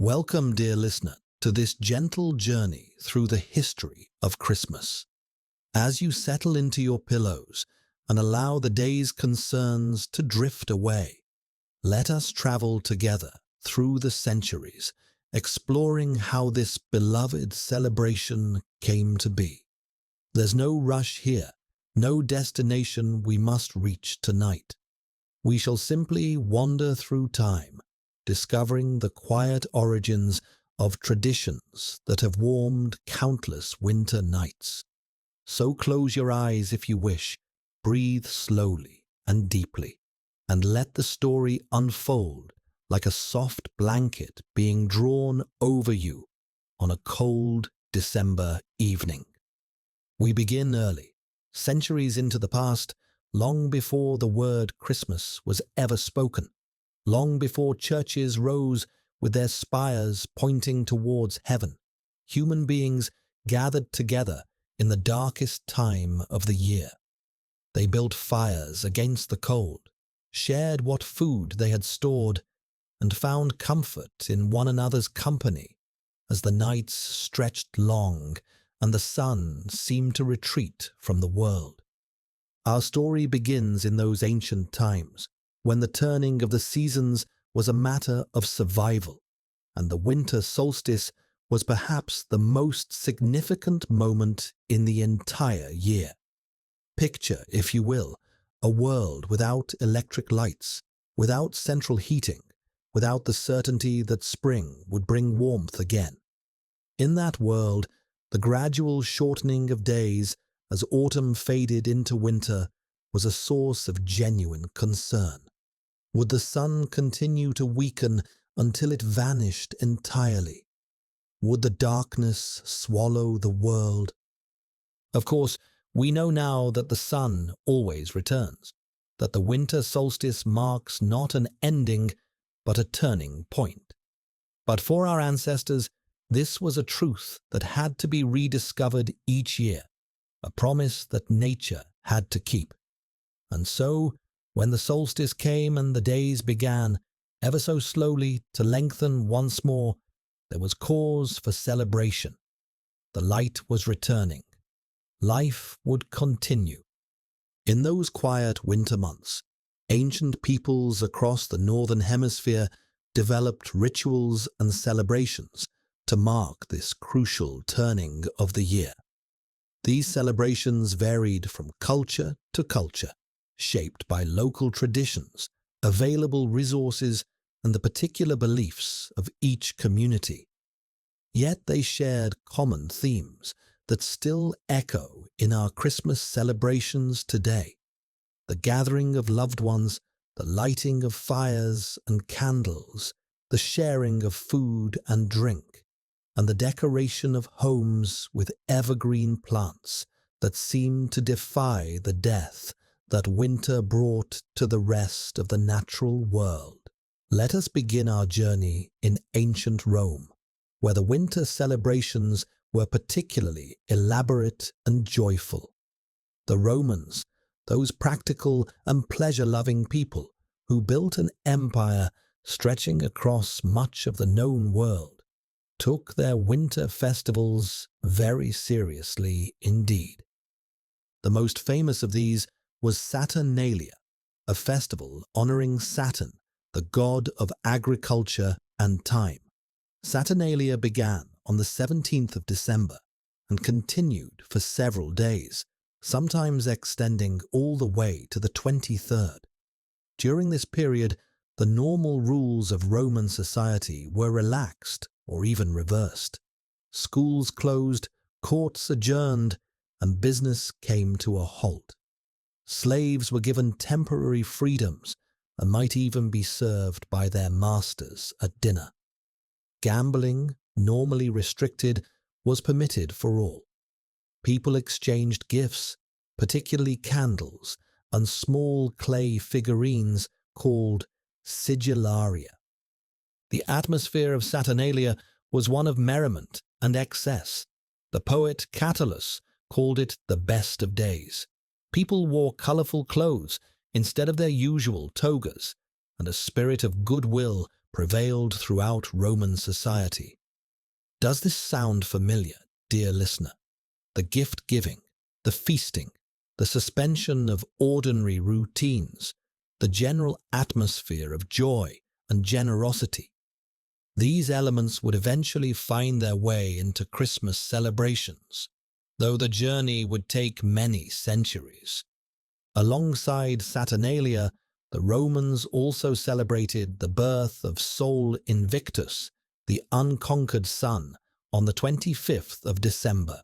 Welcome, dear listener, to this gentle journey through the history of Christmas. As you settle into your pillows and allow the day's concerns to drift away, let us travel together through the centuries, exploring how this beloved celebration came to be. There's no rush here, no destination we must reach tonight. We shall simply wander through time, discovering the quiet origins of traditions that have warmed countless winter nights. So close your eyes if you wish, breathe slowly and deeply, and let the story unfold like a soft blanket being drawn over you on a cold December evening. We begin early, centuries into the past, long before the word Christmas was ever spoken, long before churches rose with their spires pointing towards heaven. Human beings gathered together in the darkest time of the year. They built fires against the cold, shared what food they had stored, and found comfort in one another's company as the nights stretched long and the sun seemed to retreat from the world. Our story begins in those ancient times, when the turning of the seasons was a matter of survival, and the winter solstice was perhaps the most significant moment in the entire year. Picture, if you will, a world without electric lights, without central heating, without the certainty that spring would bring warmth again. In that world, the gradual shortening of days as autumn faded into winter was a source of genuine concern. Would the sun continue to weaken until it vanished entirely? Would the darkness swallow the world? Of course, we know now that the sun always returns, that the winter solstice marks not an ending, but a turning point. But for our ancestors, this was a truth that had to be rediscovered each year, a promise that nature had to keep. And so, when the solstice came and the days began, ever so slowly, to lengthen once more, there was cause for celebration. The light was returning. Life would continue. In those quiet winter months, ancient peoples across the northern hemisphere developed rituals and celebrations to mark this crucial turning of the year. These celebrations varied from culture to culture, shaped by local traditions, available resources, and the particular beliefs of each community. Yet they shared common themes that still echo in our Christmas celebrations today. The gathering of loved ones, the lighting of fires and candles, the sharing of food and drink, and the decoration of homes with evergreen plants that seem to defy the death that winter brought to the rest of the natural world. Let us begin our journey in ancient Rome, where the winter celebrations were particularly elaborate and joyful. The Romans, those practical and pleasure-loving people who built an empire stretching across much of the known world, took their winter festivals very seriously indeed. The most famous of these was Saturnalia, a festival honoring Saturn, the god of agriculture and time. Saturnalia began on the 17th of December and continued for several days, sometimes extending all the way to the 23rd. During this period, the normal rules of Roman society were relaxed or even reversed. Schools closed, courts adjourned, and business came to a halt. Slaves were given temporary freedoms and might even be served by their masters at dinner. Gambling, normally restricted, was permitted for all. People exchanged gifts, particularly candles and small clay figurines called sigillaria. The atmosphere of Saturnalia was one of merriment and excess. The poet Catullus called it the best of days. People wore colorful clothes instead of their usual togas, and a spirit of goodwill prevailed throughout Roman society. Does this sound familiar, dear listener? The gift-giving, the feasting, the suspension of ordinary routines, the general atmosphere of joy and generosity. These elements would eventually find their way into Christmas celebrations, though the journey would take many centuries. Alongside Saturnalia, the Romans also celebrated the birth of Sol Invictus, the unconquered sun, on the 25th of December.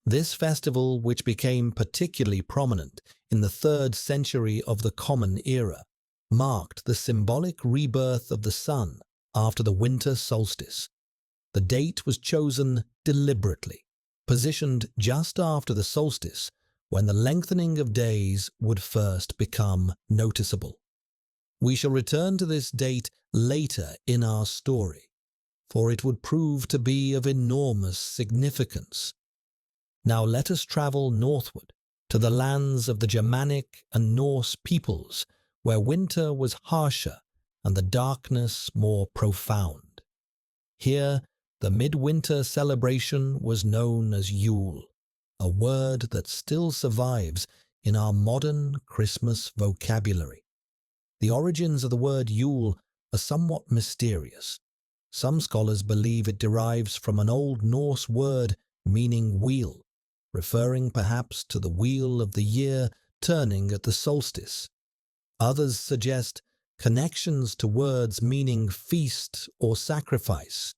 This festival, which became particularly prominent in the 3rd century of the Common Era, marked the symbolic rebirth of the sun after the winter solstice. The date was chosen deliberately, positioned just after the solstice, when the lengthening of days would first become noticeable. We shall return to this date later in our story, for it would prove to be of enormous significance. Now let us travel northward to the lands of the Germanic and Norse peoples, where winter was harsher and the darkness more profound. Here, the midwinter celebration was known as Yule, a word that still survives in our modern Christmas vocabulary. The origins of the word Yule are somewhat mysterious. Some scholars believe it derives from an Old Norse word meaning wheel, referring perhaps to the wheel of the year turning at the solstice. Others suggest connections to words meaning feast or sacrifice.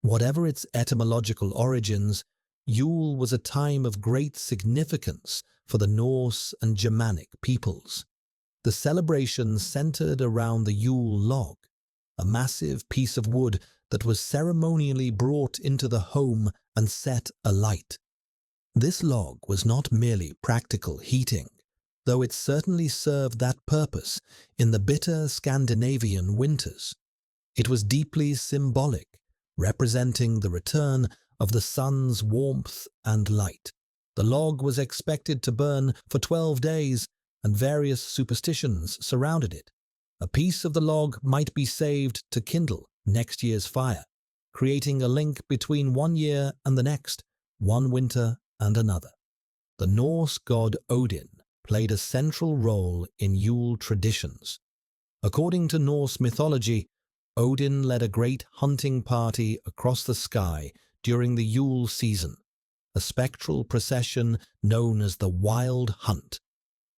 Whatever its etymological origins, Yule was a time of great significance for the Norse and Germanic peoples. The celebration centered around the Yule log, a massive piece of wood that was ceremonially brought into the home and set alight. This log was not merely practical heating, though it certainly served that purpose in the bitter Scandinavian winters. It was deeply symbolic, representing the return of the sun's warmth and light. The log was expected to burn for 12 days, and various superstitions surrounded it. A piece of the log might be saved to kindle next year's fire, creating a link between one year and the next, one winter and another. The Norse god Odin played a central role in Yule traditions. According to Norse mythology, Odin led a great hunting party across the sky during the Yule season, a spectral procession known as the Wild Hunt.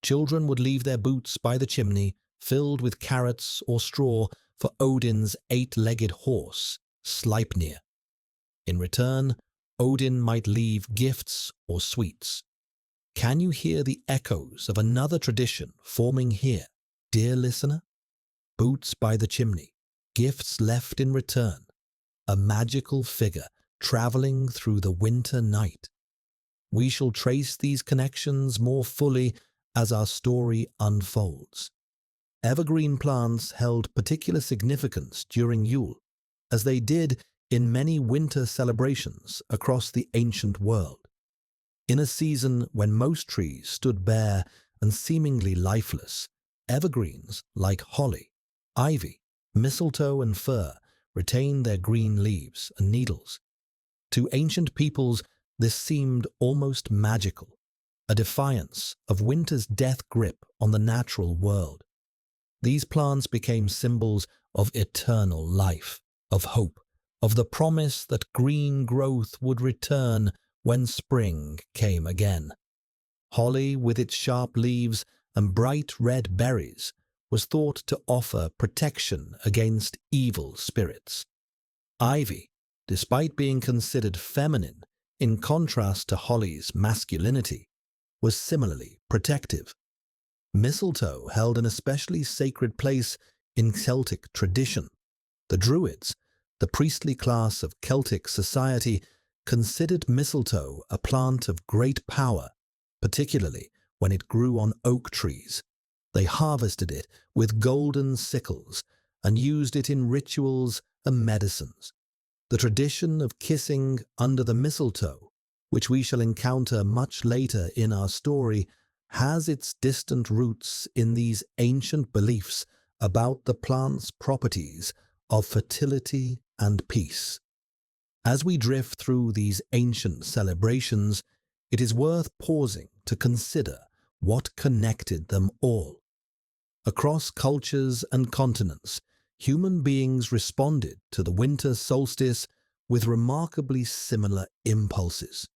Children would leave their boots by the chimney, filled with carrots or straw for Odin's 8-legged horse, Sleipnir. In return, Odin might leave gifts or sweets. Can you hear the echoes of another tradition forming here, dear listener? Boots by the chimney, gifts left in return, a magical figure traveling through the winter night. We shall trace these connections more fully as our story unfolds. Evergreen plants held particular significance during Yule, as they did in many winter celebrations across the ancient world. In a season when most trees stood bare and seemingly lifeless, evergreens like holly, ivy, mistletoe and fir retained their green leaves and needles. To ancient peoples, this seemed almost magical, a defiance of winter's death grip on the natural world. These plants became symbols of eternal life, of hope, of the promise that green growth would return when spring came again. Holly, with its sharp leaves and bright red berries, was thought to offer protection against evil spirits. Ivy, despite being considered feminine in contrast to holly's masculinity, was similarly protective. Mistletoe held an especially sacred place in Celtic tradition. The Druids, the priestly class of Celtic society, considered mistletoe a plant of great power, particularly when it grew on oak trees. They harvested it with golden sickles and used it in rituals and medicines. The tradition of kissing under the mistletoe, which we shall encounter much later in our story, has its distant roots in these ancient beliefs about the plant's properties of fertility and peace. As we drift through these ancient celebrations, it is worth pausing to consider what connected them all. Across cultures and continents, human beings responded to the winter solstice with remarkably similar impulses.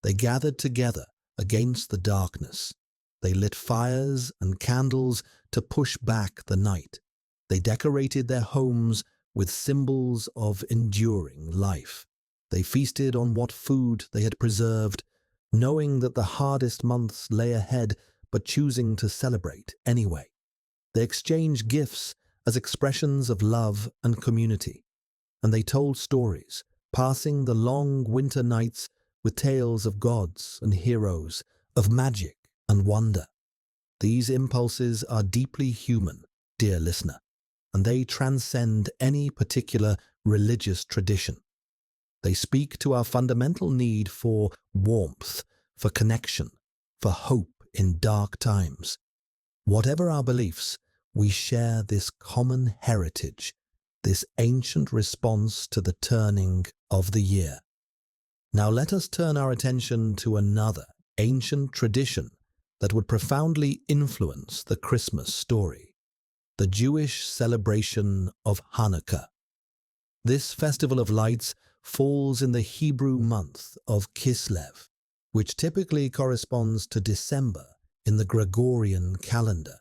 They gathered together against the darkness. They lit fires and candles to push back the night. They decorated their homes with symbols of enduring life. They feasted on what food they had preserved, knowing that the hardest months lay ahead, but choosing to celebrate anyway. They exchanged gifts as expressions of love and community, and they told stories, passing the long winter nights with tales of gods and heroes, of magic and wonder. These impulses are deeply human, dear listener, and they transcend any particular religious tradition. They speak to our fundamental need for warmth, for connection, for hope in dark times. Whatever our beliefs, we share this common heritage, this ancient response to the turning of the year. Now let us turn our attention to another ancient tradition that would profoundly influence the Christmas story, the Jewish celebration of Hanukkah. This festival of lights falls in the Hebrew month of Kislev, which typically corresponds to December in the Gregorian calendar.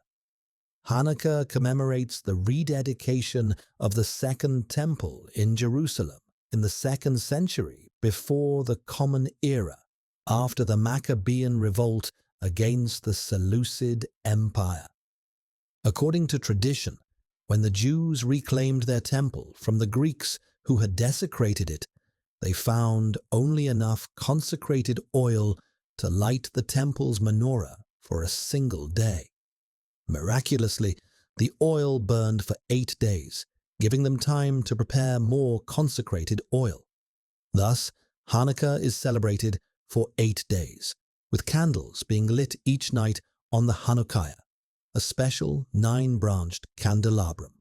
Hanukkah commemorates the rededication of the Second Temple in Jerusalem in the 2nd century before the Common Era, after the Maccabean revolt against the Seleucid Empire. According to tradition, when the Jews reclaimed their temple from the Greeks who had desecrated it, they found only enough consecrated oil to light the temple's menorah for a single day. Miraculously, the oil burned for 8 days, giving them time to prepare more consecrated oil. Thus, Hanukkah is celebrated for 8 days, with candles being lit each night on the Hanukkah, a special 9-branched candelabrum.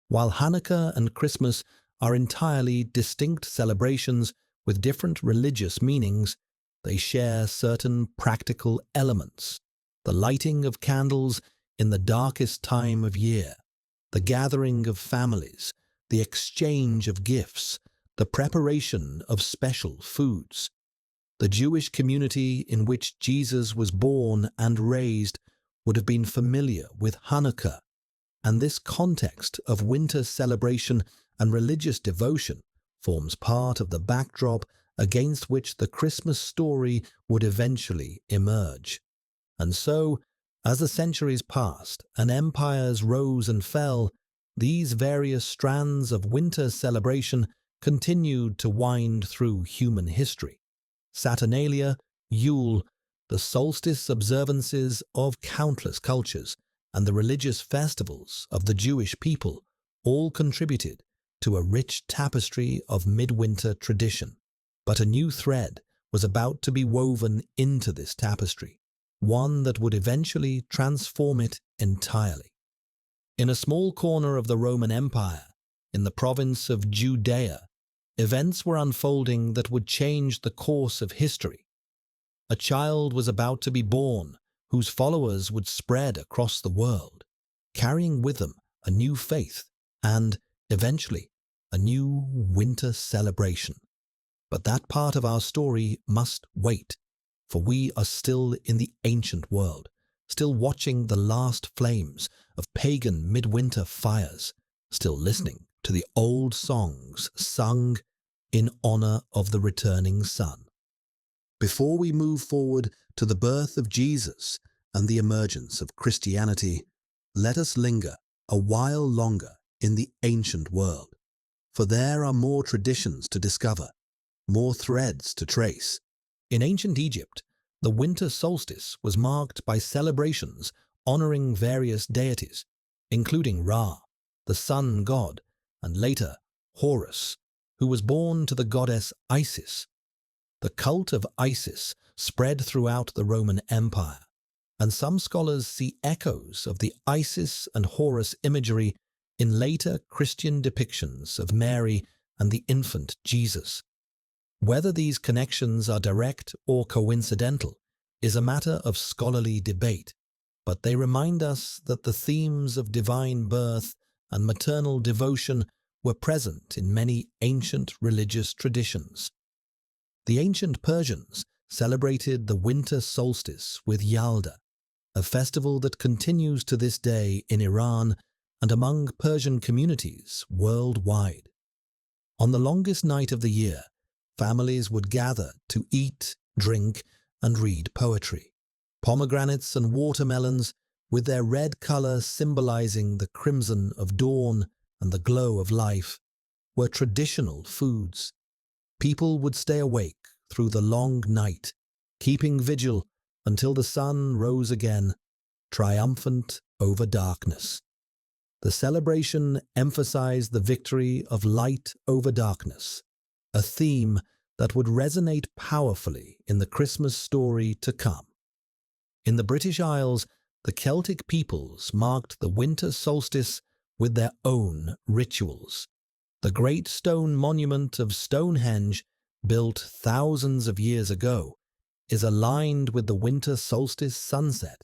While Hanukkah and Christmas are entirely distinct celebrations with different religious meanings, they share certain practical elements: the lighting of candles in the darkest time of year, the gathering of families, the exchange of gifts, the preparation of special foods. The Jewish community in which Jesus was born and raised would have been familiar with Hanukkah, and this context of winter celebration and religious devotion forms part of the backdrop against which the Christmas story would eventually emerge. And so, as the centuries passed and empires rose and fell, these various strands of winter celebration continued to wind through human history. Saturnalia, Yule, the solstice observances of countless cultures, and the religious festivals of the Jewish people all contributed to a rich tapestry of midwinter tradition. But a new thread was about to be woven into this tapestry, one that would eventually transform it entirely. In a small corner of the Roman Empire, in the province of Judea, events were unfolding that would change the course of history. A child was about to be born, whose followers would spread across the world, carrying with them a new faith and, eventually, a new winter celebration. But that part of our story must wait, for we are still in the ancient world, still watching the last flames of pagan midwinter fires, still listening to the old songs sung in honor of the returning sun. Before we move forward to the birth of Jesus and the emergence of Christianity, let us linger a while longer in the ancient world, for there are more traditions to discover, more threads to trace. In ancient Egypt, the winter solstice was marked by celebrations honoring various deities, including Ra, the sun god, and later Horus, who was born to the goddess Isis. The cult of Isis spread throughout the Roman Empire, and some scholars see echoes of the Isis and Horus imagery in later Christian depictions of Mary and the infant Jesus. Whether these connections are direct or coincidental is a matter of scholarly debate, but they remind us that the themes of divine birth and maternal devotion were present in many ancient religious traditions. The ancient Persians celebrated the winter solstice with Yalda, a festival that continues to this day in Iran and among Persian communities worldwide. On the longest night of the year, families would gather to eat, drink, and read poetry. Pomegranates and watermelons, with their red color symbolizing the crimson of dawn and the glow of life, were traditional foods. People would stay awake through the long night, keeping vigil until the sun rose again, triumphant over darkness. The celebration emphasized the victory of light over darkness, a theme that would resonate powerfully in the Christmas story to come. In the British Isles, the Celtic peoples marked the winter solstice with their own rituals. The great stone monument of Stonehenge, built thousands of years ago, is aligned with the winter solstice sunset,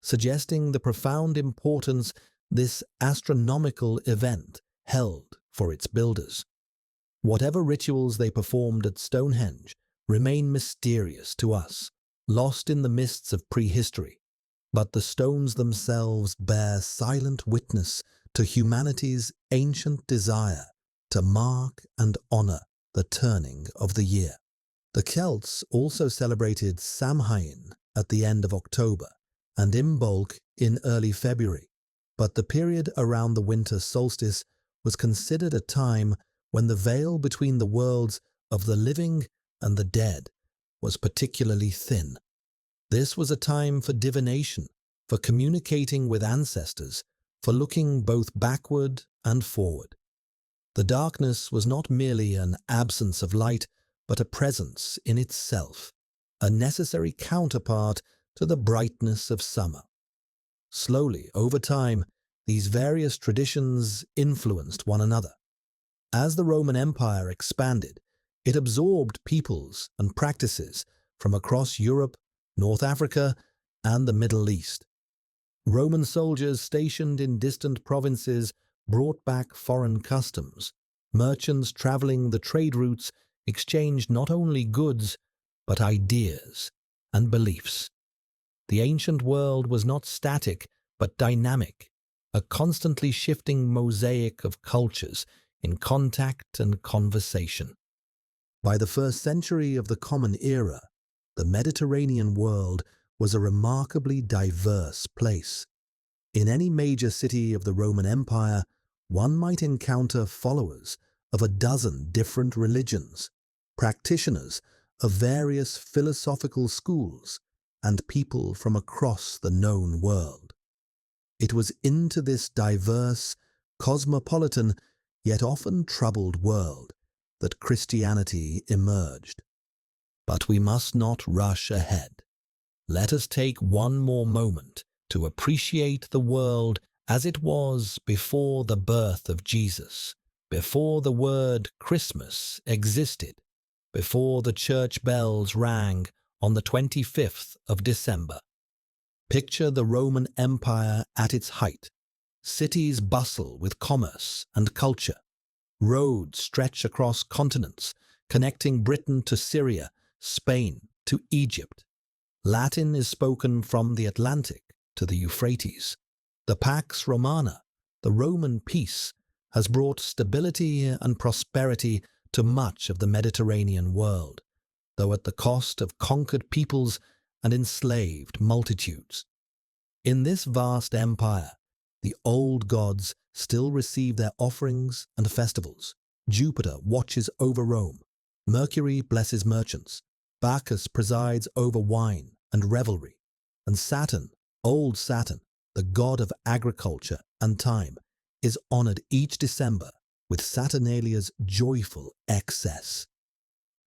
suggesting the profound importance this astronomical event held for its builders. Whatever rituals they performed at Stonehenge remain mysterious to us, lost in the mists of prehistory, but the stones themselves bear silent witness to humanity's ancient desire to mark and honor the turning of the year. The Celts also celebrated Samhain at the end of October and Imbolc in early February, but the period around the winter solstice was considered a time when the veil between the worlds of the living and the dead was particularly thin. This was a time for divination, for communicating with ancestors, for looking both backward and forward. The darkness was not merely an absence of light, but a presence in itself, a necessary counterpart to the brightness of summer. Slowly, over time, these various traditions influenced one another. As the Roman Empire expanded, it absorbed peoples and practices from across Europe, North Africa, and the Middle East. Roman soldiers stationed in distant provinces brought back foreign customs. Merchants traveling the trade routes exchanged not only goods, but ideas and beliefs. The ancient world was not static, but dynamic, a constantly shifting mosaic of cultures in contact and conversation. By the first century of the Common Era, the Mediterranean world was a remarkably diverse place. In any major city of the Roman Empire, one might encounter followers of a dozen different religions, practitioners of various philosophical schools, and people from across the known world. It was into this diverse, cosmopolitan, yet often troubled world that Christianity emerged. But we must not rush ahead. Let us take one more moment to appreciate the world as it was before the birth of Jesus, before the word Christmas existed, before the church bells rang on the 25th of December. Picture the Roman Empire at its height. Cities bustle with commerce and culture. Roads stretch across continents, connecting Britain to Syria, Spain to Egypt. Latin is spoken from the Atlantic to the Euphrates. The Pax Romana, the Roman peace, has brought stability and prosperity to much of the Mediterranean world, though at the cost of conquered peoples and enslaved multitudes. In this vast empire, the old gods still receive their offerings and festivals. Jupiter watches over Rome. Mercury blesses merchants. Bacchus presides over wine and revelry. And Saturn, old Saturn, the god of agriculture and time, is honored each December with Saturnalia's joyful excess.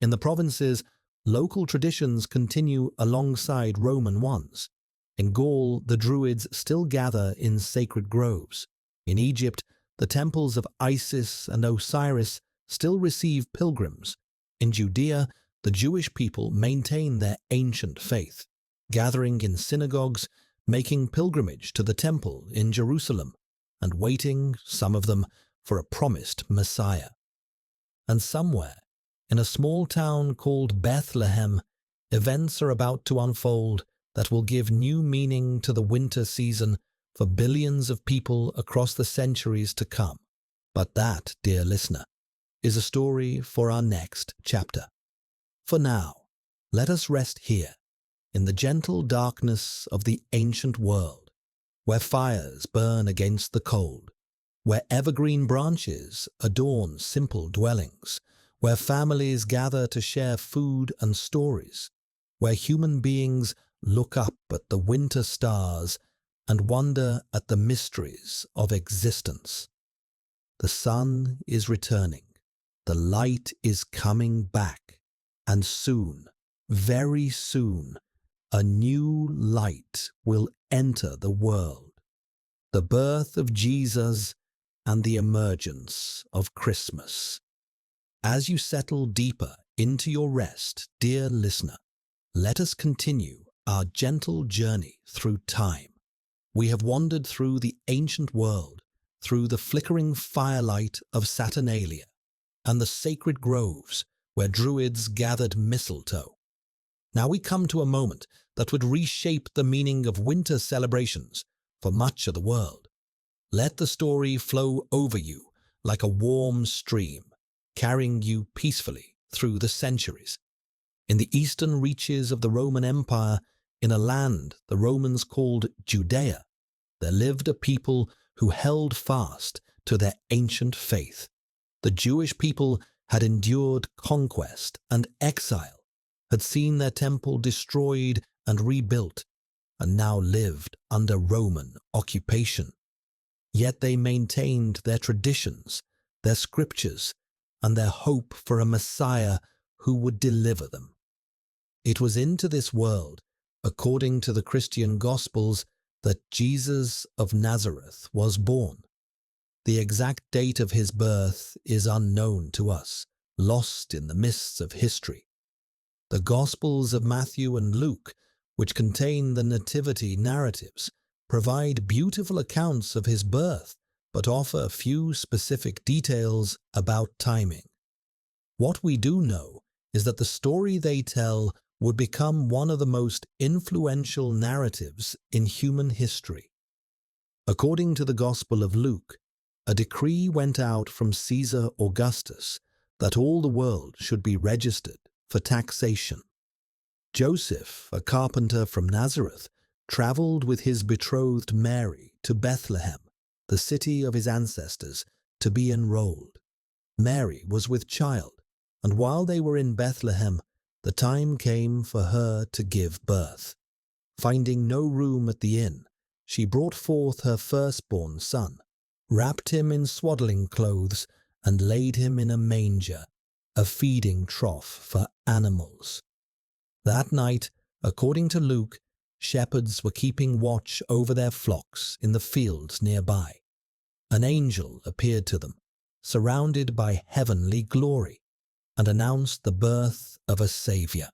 In the provinces, local traditions continue alongside Roman ones. In Gaul, the Druids still gather in sacred groves. In Egypt, The temples of Isis and Osiris still receive pilgrims. In Judea, the Jewish people maintain their ancient faith, gathering in synagogues, making pilgrimage to the temple in Jerusalem, and waiting, some of them, for a promised Messiah. And somewhere, in a small town called Bethlehem, events are about to unfold that will give new meaning to the winter season for billions of people across the centuries to come. But that, dear listener, is a story for our next chapter. For now, let us rest here, in the gentle darkness of the ancient world, where fires burn against the cold, where evergreen branches adorn simple dwellings, where families gather to share food and stories, where human beings look up at the winter stars and wonder at the mysteries of existence. The sun is returning, the light is coming back, and soon, very soon, a new light will enter the world. The birth of Jesus and the emergence of Christmas. As you settle deeper into your rest, dear listener, let us continue our gentle journey through time. We have wandered through the ancient world, through the flickering firelight of Saturnalia and the sacred groves where druids gathered mistletoe. Now we come to a moment that would reshape the meaning of winter celebrations for much of the world. Let the story flow over you like a warm stream, carrying you peacefully through the centuries. In the eastern reaches of the Roman Empire, in a land the Romans called Judea, there lived a people who held fast to their ancient faith. The Jewish people had endured conquest and exile, had seen their temple destroyed and rebuilt, and now lived under Roman occupation. Yet they maintained their traditions, their scriptures, and their hope for a Messiah who would deliver them. It was into this world, according to the Christian Gospels, that Jesus of Nazareth was born. The exact date of his birth is unknown to us, lost in the mists of history. The Gospels of Matthew and Luke, which contain the nativity narratives, provide beautiful accounts of his birth, but offer few specific details about timing. What we do know is that the story they tell would become one of the most influential narratives in human history. According to the Gospel of Luke, a decree went out from Caesar Augustus that all the world should be registered for taxation. Joseph, a carpenter from Nazareth, traveled with his betrothed Mary to Bethlehem, the city of his ancestors, to be enrolled. Mary was with child, and while they were in Bethlehem, the time came for her to give birth. Finding no room at the inn, she brought forth her firstborn son, wrapped him in swaddling clothes, and laid him in a manger, a feeding trough for animals. That night, according to Luke, shepherds were keeping watch over their flocks in the fields nearby. An angel appeared to them, surrounded by heavenly glory, and announced the birth of a Saviour.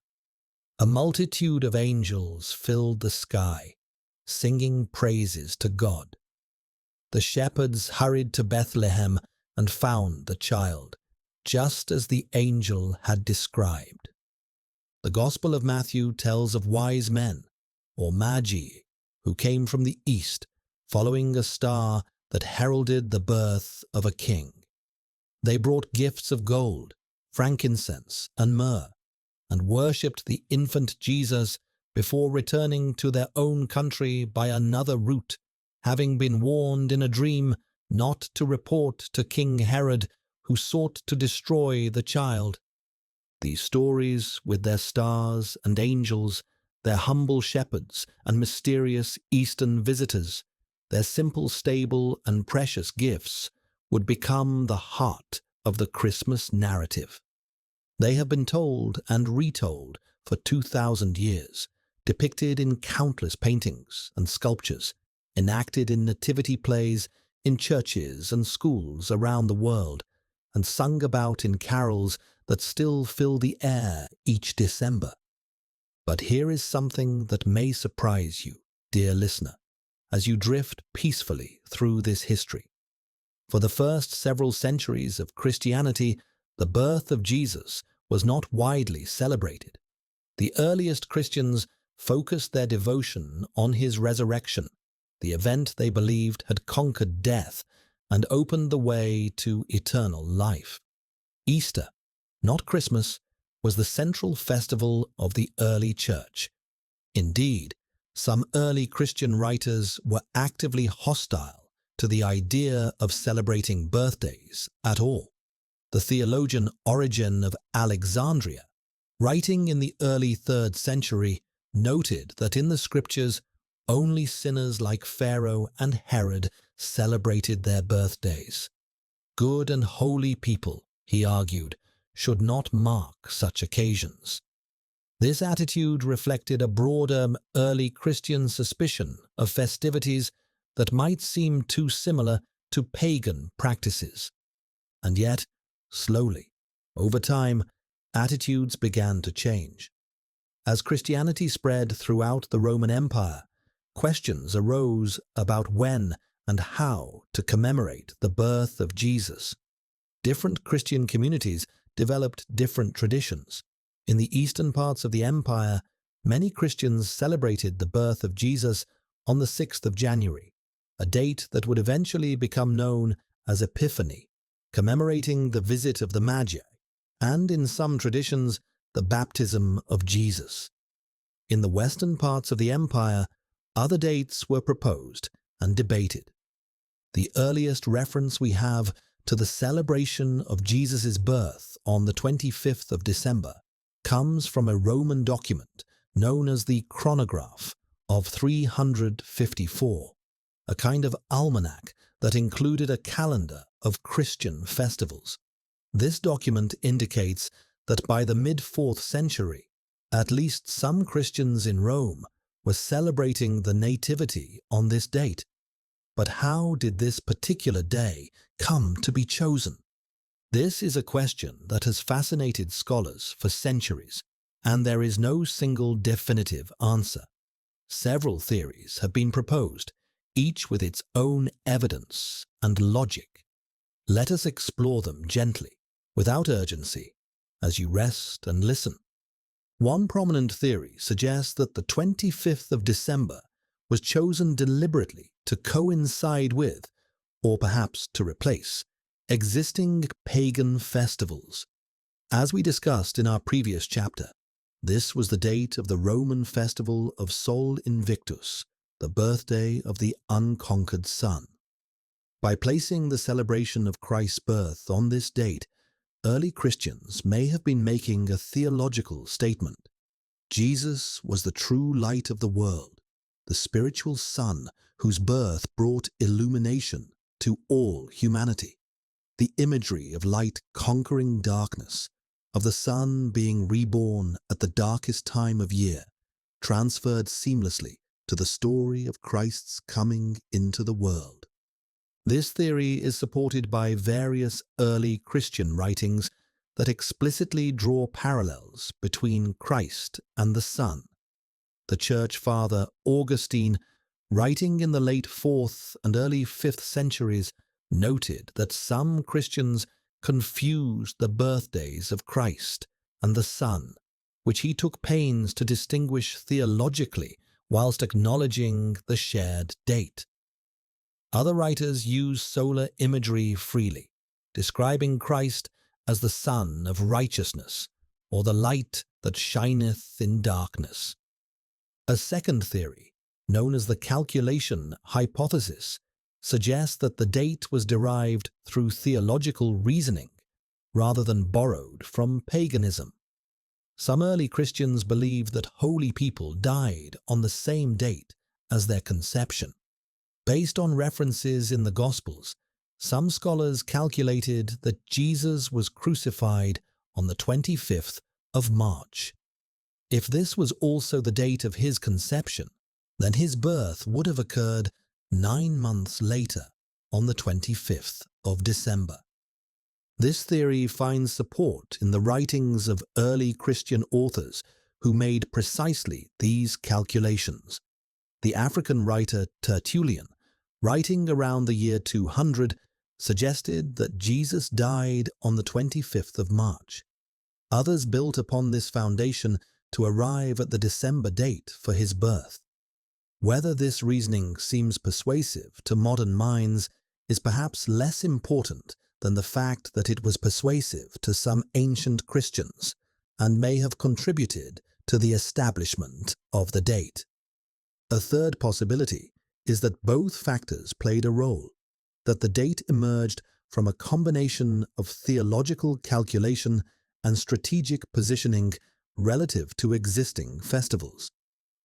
A multitude of angels filled the sky, singing praises to God. The shepherds hurried to Bethlehem and found the child, just as the angel had described. The Gospel of Matthew tells of wise men, or magi, who came from the east, following a star that heralded the birth of a king. They brought gifts of gold, frankincense, and myrrh, and worshipped the infant Jesus before returning to their own country by another route, having been warned in a dream not to report to King Herod, who sought to destroy the child. These stories, with their stars and angels, their humble shepherds and mysterious Eastern visitors, their simple stable and precious gifts, would become the heart of the Christmas narrative. They have been told and retold for 2,000 years, depicted in countless paintings and sculptures, enacted in nativity plays, in churches and schools around the world and sung about in carols that still fill the air each December. But here is something that may surprise you, dear listener, as you drift peacefully through this history. For the first several centuries of Christianity, the birth of Jesus was not widely celebrated. The earliest Christians focused their devotion on his resurrection, the event they believed had conquered death and opened the way to eternal life. Easter, not Christmas, was the central festival of the early church. Indeed, some early Christian writers were actively hostile to the idea of celebrating birthdays at all. The theologian Origen of Alexandria, writing in the early 3rd century, noted that in the scriptures only sinners like Pharaoh and Herod celebrated their birthdays. Good and holy people, he argued, should not mark such occasions. This attitude reflected a broader early Christian suspicion of festivities that might seem too similar to pagan practices. And yet, slowly, over time, attitudes began to change. As Christianity spread throughout the Roman Empire, questions arose about when and how to commemorate the birth of Jesus. Different Christian communities developed different traditions. In the eastern parts of the empire, many Christians celebrated the birth of Jesus on the 6th of January, a date that would eventually become known as Epiphany, commemorating the visit of the Magi, and in some traditions, the baptism of Jesus. In the western parts of the empire, other dates were proposed and debated. The earliest reference we have to the celebration of Jesus' birth on the 25th of December comes from a Roman document known as the Chronograph of 354, a kind of almanac that included a calendar of Christian festivals. This document indicates that by the mid-4th century, at least some Christians in Rome were celebrating the Nativity on this date. But how did this particular day come to be chosen? This is a question that has fascinated scholars for centuries, and there is no single definitive answer. Several theories have been proposed, each with its own evidence and logic. Let us explore them gently, without urgency, as you rest and listen. One prominent theory suggests that the 25th of December was chosen deliberately to coincide with, or perhaps to replace, existing pagan festivals. As we discussed in our previous chapter, this was the date of the Roman festival of Sol Invictus, the birthday of the unconquered sun. By placing the celebration of Christ's birth on this date, early Christians may have been making a theological statement. Jesus was the true light of the world, the spiritual sun whose birth brought illumination to all humanity. The imagery of light conquering darkness, of the sun being reborn at the darkest time of year, transferred seamlessly to the story of Christ's coming into the world. This theory is supported by various early Christian writings that explicitly draw parallels between Christ and the sun. The church father Augustine, writing in the late 4th and early 5th centuries, noted that some Christians confused the birthdays of Christ and the sun, which he took pains to distinguish theologically whilst acknowledging the shared date. Other writers use solar imagery freely, describing Christ as the sun of righteousness, or the light that shineth in darkness. A second theory, known as the calculation hypothesis, suggests that the date was derived through theological reasoning rather than borrowed from paganism. Some early Christians believed that holy people died on the same date as their conception. Based on references in the Gospels, some scholars calculated that Jesus was crucified on the 25th of March. If this was also the date of his conception, then his birth would have occurred 9 months later, on the 25th of December. This theory finds support in the writings of early Christian authors who made precisely these calculations. The African writer Tertullian, writing around the year 200, suggested that Jesus died on the 25th of March. Others built upon this foundation to arrive at the December date for his birth. Whether this reasoning seems persuasive to modern minds is perhaps less important than the fact that it was persuasive to some ancient Christians and may have contributed to the establishment of the date. A third possibility is that both factors played a role, that the date emerged from a combination of theological calculation and strategic positioning relative to existing festivals.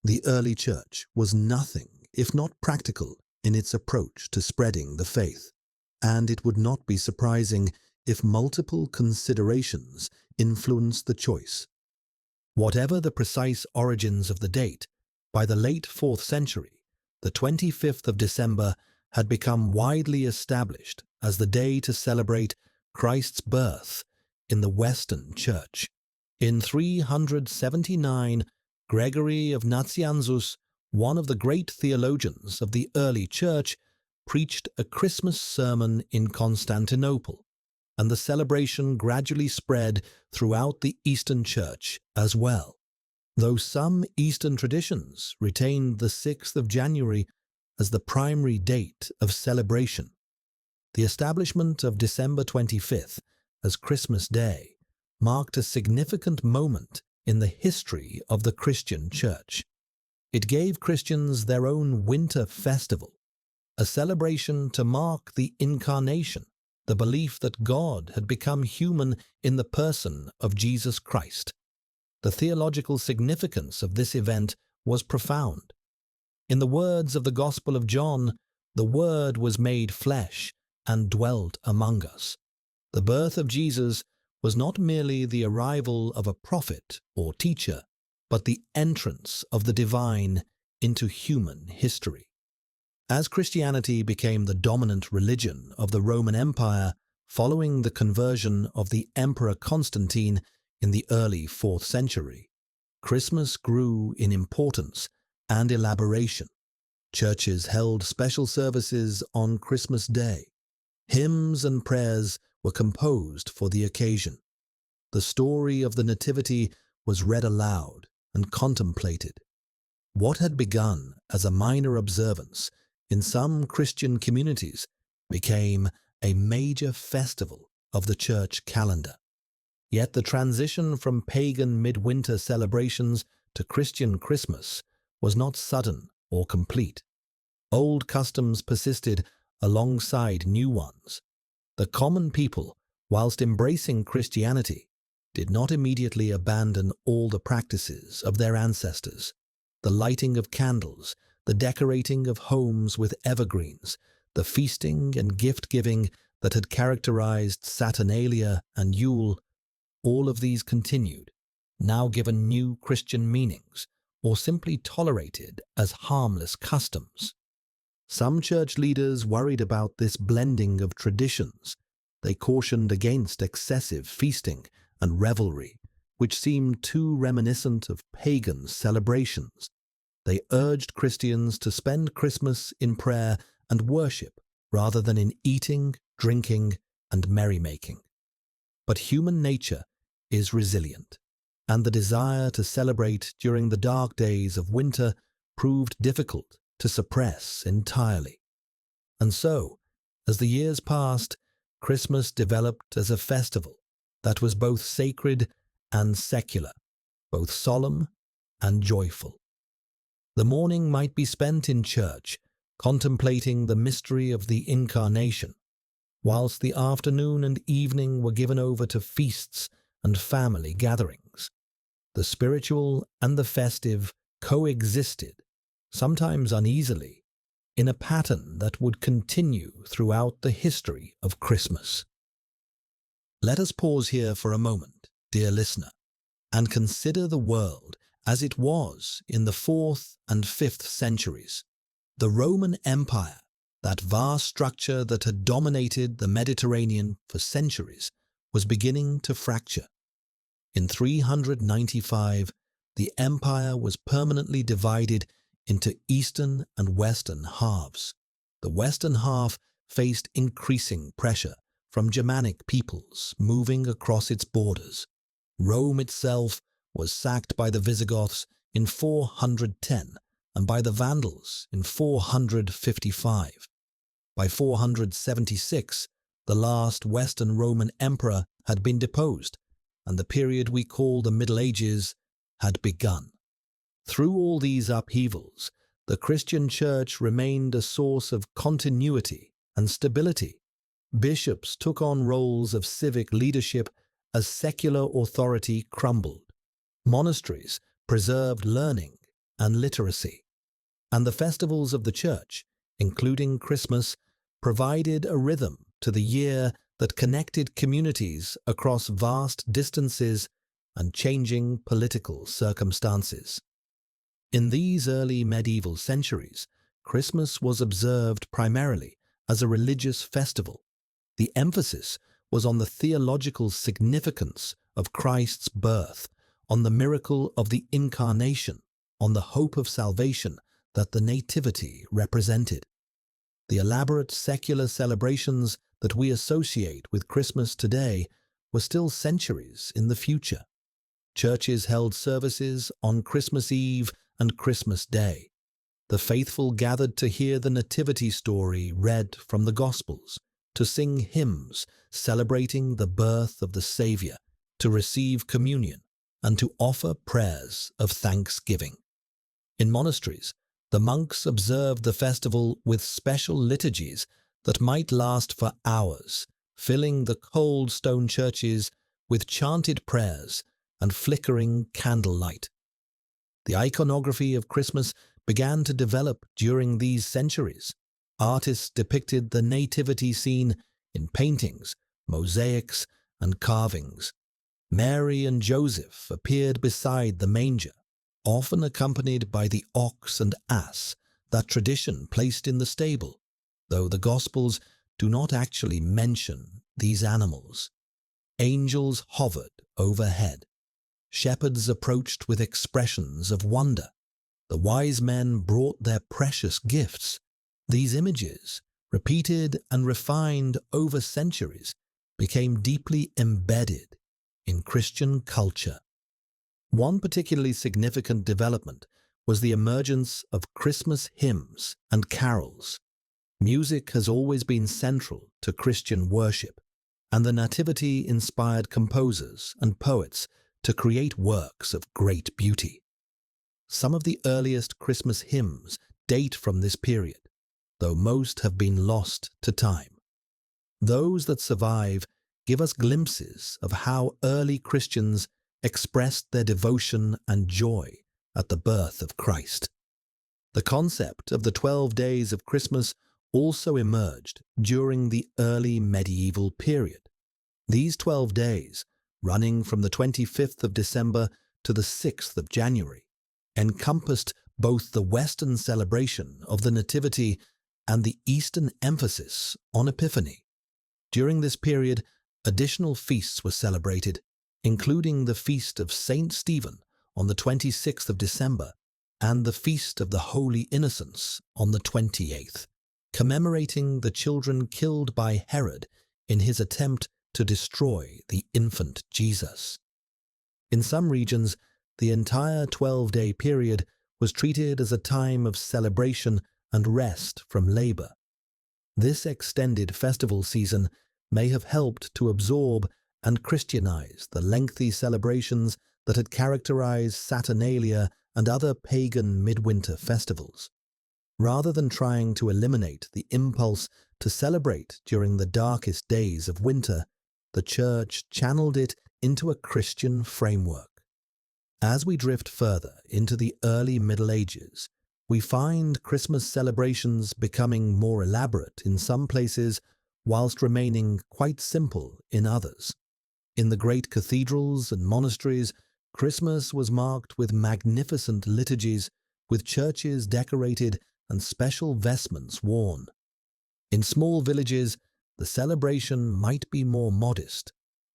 The early church was nothing if not practical in its approach to spreading the faith, and it would not be surprising if multiple considerations influenced the choice. Whatever the precise origins of the date, by the late 4th century, the 25th of December had become widely established as the day to celebrate Christ's birth in the Western Church. In 379, Gregory of Nazianzus, one of the great theologians of the early Church, preached a Christmas sermon in Constantinople, and the celebration gradually spread throughout the Eastern Church as well. Though some Eastern traditions retained the 6th of January as the primary date of celebration, the establishment of December 25th as Christmas Day marked a significant moment in the history of the Christian Church. It gave Christians their own winter festival, a celebration to mark the incarnation, the belief that God had become human in the person of Jesus Christ. The theological significance of this event was profound. In the words of the Gospel of John, "The Word was made flesh and dwelt among us." The birth of Jesus was not merely the arrival of a prophet or teacher, but the entrance of the divine into human history. As Christianity became the dominant religion of the Roman Empire following the conversion of the Emperor Constantine in the early 4th century, Christmas grew in importance and elaboration. Churches held special services on Christmas Day. Hymns and prayers were composed for the occasion. The story of the Nativity was read aloud and contemplated. What had begun as a minor observance in some Christian communities became a major festival of the church calendar. Yet the transition from pagan midwinter celebrations to Christian Christmas was not sudden or complete. Old customs persisted alongside new ones. The common people, whilst embracing Christianity, did not immediately abandon all the practices of their ancestors. The lighting of candles, the decorating of homes with evergreens, the feasting and gift-giving that had characterized Saturnalia and Yule, all of these continued, now given new Christian meanings, or simply tolerated as harmless customs. Some church leaders worried about this blending of traditions. They cautioned against excessive feasting and revelry, which seemed too reminiscent of pagan celebrations. They urged Christians to spend Christmas in prayer and worship rather than in eating, drinking, and merrymaking. But human nature is resilient, and the desire to celebrate during the dark days of winter proved difficult to suppress entirely. And so, as the years passed, Christmas developed as a festival that was both sacred and secular, both solemn and joyful. The morning might be spent in church, contemplating the mystery of the Incarnation, whilst the afternoon and evening were given over to feasts and family gatherings. The spiritual and the festive coexisted, sometimes uneasily, in a pattern that would continue throughout the history of Christmas. Let us pause here for a moment, dear listener, and consider the world as it was in the 4th and 5th centuries. The Roman Empire That vast structure that had dominated the Mediterranean for centuries was beginning to fracture. In 395, the empire was permanently divided into eastern and western halves. The western half faced increasing pressure from Germanic peoples moving across its borders. Rome itself was sacked by the Visigoths in 410 and by the Vandals in 455. By 476, the last Western Roman emperor had been deposed, and the period we call the Middle Ages had begun. Through all these upheavals, the Christian Church remained a source of continuity and stability. Bishops took on roles of civic leadership as secular authority crumbled. Monasteries preserved learning and literacy, and the festivals of the Church, including Christmas, provided a rhythm to the year that connected communities across vast distances and changing political circumstances. In these early medieval centuries, Christmas was observed primarily as a religious festival. The emphasis was on the theological significance of Christ's birth, on the miracle of the Incarnation, on the hope of salvation that the Nativity represented. The elaborate secular celebrations that we associate with Christmas today were still centuries in the future. Churches held services on Christmas Eve and Christmas Day. The faithful gathered to hear the Nativity story read from the Gospels, to sing hymns celebrating the birth of the Savior, to receive communion, and to offer prayers of thanksgiving. In monasteries, the monks observed the festival with special liturgies that might last for hours, filling the cold stone churches with chanted prayers and flickering candlelight. The iconography of Christmas began to develop during these centuries. Artists depicted the nativity scene in paintings, mosaics, and carvings. Mary and Joseph appeared beside the manger, often accompanied by the ox and ass that tradition placed in the stable, though the Gospels do not actually mention these animals. Angels hovered overhead. Shepherds approached with expressions of wonder. The wise men brought their precious gifts. These images, repeated and refined over centuries, became deeply embedded in Christian culture. One particularly significant development was the emergence of Christmas hymns and carols. Music has always been central to Christian worship, and the Nativity inspired composers and poets to create works of great beauty. Some of the earliest Christmas hymns date from this period, though most have been lost to time. Those that survive give us glimpses of how early Christians expressed their devotion and joy at the birth of Christ. The concept of the 12 days of Christmas also emerged during the early medieval period. These 12 days, running from the 25th of December to the 6th of January, encompassed both the Western celebration of the Nativity and the Eastern emphasis on Epiphany. During this period, additional feasts were celebrated, including the Feast of Saint Stephen on the 26th of December and the Feast of the Holy Innocents on the 28th, commemorating the children killed by Herod in his attempt to destroy the infant Jesus. In some regions, the entire 12-day period was treated as a time of celebration and rest from labor. This extended festival season may have helped to absorb and Christianize the lengthy celebrations that had characterized Saturnalia and other pagan midwinter festivals. Rather than trying to eliminate the impulse to celebrate during the darkest days of winter, the Church channeled it into a Christian framework. As we drift further into the early Middle Ages, we find Christmas celebrations becoming more elaborate in some places, whilst remaining quite simple in others. In the great cathedrals and monasteries, Christmas was marked with magnificent liturgies, with churches decorated and special vestments worn. In small villages, the celebration might be more modest.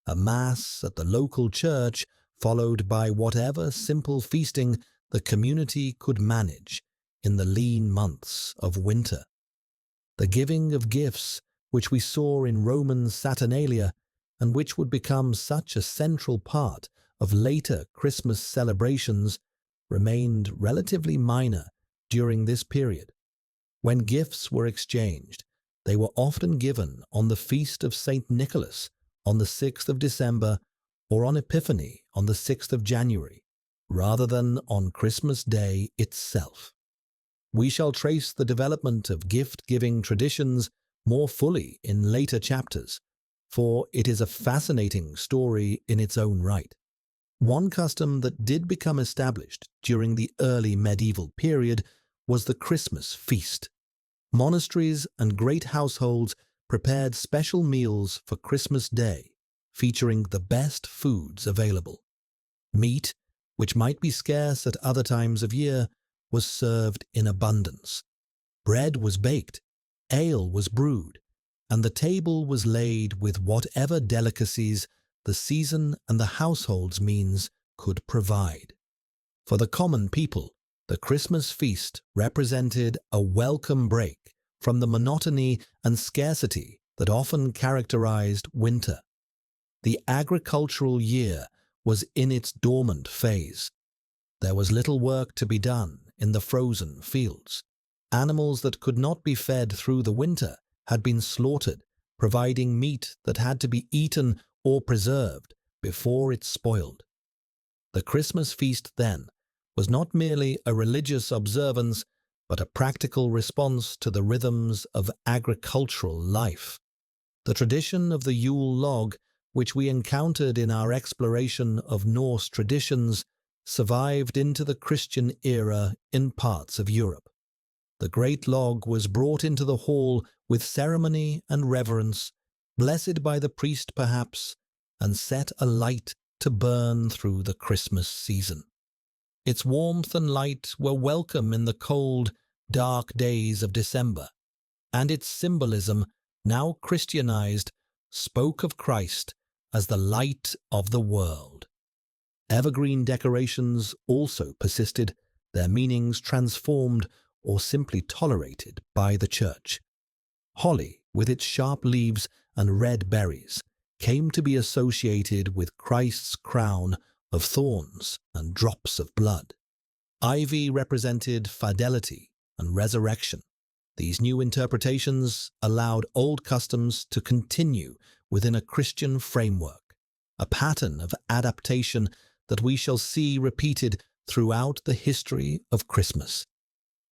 A mass at the local church, followed by whatever simple feasting the community could manage in the lean months of winter. The giving of gifts, which we saw in Roman Saturnalia, and which would become such a central part of later Christmas celebrations, remained relatively minor during this period. When gifts were exchanged, they were often given on the feast of St. Nicholas on the 6th of December or on Epiphany on the 6th of January, rather than on Christmas Day itself. We shall trace the development of gift-giving traditions more fully in later chapters, for it is a fascinating story in its own right. One custom that did become established during the early medieval period was the Christmas feast. Monasteries and great households prepared special meals for Christmas Day, featuring the best foods available. Meat, which might be scarce at other times of year, was served in abundance. Bread was baked, ale was brewed, and the table was laid with whatever delicacies the season and the household's means could provide. For the common people, the Christmas feast represented a welcome break from the monotony and scarcity that often characterized winter. The agricultural year was in its dormant phase. There was little work to be done in the frozen fields. Animals that could not be fed through the winter had been slaughtered, providing meat that had to be eaten or preserved before it spoiled. The Christmas feast, then, was not merely a religious observance, but a practical response to the rhythms of agricultural life. The tradition of the Yule log, which we encountered in our exploration of Norse traditions, survived into the Christian era in parts of Europe. The great log was brought into the hall with ceremony and reverence, blessed by the priest perhaps, and set alight to burn through the Christmas season. Its warmth and light were welcome in the cold, dark days of December, and its symbolism, now Christianized, spoke of Christ as the light of the world. Evergreen decorations also persisted, their meanings transformed or simply tolerated by the church. Holly, with its sharp leaves and red berries, came to be associated with Christ's crown of thorns and drops of blood. Ivy represented fidelity and resurrection. These new interpretations allowed old customs to continue within a Christian framework, a pattern of adaptation that we shall see repeated throughout the history of Christmas.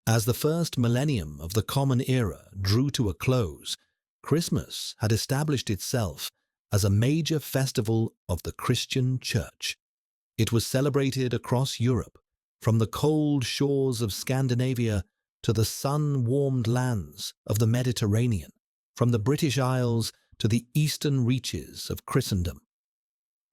As the first millennium of the Common Era drew to a close, Christmas had established itself as a major festival of the Christian Church. It was celebrated across Europe, from the cold shores of Scandinavia to the sun-warmed lands of the Mediterranean, from the British Isles to the eastern reaches of Christendom.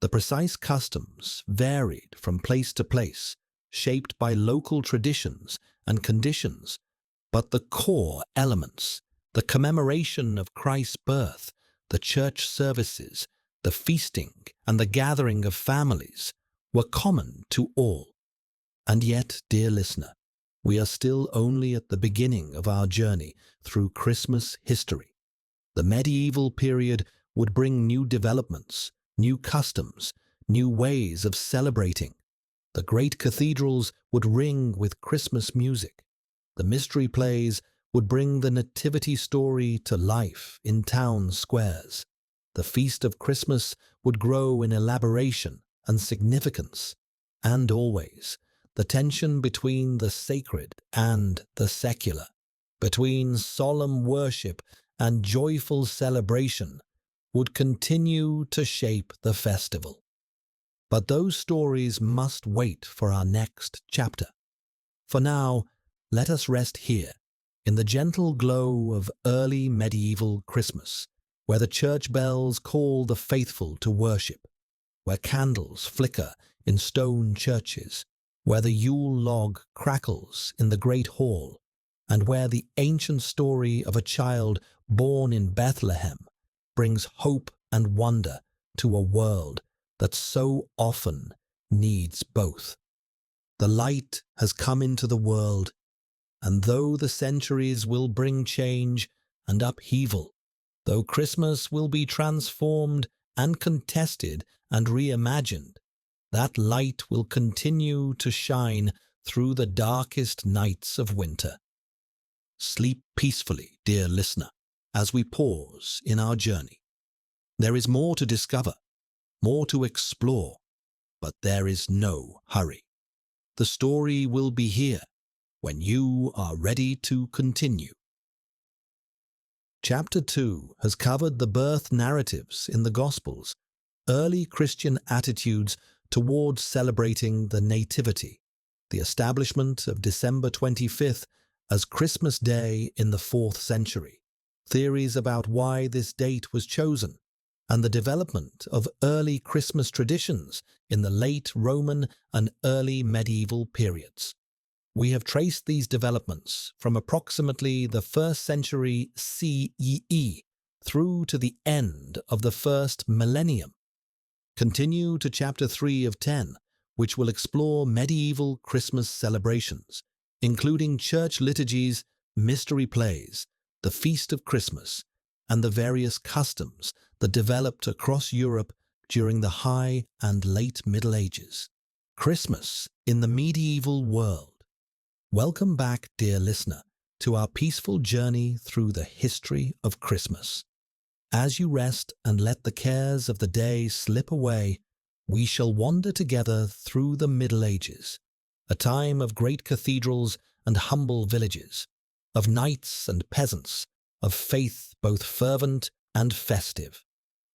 The precise customs varied from place to place, shaped by local traditions and conditions, but the core elements, the commemoration of Christ's birth, the church services, the feasting, and the gathering of families, were common to all. And yet, dear listener, we are still only at the beginning of our journey through Christmas history. The medieval period would bring new developments, new customs, new ways of celebrating. The great cathedrals would ring with Christmas music. The mystery plays would bring the nativity story to life in town squares. The feast of Christmas would grow in elaboration and significance. And always, the tension between the sacred and the secular, between solemn worship and joyful celebration, would continue to shape the festival. But those stories must wait for our next chapter. For now, let us rest here, in the gentle glow of early medieval Christmas, where the church bells call the faithful to worship, where candles flicker in stone churches, where the Yule log crackles in the great hall, and where the ancient story of a child born in Bethlehem brings hope and wonder to a world that so often needs both. The light has come into the world, and though the centuries will bring change and upheaval, though Christmas will be transformed and contested and reimagined, that light will continue to shine through the darkest nights of winter. Sleep peacefully, dear listener, as we pause in our journey. There is more to discover, more to explore, but there is no hurry. The story will be here when you are ready to continue. Chapter 2 has covered the birth narratives in the Gospels, early Christian attitudes towards celebrating the Nativity, the establishment of December 25th as Christmas Day in the 4th century, theories about why this date was chosen, and the development of early Christmas traditions in the late Roman and early medieval periods. We have traced these developments from approximately the 1st century CEE through to the end of the first millennium. Continue to Chapter 3 of 10, which will explore medieval Christmas celebrations, including church liturgies, mystery plays, the Feast of Christmas, and the various customs that developed across Europe during the High and Late Middle Ages. Christmas in the medieval world. Welcome back, dear listener, to our peaceful journey through the history of Christmas. As you rest and let the cares of the day slip away, we shall wander together through the Middle Ages, a time of great cathedrals and humble villages, of knights and peasants, of faith both fervent and festive.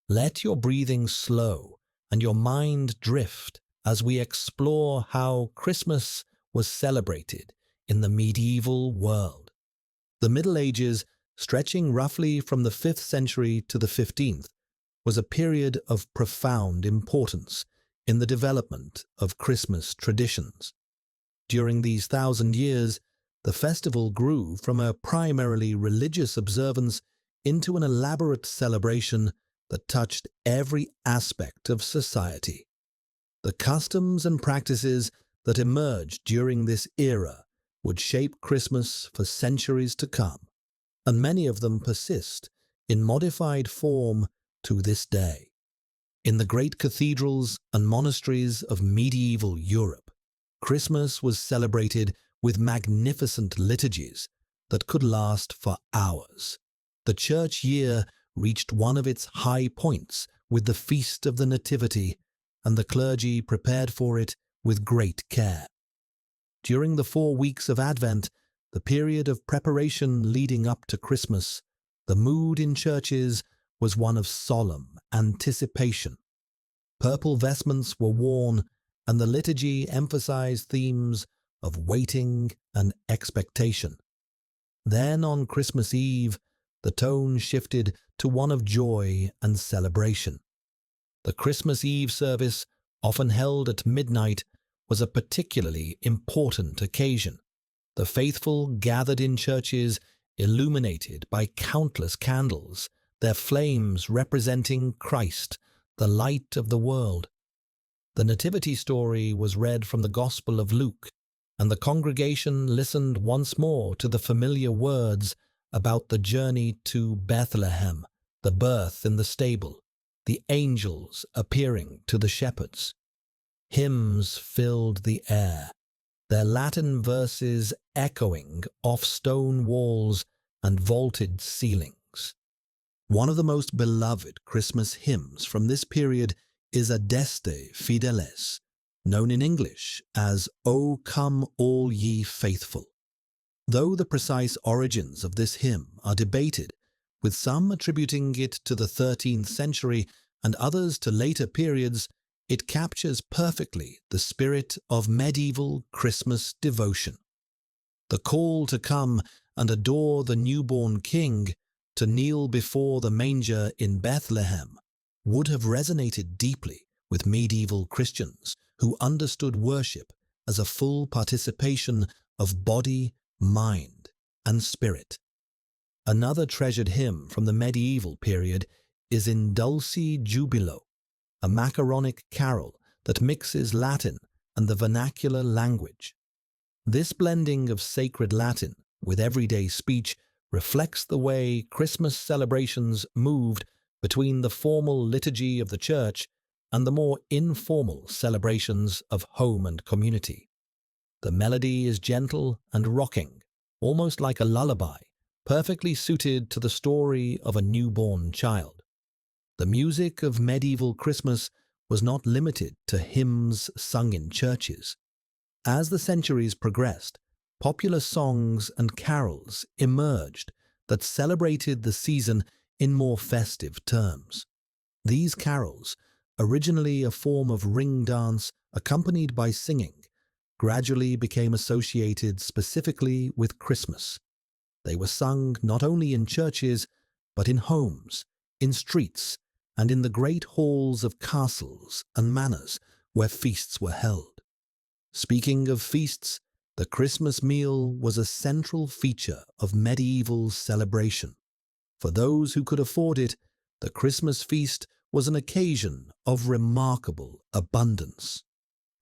Let your breathing slow and your mind drift as we explore how Christmas was celebrated in the medieval world. The Middle Ages, stretching roughly from the 5th century to the 15th, was a period of profound importance in the development of Christmas traditions. During these 1,000 years, the festival grew from a primarily religious observance into an elaborate celebration that touched every aspect of society. The customs and practices that emerged during this era would shape Christmas for centuries to come, and many of them persist in modified form to this day. In the great cathedrals and monasteries of medieval Europe, Christmas was celebrated with magnificent liturgies that could last for hours. The church year reached one of its high points with the Feast of the Nativity, and the clergy prepared for it with great care. During the 4 weeks of Advent, the period of preparation leading up to Christmas, the mood in churches was one of solemn anticipation. Purple vestments were worn, and the liturgy emphasized themes of waiting and expectation. Then on Christmas Eve, the tone shifted to one of joy and celebration. The Christmas Eve service, often held at midnight, was a particularly important occasion. The faithful gathered in churches illuminated by countless candles, their flames representing Christ, the light of the world. The Nativity story was read from the Gospel of Luke, and the congregation listened once more to the familiar words about the journey to Bethlehem, the birth in the stable, the angels appearing to the shepherds. Hymns filled the air, their Latin verses echoing off stone walls and vaulted ceilings. One of the most beloved Christmas hymns from this period is Adeste Fideles, known in English as O Come All Ye Faithful. Though the precise origins of this hymn are debated, with some attributing it to the 13th century and others to later periods, it captures perfectly the spirit of medieval Christmas devotion. The call to come and adore the newborn King, to kneel before the manger in Bethlehem, would have resonated deeply with medieval Christians who understood worship as a full participation of body, mind, and spirit. Another treasured hymn from the medieval period is In Dulce Jubilo, a macaronic carol that mixes Latin and the vernacular language. This blending of sacred Latin with everyday speech reflects the way Christmas celebrations moved between the formal liturgy of the church and the more informal celebrations of home and community. The melody is gentle and rocking, almost like a lullaby, perfectly suited to the story of a newborn child. The music of medieval Christmas was not limited to hymns sung in churches. As the centuries progressed, popular songs and carols emerged that celebrated the season in more festive terms. These carols, originally a form of ring dance accompanied by singing, gradually became associated specifically with Christmas. They were sung not only in churches, but in homes, in streets, and in the great halls of castles and manors where feasts were held. Speaking of feasts, the Christmas meal was a central feature of medieval celebration. For those who could afford it, the Christmas feast was an occasion of remarkable abundance.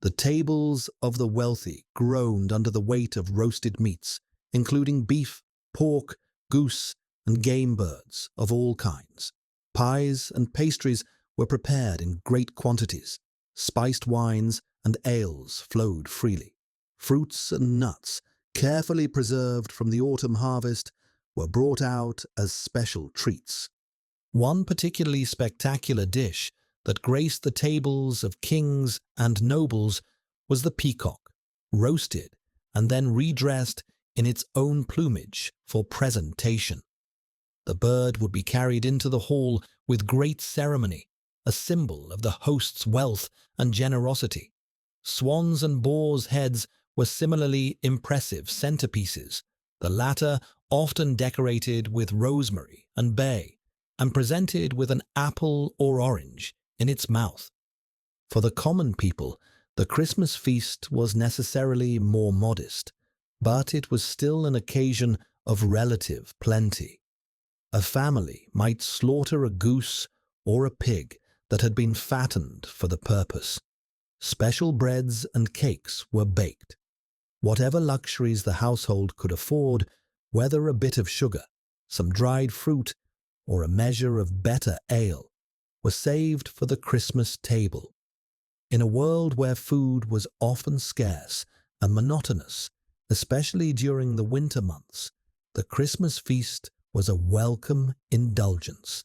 The tables of the wealthy groaned under the weight of roasted meats, including beef, pork, goose, and game birds of all kinds. Pies and pastries were prepared in great quantities. Spiced wines and ales flowed freely. Fruits and nuts, carefully preserved from the autumn harvest, were brought out as special treats. One particularly spectacular dish that graced the tables of kings and nobles was the peacock, roasted and then redressed in its own plumage for presentation. The bird would be carried into the hall with great ceremony, a symbol of the host's wealth and generosity. Swans and boars' heads were similarly impressive centerpieces, the latter often decorated with rosemary and bay, and presented with an apple or orange in its mouth. For the common people, the Christmas feast was necessarily more modest, but it was still an occasion of relative plenty. A family might slaughter a goose or a pig that had been fattened for the purpose. Special breads and cakes were baked. Whatever luxuries the household could afford, whether a bit of sugar, some dried fruit, or a measure of better ale, were saved for the Christmas table. In a world where food was often scarce and monotonous, especially during the winter months, the Christmas feast was a welcome indulgence.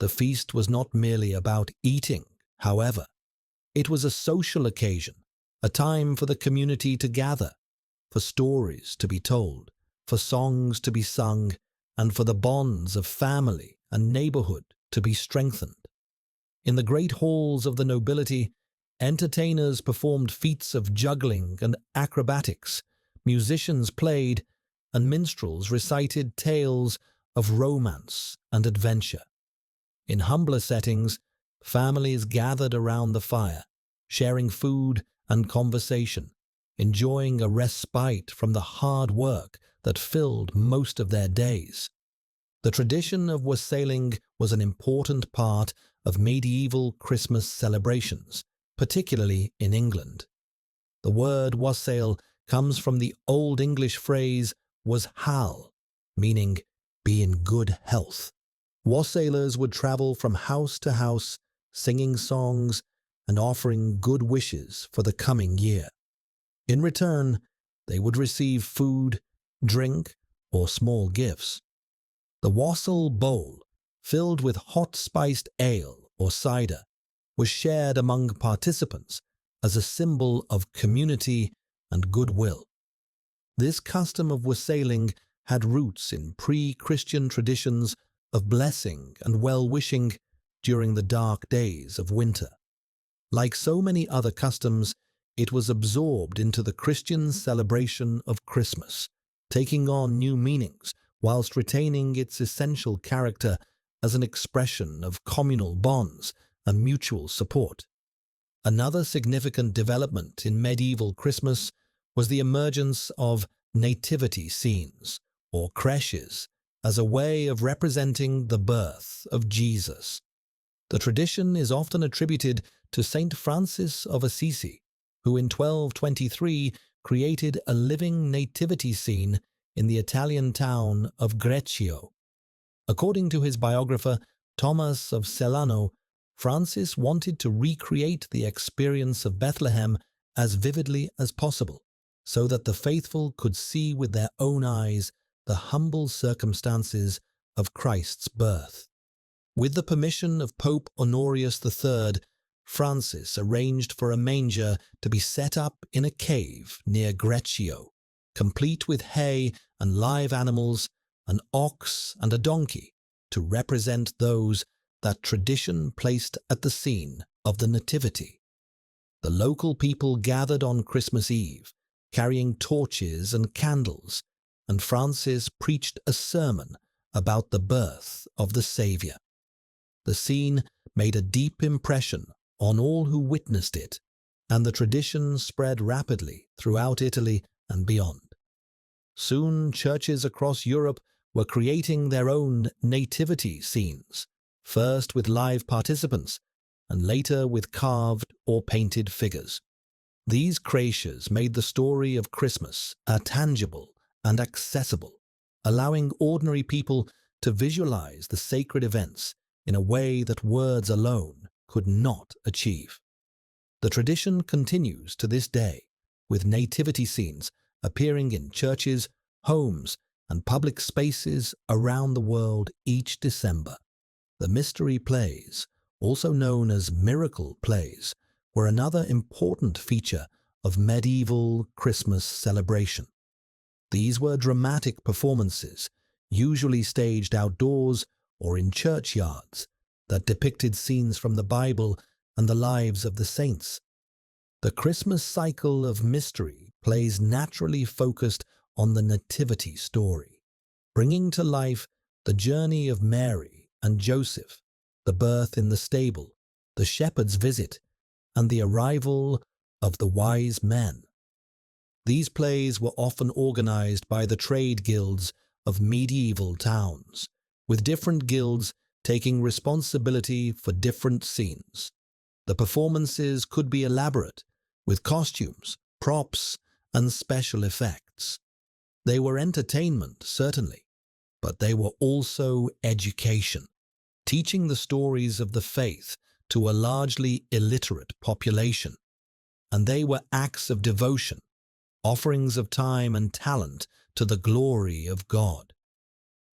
The feast was not merely about eating, however. It was a social occasion, a time for the community to gather, for stories to be told, for songs to be sung, and for the bonds of family and neighborhood to be strengthened. In the great halls of the nobility, entertainers performed feats of juggling and acrobatics, musicians played, and minstrels recited tales of romance and adventure. In humbler settings, families gathered around the fire, sharing food and conversation, enjoying a respite from the hard work that filled most of their days. The tradition of wassailing was an important part of medieval Christmas celebrations, particularly in England. The word wassail comes from the Old English phrase was hal, meaning be in good health. Wassailers would travel from house to house, singing songs and offering good wishes for the coming year. In return, they would receive food, drink, or small gifts. The wassail bowl, filled with hot spiced ale or cider, was shared among participants as a symbol of community and goodwill. This custom of wassailing had roots in pre-Christian traditions of blessing and well-wishing during the dark days of winter. Like so many other customs, it was absorbed into the Christian celebration of Christmas, taking on new meanings whilst retaining its essential character as an expression of communal bonds and mutual support. Another significant development in medieval Christmas was the emergence of nativity scenes, or creches, as a way of representing the birth of Jesus. The tradition is often attributed to Saint Francis of Assisi, who in 1223 created a living nativity scene in the Italian town of Greccio. According to his biographer Thomas of Celano, Francis wanted to recreate the experience of Bethlehem as vividly as possible, so that the faithful could see with their own eyes the humble circumstances of Christ's birth. With the permission of Pope Honorius III, Francis arranged for a manger to be set up in a cave near Greccio, complete with hay and live animals, an ox and a donkey, to represent those that tradition placed at the scene of the Nativity. The local people gathered on Christmas Eve, carrying torches and candles, and Francis preached a sermon about the birth of the Saviour. The scene made a deep impression on all who witnessed it, and the tradition spread rapidly throughout Italy and beyond. Soon, churches across Europe were creating their own nativity scenes, first with live participants, and later with carved or painted figures. These creches made the story of Christmas tangible and accessible, allowing ordinary people to visualize the sacred events in a way that words alone could not achieve. The tradition continues to this day, with nativity scenes appearing in churches, homes, and public spaces around the world each December. The mystery plays, also known as miracle plays, were another important feature of medieval Christmas celebration. These were dramatic performances, usually staged outdoors or in churchyards, that depicted scenes from the Bible and the lives of the saints. The Christmas cycle of mystery plays naturally focused on the nativity story, bringing to life the journey of Mary and Joseph, the birth in the stable, the shepherd's visit, and the arrival of the wise men. These plays were often organized by the trade guilds of medieval towns, with different guilds taking responsibility for different scenes. The performances could be elaborate, with costumes, props, and special effects. They were entertainment, certainly, but they were also education, teaching the stories of the faith to a largely illiterate population. And they were acts of devotion, offerings of time and talent to the glory of God.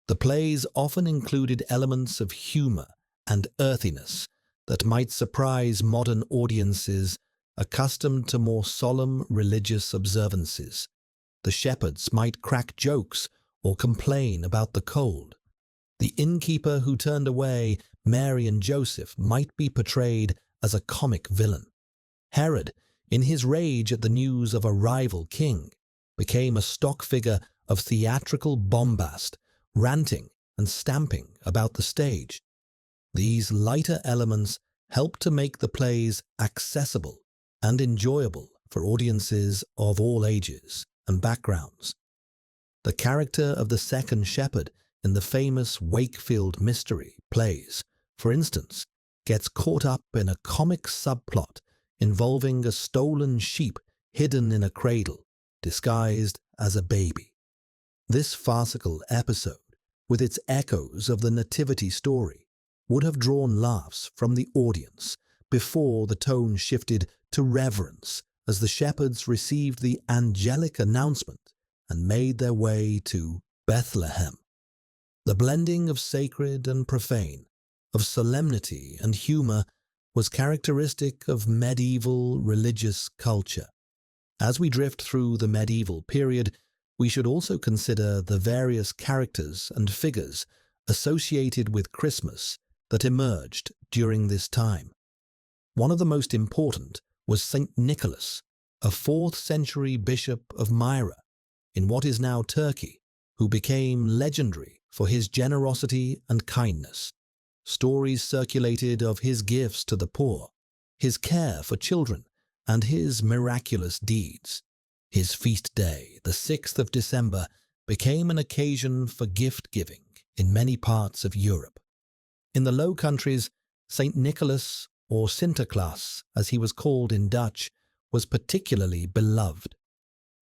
The plays often included elements of humor and earthiness that might surprise modern audiences accustomed to more solemn religious observances. The shepherds might crack jokes or complain about the cold. The innkeeper who turned away Mary and Joseph might be portrayed as a comic villain. Herod, in his rage at the news of a rival king, became a stock figure of theatrical bombast, ranting and stamping about the stage. These lighter elements helped to make the plays accessible and enjoyable for audiences of all ages and backgrounds. The character of the second shepherd in the famous Wakefield mystery plays, for instance, gets caught up in a comic subplot involving a stolen sheep hidden in a cradle, disguised as a baby. This farcical episode, with its echoes of the nativity story, would have drawn laughs from the audience before the tone shifted to reverence as the shepherds received the angelic announcement and made their way to Bethlehem. The blending of sacred and profane, of solemnity and humor, was characteristic of medieval religious culture. As we drift through the medieval period, we should also consider the various characters and figures associated with Christmas that emerged during this time. One of the most important was Saint Nicholas, a 4th century bishop of Myra, in what is now Turkey, who became legendary for his generosity and kindness. Stories circulated of his gifts to the poor, his care for children, and his miraculous deeds. His feast day, the 6th of December, became an occasion for gift-giving in many parts of Europe. In the Low Countries, St. Nicholas, or Sinterklaas, as he was called in Dutch, was particularly beloved.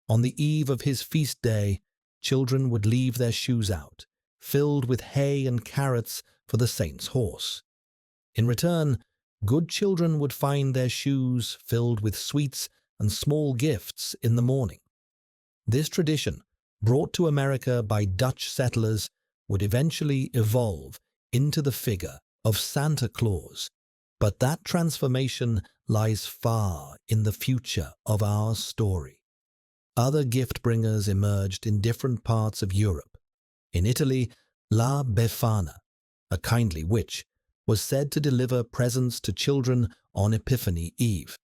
On the eve of his feast day, children would leave their shoes out, filled with hay and carrots for the saint's horse. In return, good children would find their shoes filled with sweets and small gifts in the morning. This tradition, brought to America by Dutch settlers, would eventually evolve into the figure of Santa Claus, but that transformation lies far in the future of our story. Other gift-bringers emerged in different parts of Europe. In Italy, La Befana, a kindly witch, was said to deliver presents to children on Epiphany Eve.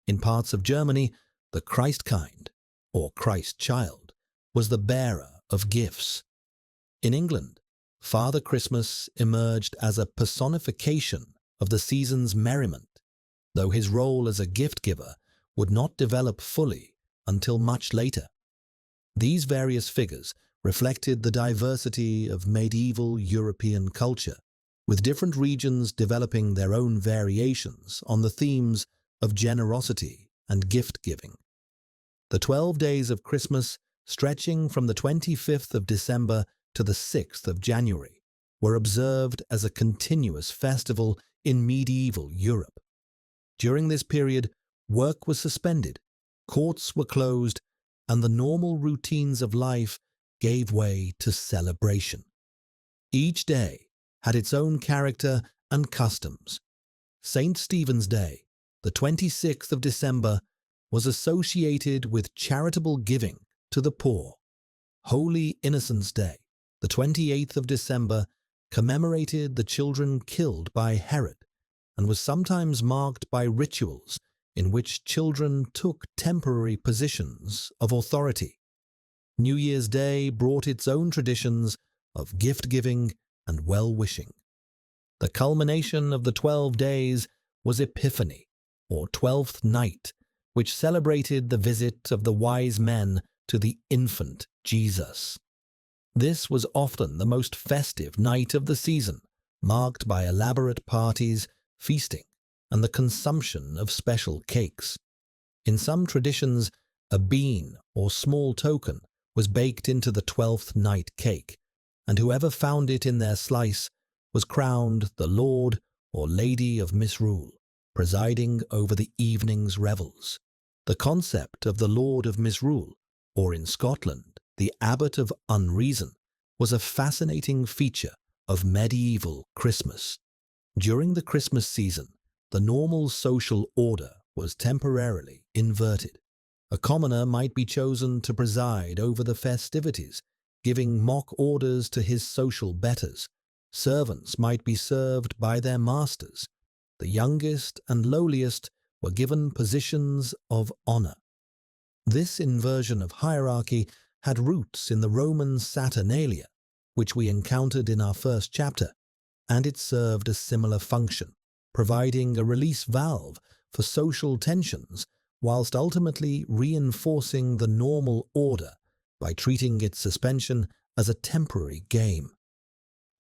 In parts of Germany, the Christkind, or Christ Child, was the bearer of gifts. In England, Father Christmas emerged as a personification of the season's merriment, though his role as a gift-giver would not develop fully until much later. These various figures reflected the diversity of medieval European culture, with different regions developing their own variations on the themes of generosity and gift-giving. The 12 days of Christmas, stretching from the 25th of December to the 6th of January, were observed as a continuous festival in medieval Europe. During this period, work was suspended, courts were closed, and the normal routines of life gave way to celebration. Each day had its own character and customs. St. Stephen's Day, the 26th of December, was associated with charitable giving to the poor. Holy Innocents' Day, the 28th of December, commemorated the children killed by Herod and was sometimes marked by rituals in which children took temporary positions of authority. New Year's Day brought its own traditions of gift-giving and well-wishing. The culmination of the 12 days was Epiphany, or 12th night, which celebrated the visit of the wise men to the infant Jesus. This was often the most festive night of the season, marked by elaborate parties, feasting, and the consumption of special cakes. In some traditions, a bean or small token was baked into the 12th night cake, and whoever found it in their slice was crowned the Lord or Lady of Misrule, presiding over the evening's revels. The concept of the Lord of Misrule, or in Scotland, the Abbot of Unreason, was a fascinating feature of medieval Christmas. During the Christmas season, the normal social order was temporarily inverted. A commoner might be chosen to preside over the festivities, giving mock orders to his social betters. Servants might be served by their masters. The youngest and lowliest were given positions of honor. This inversion of hierarchy had roots in the Roman Saturnalia, which we encountered in our first chapter, and it served a similar function, providing a release valve for social tensions whilst ultimately reinforcing the normal order by treating its suspension as a temporary game.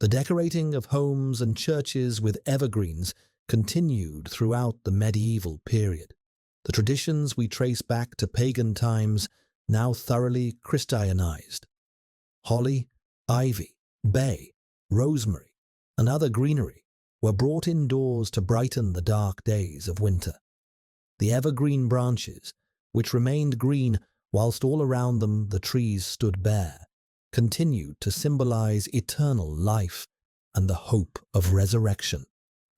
The decorating of homes and churches with evergreens continued throughout the medieval period. The traditions we trace back to pagan times, now thoroughly Christianized. Holly, ivy, bay, rosemary, and other greenery were brought indoors to brighten the dark days of winter. The evergreen branches, which remained green whilst all around them the trees stood bare, continued to symbolize eternal life and the hope of resurrection.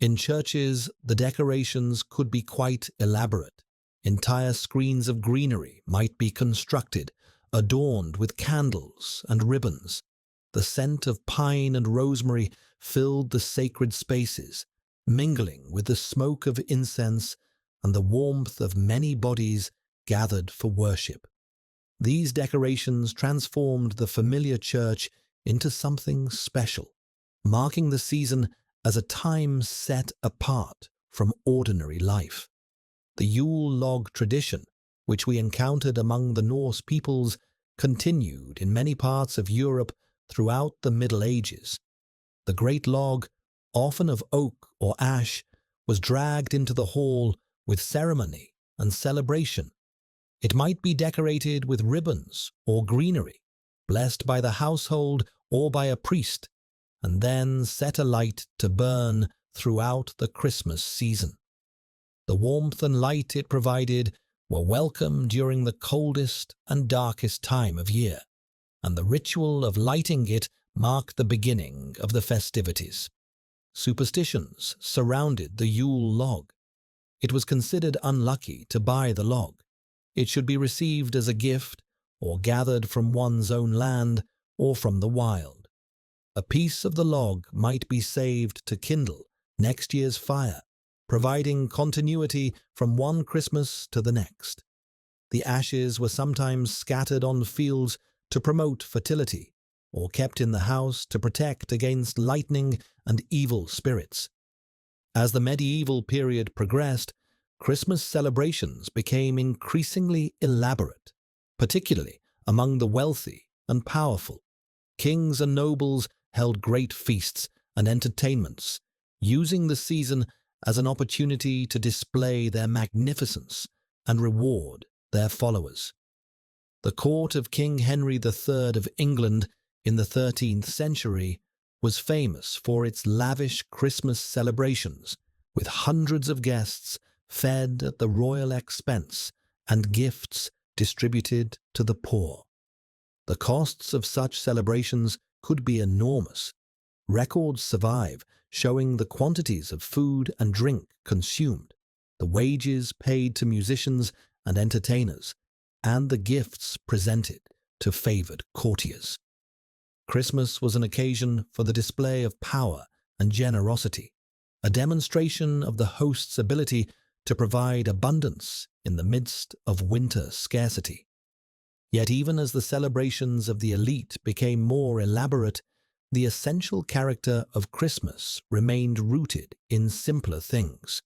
In churches, the decorations could be quite elaborate. Entire screens of greenery might be constructed, adorned with candles and ribbons. The scent of pine and rosemary filled the sacred spaces, mingling with the smoke of incense and the warmth of many bodies gathered for worship. These decorations transformed the familiar church into something special, marking the season as a time set apart from ordinary life. The Yule log tradition, which we encountered among the Norse peoples, continued in many parts of Europe throughout the Middle Ages. The great log, often of oak or ash, was dragged into the hall with ceremony and celebration. It might be decorated with ribbons or greenery, blessed by the household or by a priest, and then set alight to burn throughout the Christmas season. The warmth and light it provided were welcome during the coldest and darkest time of year, and the ritual of lighting it marked the beginning of the festivities. Superstitions surrounded the Yule log. It was considered unlucky to buy the log. It should be received as a gift or gathered from one's own land or from the wild. A piece of the log might be saved to kindle next year's fire, providing continuity from one Christmas to the next. The ashes were sometimes scattered on fields to promote fertility, or kept in the house to protect against lightning and evil spirits. As the medieval period progressed, Christmas celebrations became increasingly elaborate, particularly among the wealthy and powerful. Kings and nobles held great feasts and entertainments, using the season as an opportunity to display their magnificence and reward their followers. The court of King Henry III of England in the 13th century was famous for its lavish Christmas celebrations, with hundreds of guests fed at the royal expense and gifts distributed to the poor. The costs of such celebrations could be enormous. Records survive showing the quantities of food and drink consumed, the wages paid to musicians and entertainers, and the gifts presented to favored courtiers. Christmas was an occasion for the display of power and generosity, a demonstration of the host's ability to provide abundance in the midst of winter scarcity. Yet even as the celebrations of the elite became more elaborate, the essential character of Christmas remained rooted in simpler things: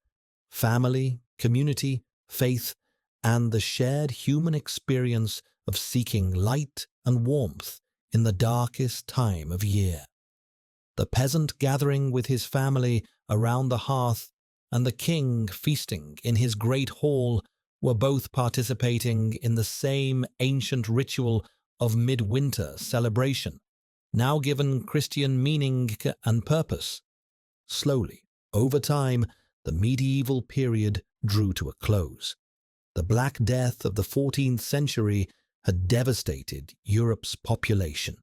family, community, faith, and the shared human experience of seeking light and warmth in the darkest time of year. The peasant gathering with his family around the hearth and the king feasting in his great hall were both participating in the same ancient ritual of midwinter celebration, now given Christian meaning and purpose. Slowly, over time, the medieval period drew to a close. The Black Death of the 14th century had devastated Europe's population.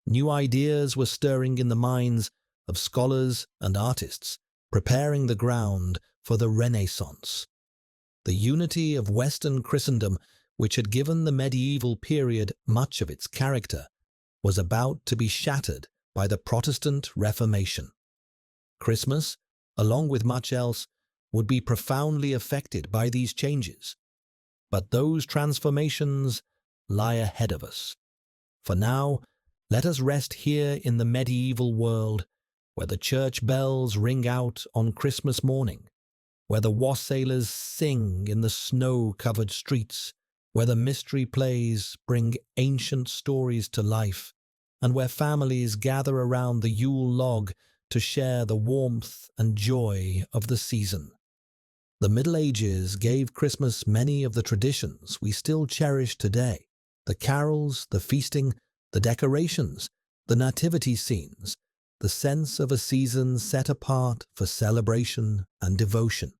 New ideas were stirring in the minds of scholars and artists, preparing the ground for the Renaissance. The unity of Western Christendom, which had given the medieval period much of its character, was about to be shattered by the Protestant Reformation. Christmas, along with much else, would be profoundly affected by these changes. But those transformations lie ahead of us. For now, let us rest here in the medieval world, where the church bells ring out on Christmas morning, where the wassailers sing in the snow-covered streets, where the mystery plays bring ancient stories to life, and where families gather around the Yule log to share the warmth and joy of the season. The Middle Ages gave Christmas many of the traditions we still cherish today: the carols, the feasting, the decorations, the nativity scenes, the sense of a season set apart for celebration and devotion.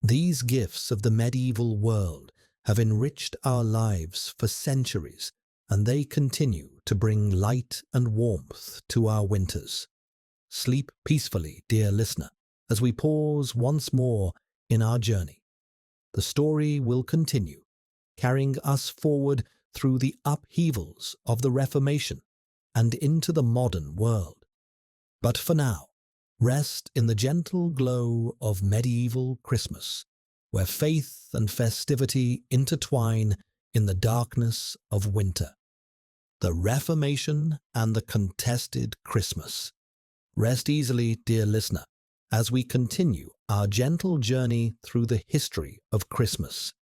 These gifts of the medieval world have enriched our lives for centuries, and they continue to bring light and warmth to our winters. Sleep peacefully, dear listener, as we pause once more in our journey. The story will continue, carrying us forward through the upheavals of the Reformation and into the modern world. But for now, rest in the gentle glow of medieval Christmas, where faith and festivity intertwine in the darkness of winter. The Reformation and the contested Christmas. Rest easily, dear listener, as we continue our gentle journey through the history of Christmas.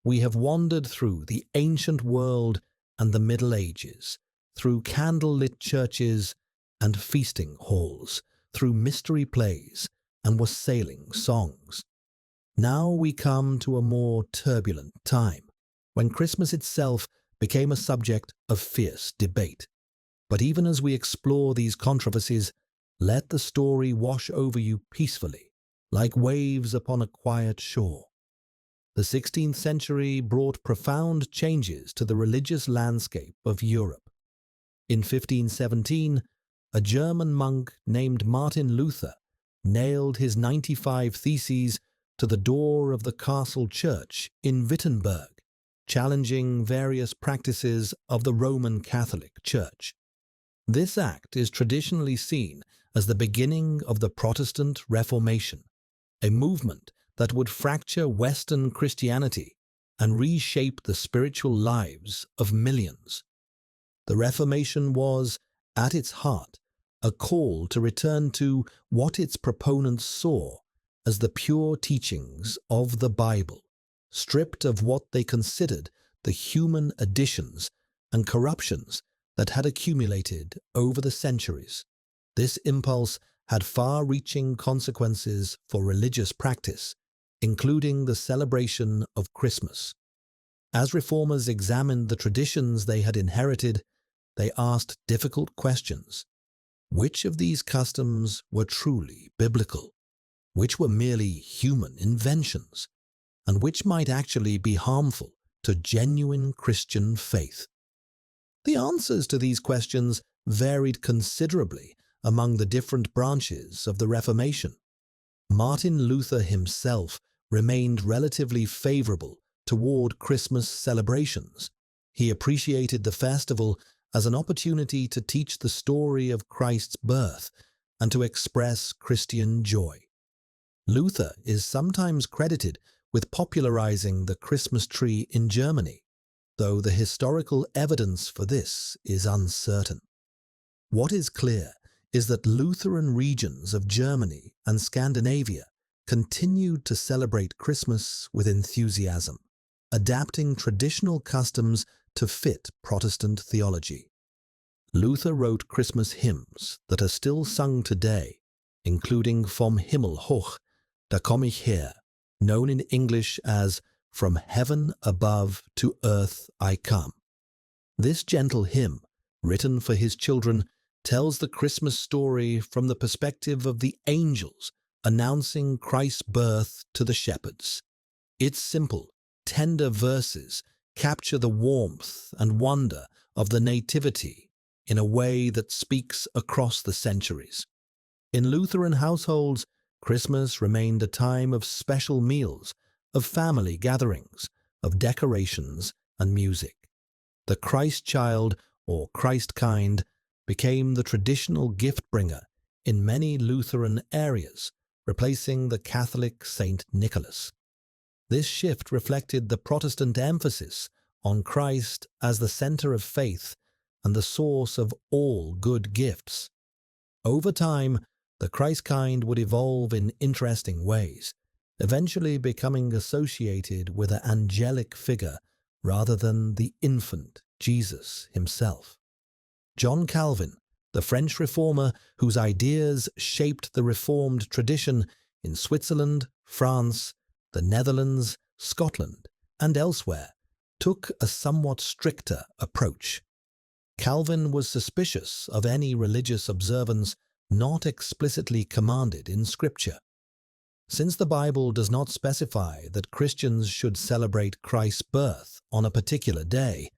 We have wandered through the ancient world and the Middle Ages, through candlelit churches and feasting halls, through mystery plays and wassailing songs. Now we come to a more turbulent time, when Christmas itself became a subject of fierce debate. But even as we explore these controversies, let the story wash over you peacefully, like waves upon a quiet shore. The 16th century brought profound changes to the religious landscape of Europe. In 1517, a German monk named Martin Luther nailed his 95 Theses to the door of the castle church in Wittenberg, challenging various practices of the Roman Catholic Church. This act is traditionally seen as the beginning of the Protestant Reformation, a movement that would fracture Western Christianity and reshape the spiritual lives of millions. The Reformation was, at its heart, a call to return to what its proponents saw as the pure teachings of the Bible, stripped of what they considered the human additions and corruptions that had accumulated over the centuries. This impulse had far-reaching consequences for religious practice, including the celebration of Christmas. As reformers examined the traditions they had inherited, they asked difficult questions. Which of these customs were truly biblical? Which were merely human inventions? And which might actually be harmful to genuine Christian faith? The answers to these questions varied considerably among the different branches of the Reformation. Martin Luther himself remained relatively favorable toward Christmas celebrations. He appreciated the festival as an opportunity to teach the story of Christ's birth and to express Christian joy. Luther is sometimes credited with popularizing the Christmas tree in Germany, though the historical evidence for this is uncertain. What is clear is that Lutheran regions of Germany and Scandinavia continued to celebrate Christmas with enthusiasm, adapting traditional customs to fit Protestant theology. Luther wrote Christmas hymns that are still sung today, including Vom Himmel hoch, da komm ich her, known in English as From Heaven Above to Earth I Come. This gentle hymn, written for his children, tells the Christmas story from the perspective of the angels announcing Christ's birth to the shepherds. Its simple, tender verses capture the warmth and wonder of the Nativity in a way that speaks across the centuries. In Lutheran households, Christmas remained a time of special meals, of family gatherings, of decorations and music. The Christ child, or Christkind, became the traditional gift-bringer in many Lutheran areas, replacing the Catholic Saint Nicholas. This shift reflected the Protestant emphasis on Christ as the center of faith and the source of all good gifts. Over time, the Christkind would evolve in interesting ways, eventually becoming associated with an angelic figure rather than the infant Jesus himself. John Calvin, the French reformer whose ideas shaped the Reformed tradition in Switzerland, France, the Netherlands, Scotland, and elsewhere, took a somewhat stricter approach. Calvin was suspicious of any religious observance not explicitly commanded in Scripture. Since the Bible does not specify that Christians should celebrate Christ's birth on a particular day,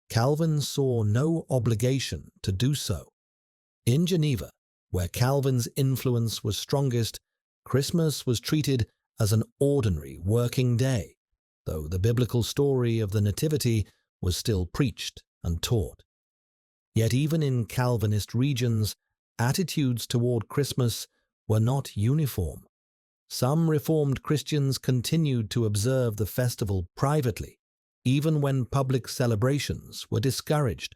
Calvin saw no obligation to do so. In Geneva, where Calvin's influence was strongest, Christmas was treated as an ordinary working day, though the biblical story of the Nativity was still preached and taught. Yet even in Calvinist regions, attitudes toward Christmas were not uniform. Some Reformed Christians continued to observe the festival privately, even when public celebrations were discouraged.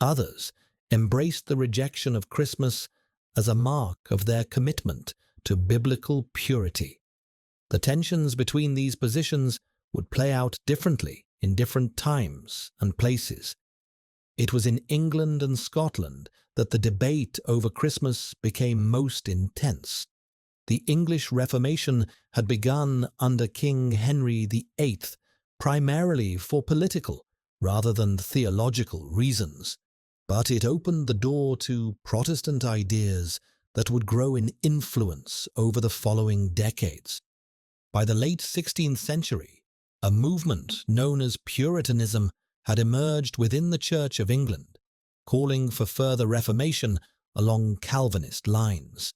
Others embraced the rejection of Christmas as a mark of their commitment to biblical purity. The tensions between these positions would play out differently in different times and places. It was in England and Scotland that the debate over Christmas became most intense. The English Reformation had begun under King Henry VIII, primarily for political rather than theological reasons, but it opened the door to Protestant ideas that would grow in influence over the following decades. By the late 16th century, a movement known as Puritanism had emerged within the Church of England, calling for further reformation along Calvinist lines.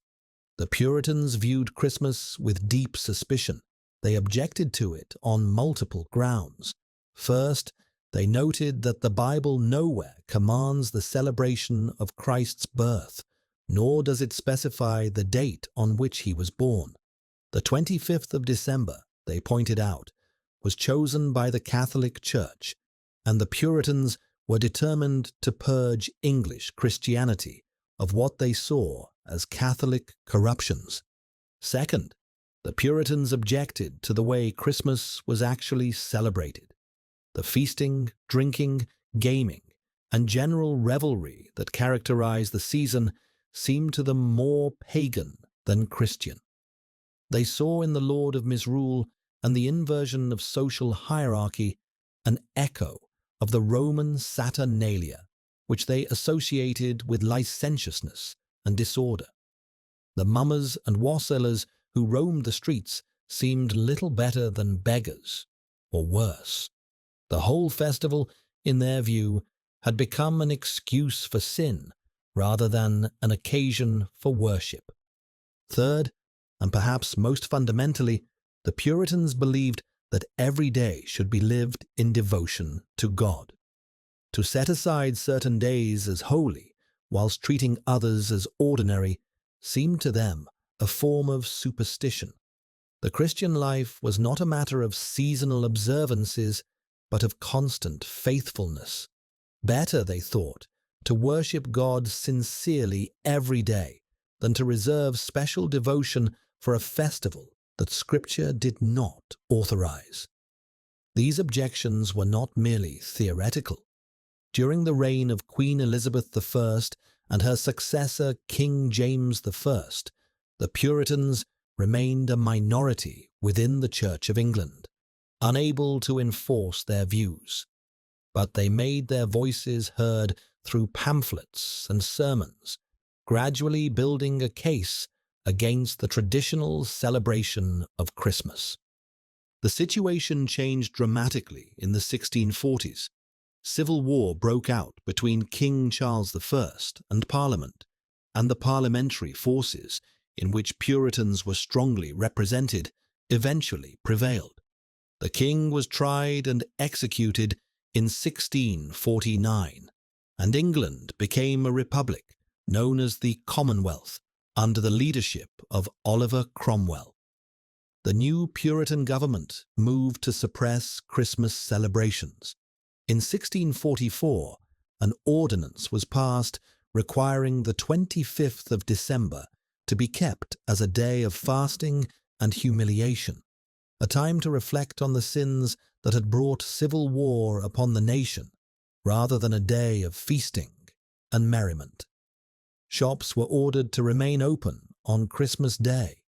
The Puritans viewed Christmas with deep suspicion. They objected to it on multiple grounds. First, they noted that the Bible nowhere commands the celebration of Christ's birth, nor does it specify the date on which he was born. The 25th of December, they pointed out, was chosen by the Catholic Church, and the Puritans were determined to purge English Christianity of what they saw as Catholic corruptions. Second, the Puritans objected to the way Christmas was actually celebrated. The feasting, drinking, gaming, and general revelry that characterized the season seemed to them more pagan than Christian. They saw in the Lord of Misrule and the inversion of social hierarchy an echo of the Roman Saturnalia, which they associated with licentiousness and disorder. The mummers and wassailers who roamed the streets seemed little better than beggars, or worse. The whole festival, in their view, had become an excuse for sin rather than an occasion for worship. Third, and perhaps most fundamentally, the Puritans believed that every day should be lived in devotion to God. To set aside certain days as holy, whilst treating others as ordinary, seemed to them a form of superstition. The Christian life was not a matter of seasonal observances, but of constant faithfulness. Better, they thought, to worship God sincerely every day than to reserve special devotion for a festival that Scripture did not authorize. These objections were not merely theoretical. During the reign of Queen Elizabeth I and her successor King James I, the Puritans remained a minority within the Church of England, unable to enforce their views. But they made their voices heard through pamphlets and sermons, gradually building a case against the traditional celebration of Christmas. The situation changed dramatically in the 1640s. Civil war broke out between King Charles I and Parliament, and the parliamentary forces, in which Puritans were strongly represented, eventually prevailed. The king was tried and executed in 1649, and England became a republic known as the Commonwealth under the leadership of Oliver Cromwell. The new Puritan government moved to suppress Christmas celebrations. In 1644, an ordinance was passed requiring the 25th of December to be kept as a day of fasting and humiliation, a time to reflect on the sins that had brought civil war upon the nation, rather than a day of feasting and merriment. Shops were ordered to remain open on Christmas Day.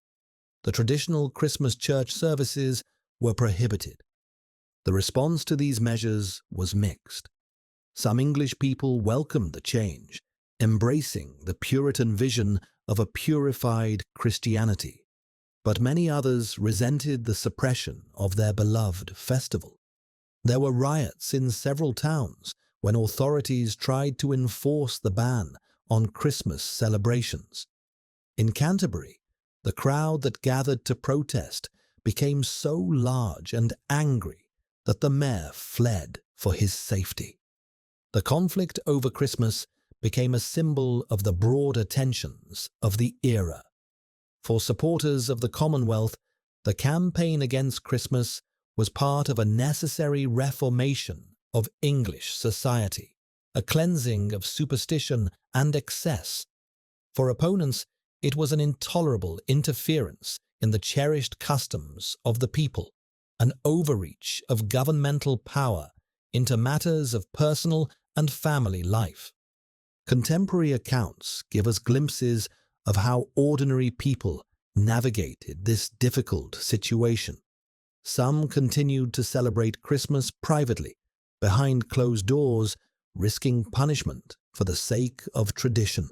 The traditional Christmas church services were prohibited. The response to these measures was mixed. Some English people welcomed the change, embracing the Puritan vision of a purified Christianity, but many others resented the suppression of their beloved festival. There were riots in several towns when authorities tried to enforce the ban on Christmas celebrations. In Canterbury, the crowd that gathered to protest became so large and angry that the mayor fled for his safety. The conflict over Christmas became a symbol of the broader tensions of the era. For supporters of the Commonwealth, the campaign against Christmas was part of a necessary reformation of English society, a cleansing of superstition and excess. For opponents, it was an intolerable interference in the cherished customs of the people, an overreach of governmental power into matters of personal and family life. Contemporary accounts give us glimpses of how ordinary people navigated this difficult situation. Some continued to celebrate Christmas privately, behind closed doors, risking punishment for the sake of tradition.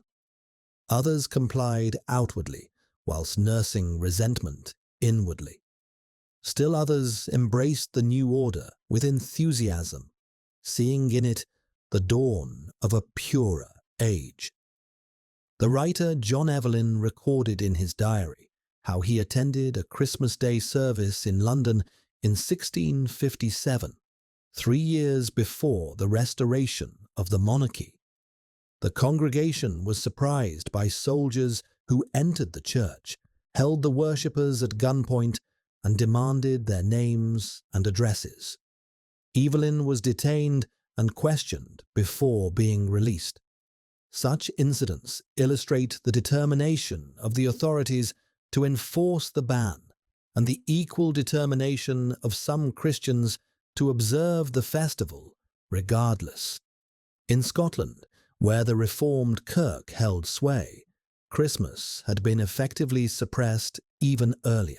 Others complied outwardly, whilst nursing resentment inwardly. Still others embraced the new order with enthusiasm, seeing in it the dawn of a purer age. The writer John Evelyn recorded in his diary how he attended a Christmas Day service in London in 1657, 3 years before the restoration of the monarchy. The congregation was surprised by soldiers who entered the church, held the worshippers at gunpoint, and demanded their names and addresses. Evelyn was detained and questioned before being released. Such incidents illustrate the determination of the authorities to enforce the ban and the equal determination of some Christians to observe the festival regardless. In Scotland, where the Reformed Kirk held sway, Christmas had been effectively suppressed even earlier.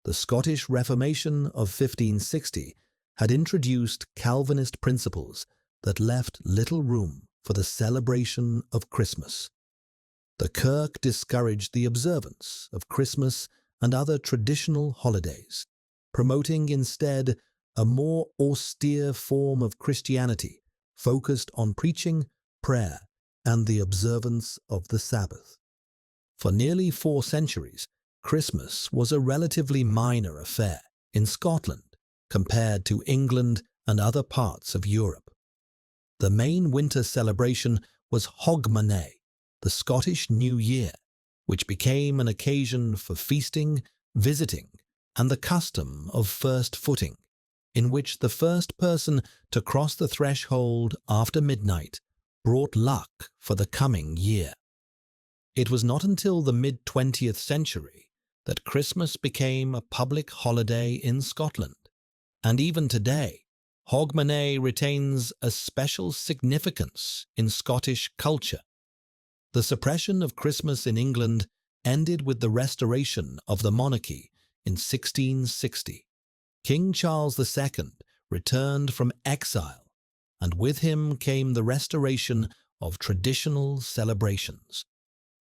The Scottish Reformation of 1560 had introduced Calvinist principles that left little room for the celebration of Christmas. The Kirk discouraged the observance of Christmas and other traditional holidays, promoting instead a more austere form of Christianity focused on preaching, prayer, and the observance of the Sabbath. For nearly 4 centuries, Christmas was a relatively minor affair in Scotland compared to England and other parts of Europe. The main winter celebration was Hogmanay, the Scottish New Year, which became an occasion for feasting, visiting, and the custom of first footing, in which the first person to cross the threshold after midnight brought luck for the coming year. It was not until the mid-20th century that Christmas became a public holiday in Scotland, and even today, Hogmanay retains a special significance in Scottish culture. The suppression of Christmas in England ended with the restoration of the monarchy in 1660. King Charles II returned from exile, and with him came the restoration of traditional celebrations.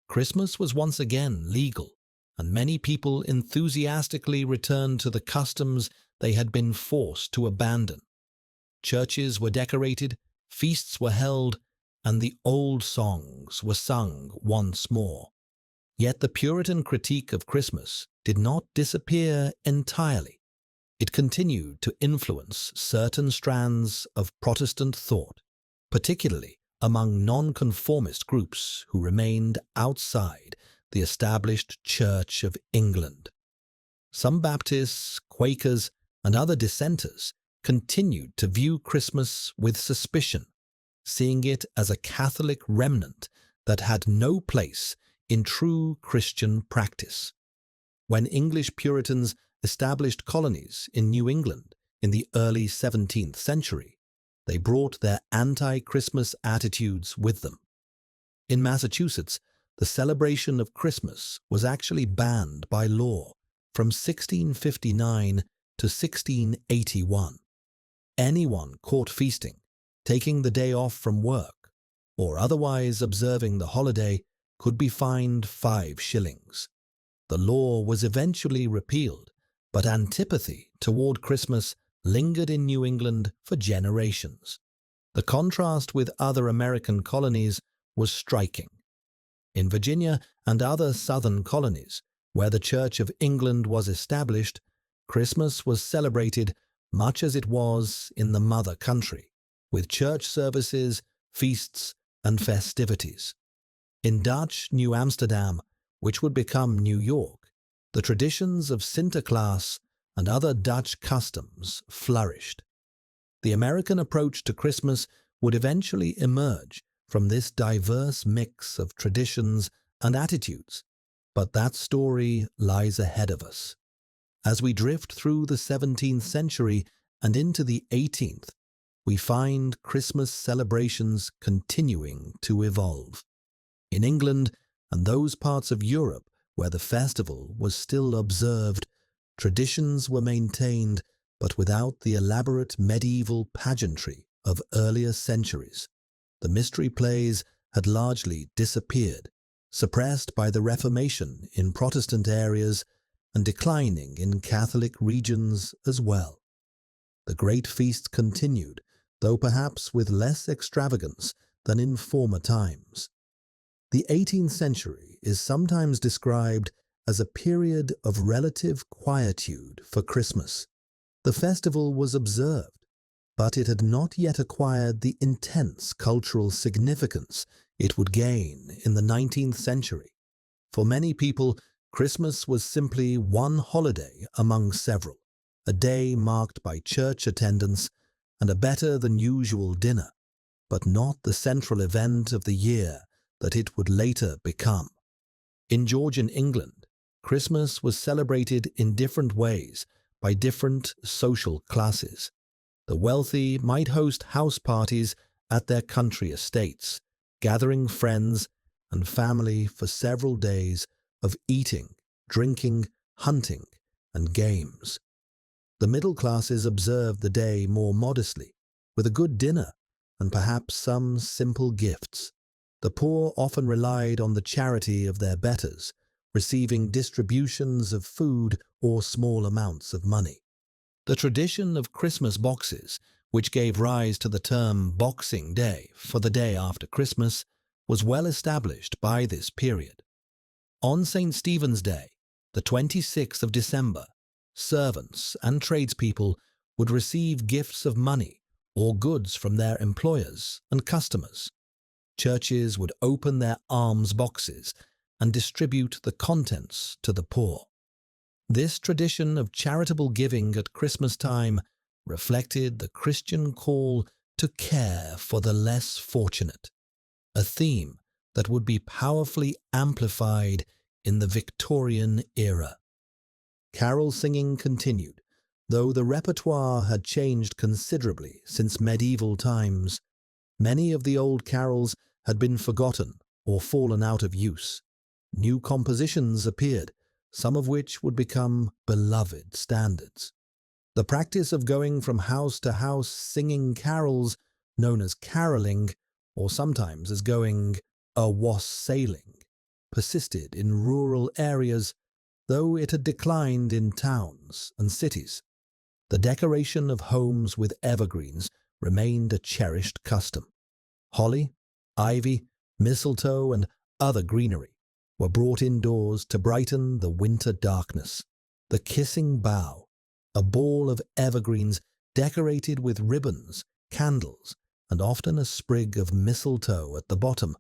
Christmas was once again legal, and many people enthusiastically returned to the customs they had been forced to abandon. Churches were decorated, feasts were held, and the old songs were sung once more. Yet the Puritan critique of Christmas did not disappear entirely. It continued to influence certain strands of Protestant thought, particularly among nonconformist groups who remained outside the established Church of England. Some Baptists, Quakers, and other dissenters continued to view Christmas with suspicion, seeing it as a Catholic remnant that had no place in true Christian practice. When English Puritans established colonies in New England in the early 17th century, they brought their anti-Christmas attitudes with them. In Massachusetts, the celebration of Christmas was actually banned by law from 1659 to 1681. Anyone caught feasting, taking the day off from work, or otherwise observing the holiday could be fined 5 shillings. The law was eventually repealed, but antipathy toward Christmas lingered in New England for generations. The contrast with other American colonies was striking. In Virginia and other southern colonies, where the Church of England was established, Christmas was celebrated much as it was in the mother country, with church services, feasts, and festivities. In Dutch New Amsterdam, which would become New York, the traditions of Sinterklaas and other Dutch customs flourished. The American approach to Christmas would eventually emerge from this diverse mix of traditions and attitudes, but that story lies ahead of us. As we drift through the 17th century and into the 18th, we find Christmas celebrations continuing to evolve. In England and those parts of Europe where the festival was still observed, traditions were maintained but without the elaborate medieval pageantry of earlier centuries. The mystery plays had largely disappeared, suppressed by the Reformation in Protestant areas and declining in Catholic regions as well. The great feast continued, though perhaps with less extravagance than in former times. The 18th century is sometimes described as a period of relative quietude for Christmas. The festival was observed, but it had not yet acquired the intense cultural significance it would gain in the 19th century. For many people, Christmas was simply one holiday among several, a day marked by church attendance and a better-than-usual dinner, but not the central event of the year that it would later become. In Georgian England, Christmas was celebrated in different ways by different social classes. The wealthy might host house parties at their country estates, gathering friends and family for several days of eating, drinking, hunting, and games. The middle classes observed the day more modestly, with a good dinner and perhaps some simple gifts. The poor often relied on the charity of their betters, receiving distributions of food or small amounts of money. The tradition of Christmas boxes, which gave rise to the term Boxing Day for the day after Christmas, was well established by this period. On St. Stephen's Day, the 26th of December, servants and tradespeople would receive gifts of money or goods from their employers and customers. Churches would open their alms boxes and distribute the contents to the poor. This tradition of charitable giving at Christmas time reflected the Christian call to care for the less fortunate, a theme that would be powerfully amplified in the Victorian era. Carol singing continued, though the repertoire had changed considerably since medieval times. Many of the old carols had been forgotten or fallen out of use. New compositions appeared, some of which would become beloved standards. The practice of going from house to house singing carols, known as caroling, or sometimes as going a wassailing, persisted in rural areas, though it had declined in towns and cities. The decoration of homes with evergreens remained a cherished custom. Holly, ivy, mistletoe, and other greenery were brought indoors to brighten the winter darkness. The kissing bough, a ball of evergreens decorated with ribbons, candles, and often a sprig of mistletoe at the bottom,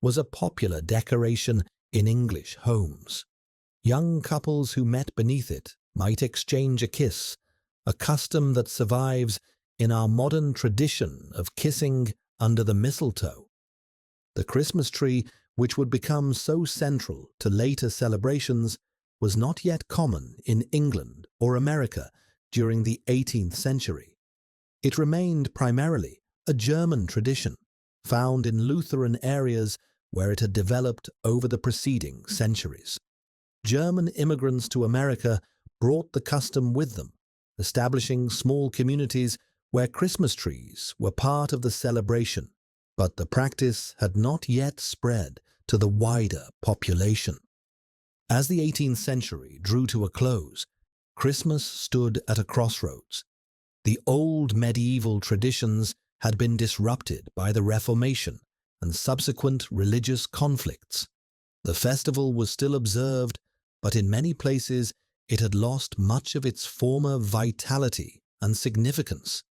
was a popular decoration in English homes. Young couples who met beneath it might exchange a kiss, a custom that survives in our modern tradition of kissing under the mistletoe. The Christmas tree, which would become so central to later celebrations, was not yet common in England or America during the 18th century. It remained primarily a German tradition, found in Lutheran areas where it had developed over the preceding centuries. German immigrants to America brought the custom with them, establishing small communities where Christmas trees were part of the celebration, but the practice had not yet spread to the wider population. As the 18th century drew to a close, Christmas stood at a crossroads. The old medieval traditions had been disrupted by the Reformation and subsequent religious conflicts. The festival was still observed, but in many places it had lost much of its former vitality and significance.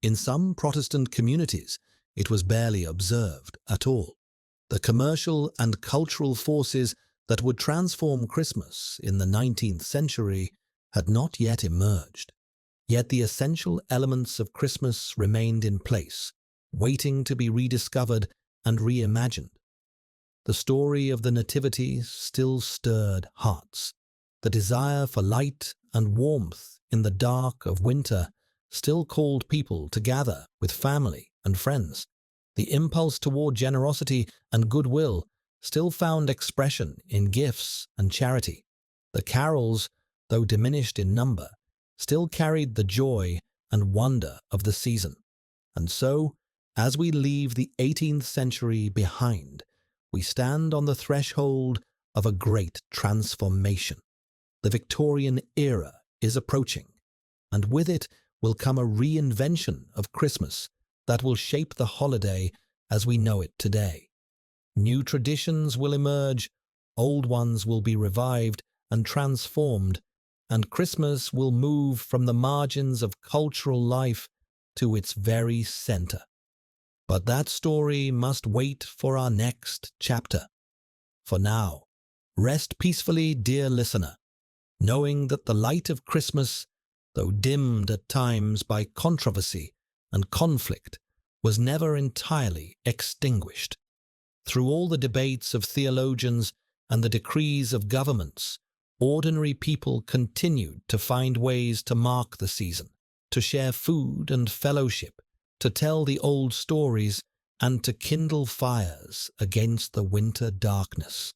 In some Protestant communities, it was barely observed at all. The commercial and cultural forces that would transform Christmas in the 19th century had not yet emerged. Yet the essential elements of Christmas remained in place, waiting to be rediscovered and reimagined. The story of the Nativity still stirred hearts. The desire for light and warmth in the dark of winter still called people to gather with family and friends. The impulse toward generosity and goodwill still found expression in gifts and charity. The carols, though diminished in number, still carried the joy and wonder of the season. And so, as we leave the 18th century behind, we stand on the threshold of a great transformation. The Victorian era is approaching, and with it will come a reinvention of Christmas that will shape the holiday as we know it today. New traditions will emerge, old ones will be revived and transformed, and Christmas will move from the margins of cultural life to its very center. But that story must wait for our next chapter. For now, rest peacefully, dear listener, knowing that the light of Christmas, though dimmed at times by controversy and conflict, was never entirely extinguished. Through all the debates of theologians and the decrees of governments, ordinary people continued to find ways to mark the season, to share food and fellowship, to tell the old stories, and to kindle fires against the winter darkness.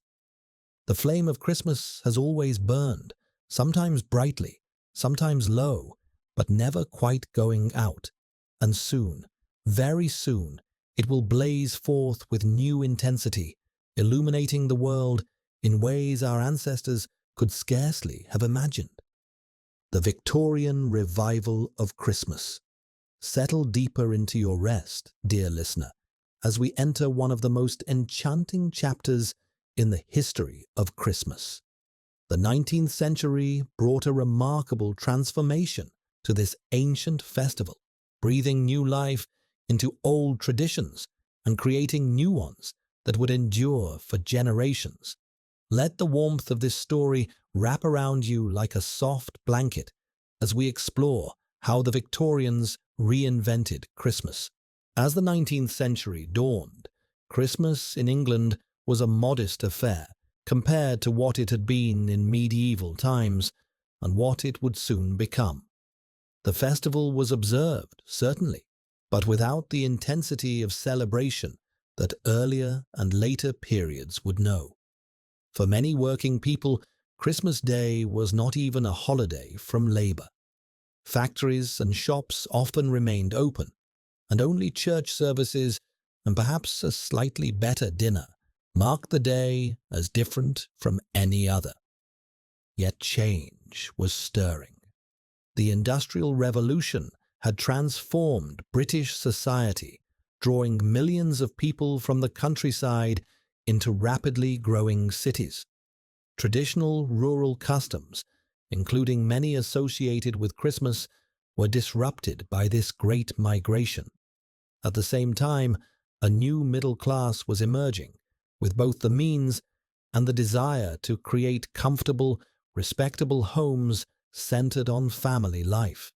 The flame of Christmas has always burned, sometimes brightly, sometimes low, but never quite going out. And soon, very soon, it will blaze forth with new intensity, illuminating the world in ways our ancestors could scarcely have imagined. The Victorian revival of Christmas. Settle deeper into your rest, dear listener, as we enter one of the most enchanting chapters in the history of Christmas. The 19th century brought a remarkable transformation to this ancient festival, breathing new life into old traditions and creating new ones that would endure for generations. Let the warmth of this story wrap around you like a soft blanket as we explore how the Victorians reinvented Christmas. As the 19th century dawned, Christmas in England was a modest affair compared to what it had been in medieval times and what it would soon become. The festival was observed, certainly, but without the intensity of celebration that earlier and later periods would know. For many working people, Christmas Day was not even a holiday from labor. Factories and shops often remained open, and only church services and perhaps a slightly better dinner marked the day as different from any other. Yet change was stirring. The Industrial Revolution had transformed British society, drawing millions of people from the countryside into rapidly growing cities. Traditional rural customs, including many associated with Christmas, were disrupted by this great migration. At the same time, a new middle class was emerging, with both the means and the desire to create comfortable, respectable homes centered on family life.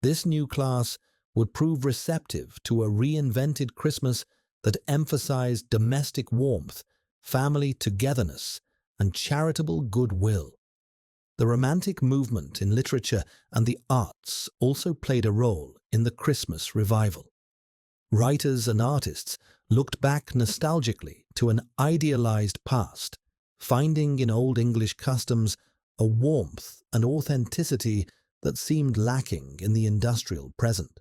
This new class would prove receptive to a reinvented Christmas that emphasized domestic warmth, family togetherness, and charitable goodwill. The Romantic movement in literature and the arts also played a role in the Christmas revival. Writers and artists looked back nostalgically to an idealized past, finding in Old English customs a warmth and authenticity that seemed lacking in the industrial present.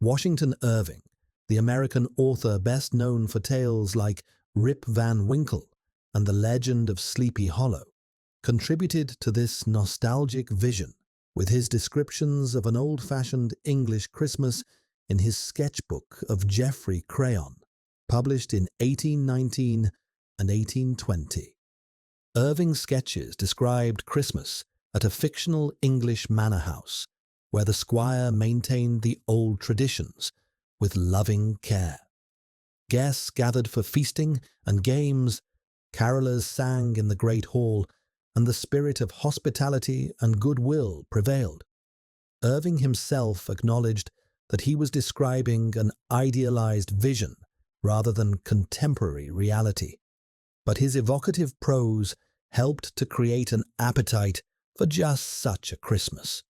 Washington Irving, the American author best known for tales like Rip Van Winkle and The Legend of Sleepy Hollow, contributed to this nostalgic vision with his descriptions of an old-fashioned English Christmas in his sketchbook of Geoffrey Crayon, published in 1819 and 1820. Irving's sketches described Christmas at a fictional English manor house, where the squire maintained the old traditions with loving care. Guests gathered for feasting and games, carolers sang in the great hall, and the spirit of hospitality and goodwill prevailed. Irving himself acknowledged that he was describing an idealized vision rather than contemporary reality, but his evocative prose helped to create an appetite for just such a Christmas.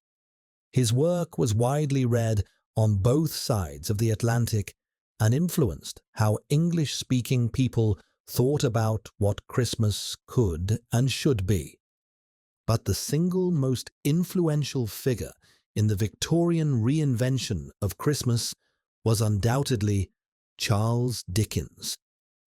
His work was widely read on both sides of the Atlantic and influenced how English-speaking people thought about what Christmas could and should be. But the single most influential figure in the Victorian reinvention of Christmas was undoubtedly Charles Dickens.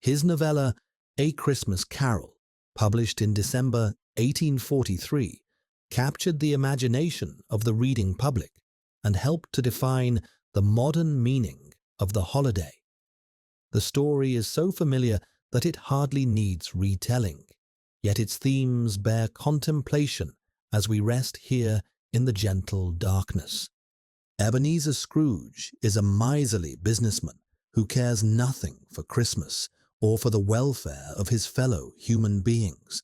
His novella, A Christmas Carol, published in December 1843, captured the imagination of the reading public and helped to define the modern meaning of the holiday. The story is so familiar that it hardly needs retelling, yet its themes bear contemplation as we rest here in the gentle darkness. Ebenezer Scrooge is a miserly businessman who cares nothing for Christmas or for the welfare of his fellow human beings.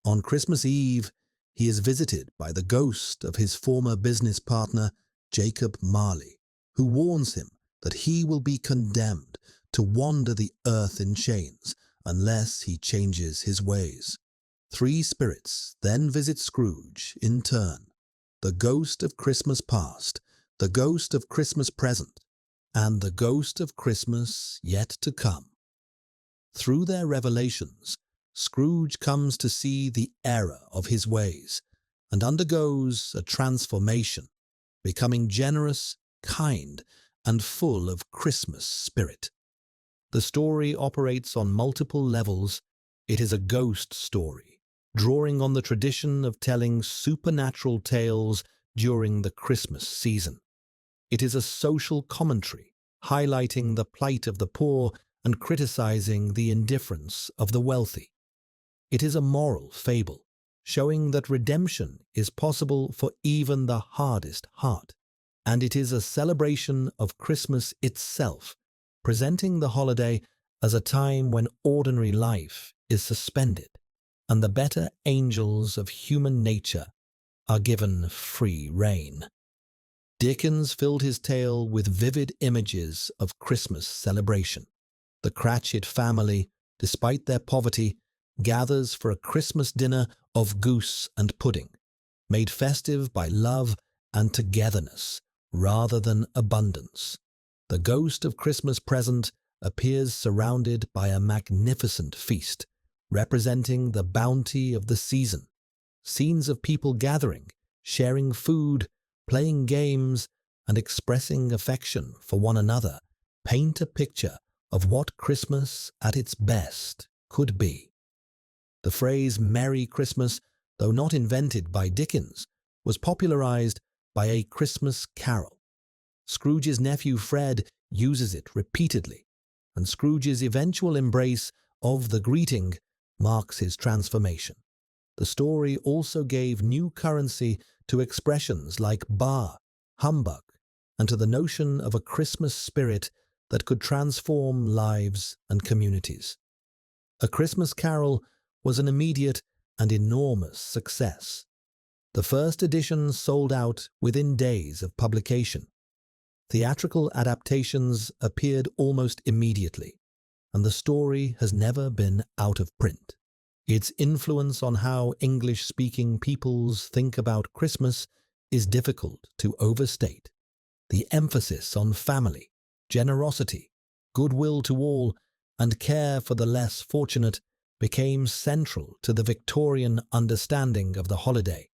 On Christmas Eve, he is visited by the ghost of his former business partner, Jacob Marley, who warns him that he will be condemned to wander the earth in chains unless he changes his ways. Three spirits then visit Scrooge in turn: the ghost of Christmas past, the ghost of Christmas present, and the ghost of Christmas yet to come. Through their revelations, Scrooge comes to see the error of his ways and undergoes a transformation, becoming generous, kind, and full of Christmas spirit. The story operates on multiple levels. It is a ghost story, drawing on the tradition of telling supernatural tales during the Christmas season. It is a social commentary, highlighting the plight of the poor and criticizing the indifference of the wealthy. It is a moral fable, showing that redemption is possible for even the hardest heart. And it is a celebration of Christmas itself, presenting the holiday as a time when ordinary life is suspended and the better angels of human nature are given free rein. Dickens filled his tale with vivid images of Christmas celebration. The Cratchit family, despite their poverty, gathers for a Christmas dinner of goose and pudding, made festive by love and togetherness rather than abundance. The ghost of Christmas present appears surrounded by a magnificent feast, representing the bounty of the season. Scenes of people gathering, sharing food, playing games, and expressing affection for one another paint a picture of what Christmas at its best could be. The phrase "Merry Christmas," though not invented by Dickens, was popularized by A Christmas Carol. Scrooge's nephew Fred uses it repeatedly, and Scrooge's eventual embrace of the greeting marks his transformation. The story also gave new currency to expressions like bar, humbug, and to the notion of a Christmas spirit that could transform lives and communities. A Christmas Carol was an immediate and enormous success. The first edition sold out within days of publication. Theatrical adaptations appeared almost immediately, and the story has never been out of print. Its influence on how English-speaking peoples think about Christmas is difficult to overstate. The emphasis on family, generosity, goodwill to all, and care for the less fortunate became central to the Victorian understanding of the holiday,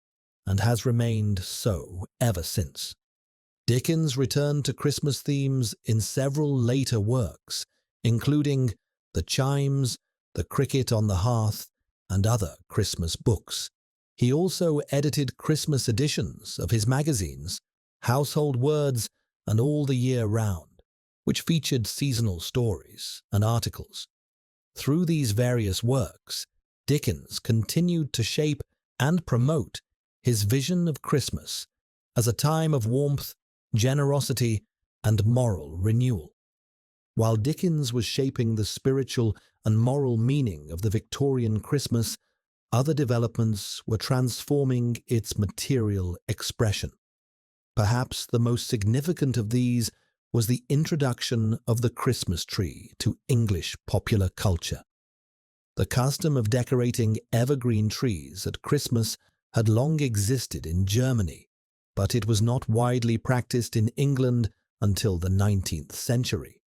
and has remained so ever since. Dickens returned to Christmas themes in several later works, including The Chimes, The Cricket on the Hearth, and other Christmas books. He also edited Christmas editions of his magazines, Household Words and All the Year Round, which featured seasonal stories and articles. Through these various works, Dickens continued to shape and promote his vision of Christmas as a time of warmth, generosity, and moral renewal. While Dickens was shaping the spiritual and moral meaning of the Victorian Christmas, other developments were transforming its material expression. Perhaps the most significant of these was the introduction of the Christmas tree to English popular culture. The custom of decorating evergreen trees at Christmas had long existed in Germany, but it was not widely practiced in England until the 19th century.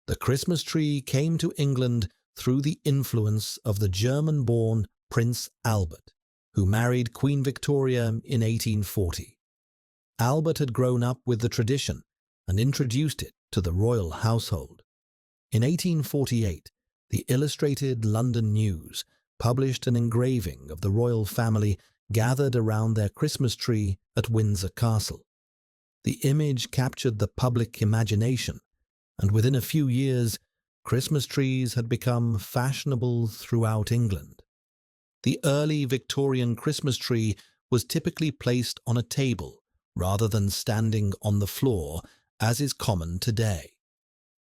The Christmas tree came to England through the influence of the German-born Prince Albert, who married Queen Victoria in 1840. Albert had grown up with the tradition and introduced it to the royal household. In 1848, the Illustrated London News published an engraving of the royal family gathered around their Christmas tree at Windsor Castle. The image captured the public imagination, and within a few years, Christmas trees had become fashionable throughout England. The early Victorian Christmas tree was typically placed on a table rather than standing on the floor, as is common today.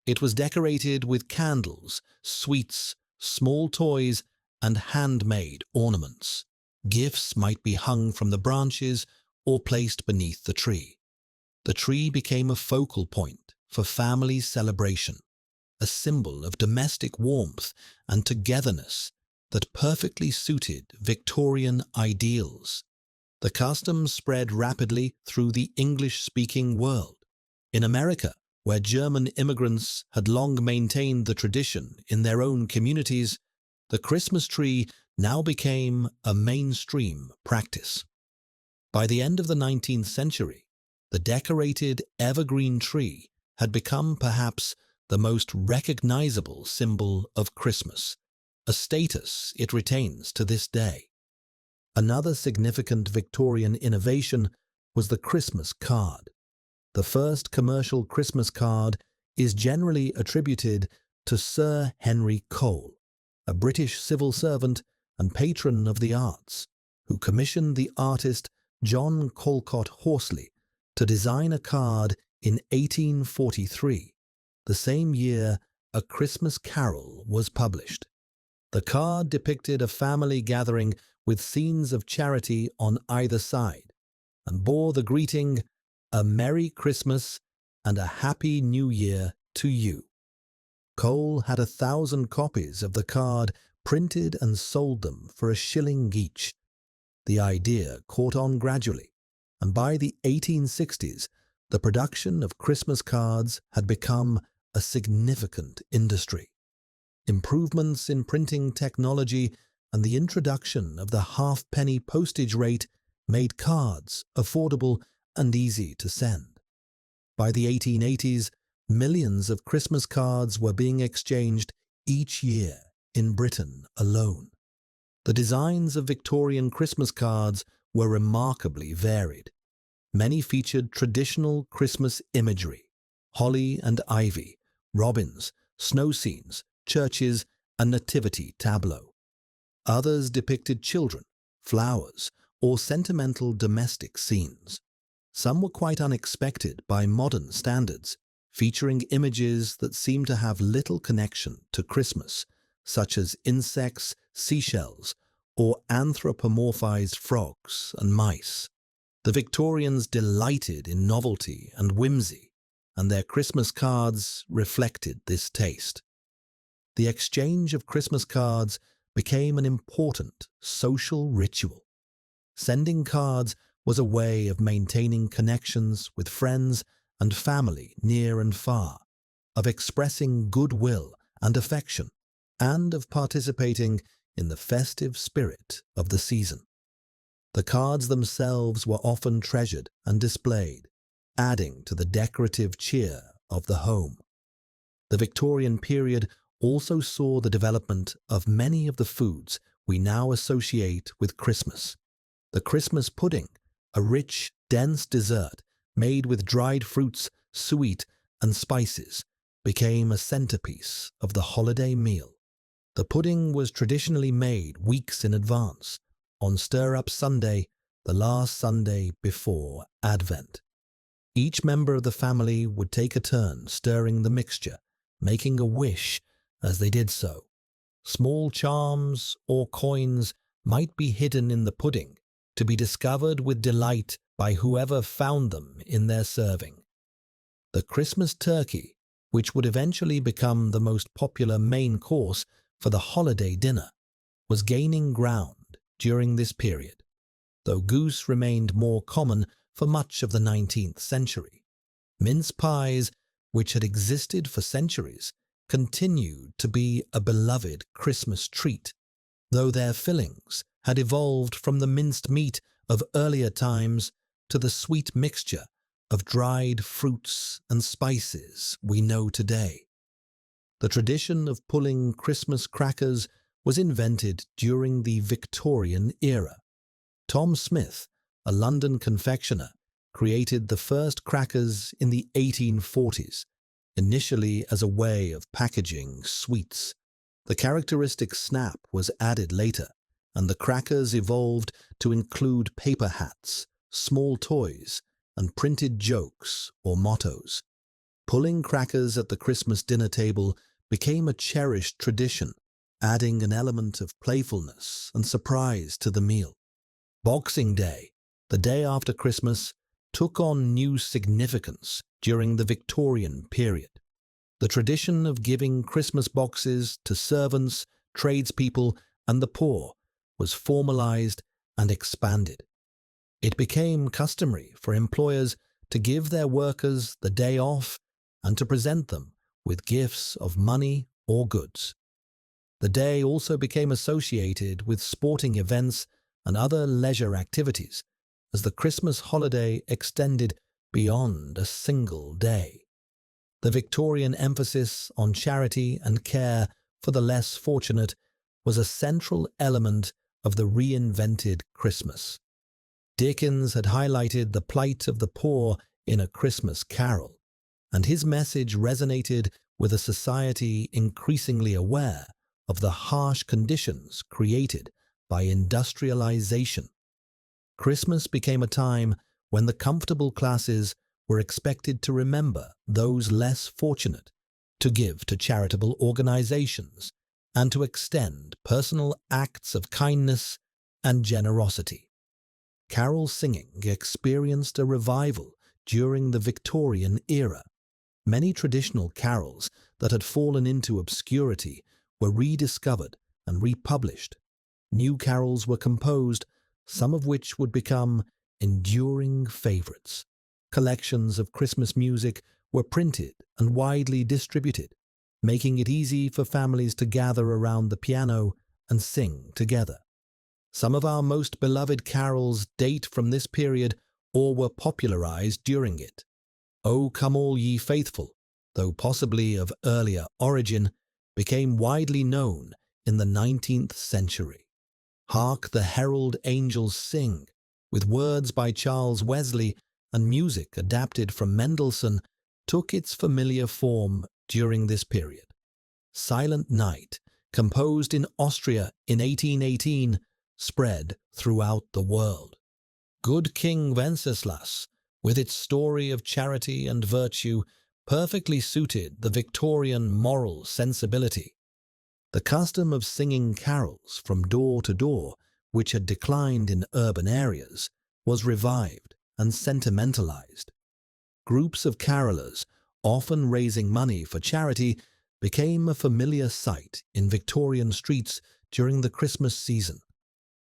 It was decorated with candles, sweets, small toys, and handmade ornaments. Gifts might be hung from the branches or placed beneath the tree. The tree became a focal point for family celebration, a symbol of domestic warmth and togetherness that perfectly suited Victorian ideals. The custom spread rapidly through the English-speaking world. In America, where German immigrants had long maintained the tradition in their own communities, the Christmas tree now became a mainstream practice. By the end of the 19th century, the decorated evergreen tree had become perhaps the most recognizable symbol of Christmas, a status it retains to this day. Another significant Victorian innovation was the Christmas card. The first commercial Christmas card is generally attributed to Sir Henry Cole, a British civil servant and patron of the arts, who commissioned the artist John Calcott Horsley to design a card in 1843, the same year A Christmas Carol was published. The card depicted a family gathering with scenes of charity on either side, and bore the greeting, "A Merry Christmas and a Happy New Year to you." Cole had 1,000 copies of the card printed and sold them for $1 each. The idea caught on gradually, and by the 1860s, the production of Christmas cards had become a significant industry. Improvements in printing technology and the introduction of the halfpenny postage rate made cards affordable and easy to send. By the 1880s, millions of Christmas cards were being exchanged each year in Britain alone. The designs of Victorian Christmas cards were remarkably varied. Many featured traditional Christmas imagery: holly and ivy, robins, snow scenes, churches, and nativity tableau. Others depicted children, flowers, or sentimental domestic scenes. Some were quite unexpected by modern standards, featuring images that seemed to have little connection to Christmas, such as insects, seashells, or anthropomorphized frogs and mice. The Victorians delighted in novelty and whimsy, and their Christmas cards reflected this taste. The exchange of Christmas cards became an important social ritual. Sending cards was a way of maintaining connections with friends and family near and far, of expressing goodwill and affection, and of participating in the festive spirit of the season. The cards themselves were often treasured and displayed, adding to the decorative cheer of the home. The Victorian period also saw the development of many of the foods we now associate with Christmas. The Christmas pudding, a rich, dense dessert made with dried fruits, sweet, and spices, became a centerpiece of the holiday meal. The pudding was traditionally made weeks in advance, on Stir-Up Sunday, the last Sunday before Advent. Each member of the family would take a turn stirring the mixture, making a wish as they did so. Small charms or coins might be hidden in the pudding, to be discovered with delight by whoever found them in their serving. The Christmas turkey, which would eventually become the most popular main course for the holiday dinner, was gaining ground during this period, though goose remained more common for much of the 19th century. Mince pies, which had existed for centuries, continued to be a beloved Christmas treat, though their fillings had evolved from the minced meat of earlier times to the sweet mixture of dried fruits and spices we know today. The tradition of pulling Christmas crackers was invented during the Victorian era. Tom Smith, a London confectioner, created the first crackers in the 1840s, initially as a way of packaging sweets. The characteristic snap was added later, and the crackers evolved to include paper hats, small toys, and printed jokes or mottos. Pulling crackers at the Christmas dinner table became a cherished tradition, adding an element of playfulness and surprise to the meal. Boxing Day, the day after Christmas, took on new significance during the Victorian period. The tradition of giving Christmas boxes to servants, tradespeople, and the poor was formalized and expanded. It became customary for employers to give their workers the day off and to present them with gifts of money or goods. The day also became associated with sporting events and other leisure activities, as the Christmas holiday extended beyond a single day. The Victorian emphasis on charity and care for the less fortunate was a central element of the reinvented Christmas. Dickens had highlighted the plight of the poor in A Christmas Carol, and his message resonated with a society increasingly aware of the harsh conditions created by industrialization. Christmas became a time when the comfortable classes were expected to remember those less fortunate, to give to charitable organizations, and to extend personal acts of kindness and generosity. Carol singing experienced a revival during the Victorian era. Many traditional carols that had fallen into obscurity were rediscovered and republished. New carols were composed, some of which would become enduring favorites. Collections of Christmas music were printed and widely distributed, making it easy for families to gather around the piano and sing together. Some of our most beloved carols date from this period or were popularized during it. O Come All Ye Faithful, though possibly of earlier origin, became widely known in the 19th century. Hark the Herald Angels Sing, with words by Charles Wesley and music adapted from Mendelssohn, took its familiar form during this period. Silent Night, composed in Austria in 1818, spread throughout the world. Good King Wenceslas, with its story of charity and virtue, perfectly suited the Victorian moral sensibility. The custom of singing carols from door to door, which had declined in urban areas, was revived and sentimentalized. Groups of carolers, often raising money for charity, became a familiar sight in Victorian streets during the Christmas season.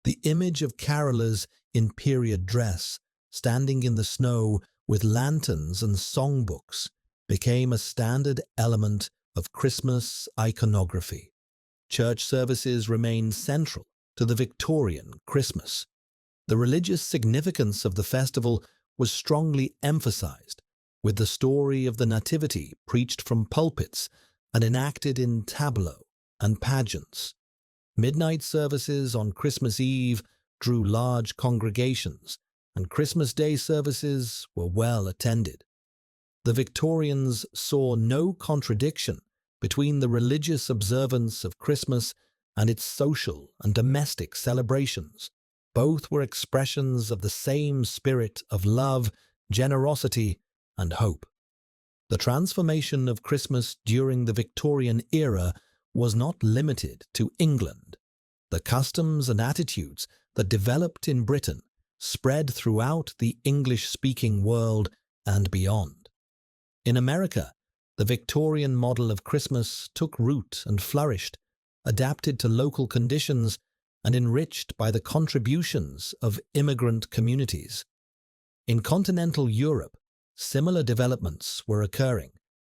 The image of carolers in period dress, standing in the snow with lanterns and songbooks, became a standard element of Christmas iconography. Church services remained central to the Victorian Christmas. The religious significance of the festival was strongly emphasized, with the story of the Nativity preached from pulpits and enacted in tableaux and pageants. Midnight services on Christmas Eve drew large congregations, and Christmas Day services were well attended. The Victorians saw no contradiction between the religious observance of Christmas and its social and domestic celebrations. Both were expressions of the same spirit of love, generosity, and hope. The transformation of Christmas during the Victorian era was not limited to England. The customs and attitudes that developed in Britain spread throughout the English-speaking world and beyond. In America, the Victorian model of Christmas took root and flourished, adapted to local conditions and enriched by the contributions of immigrant communities. In continental Europe, similar developments were occurring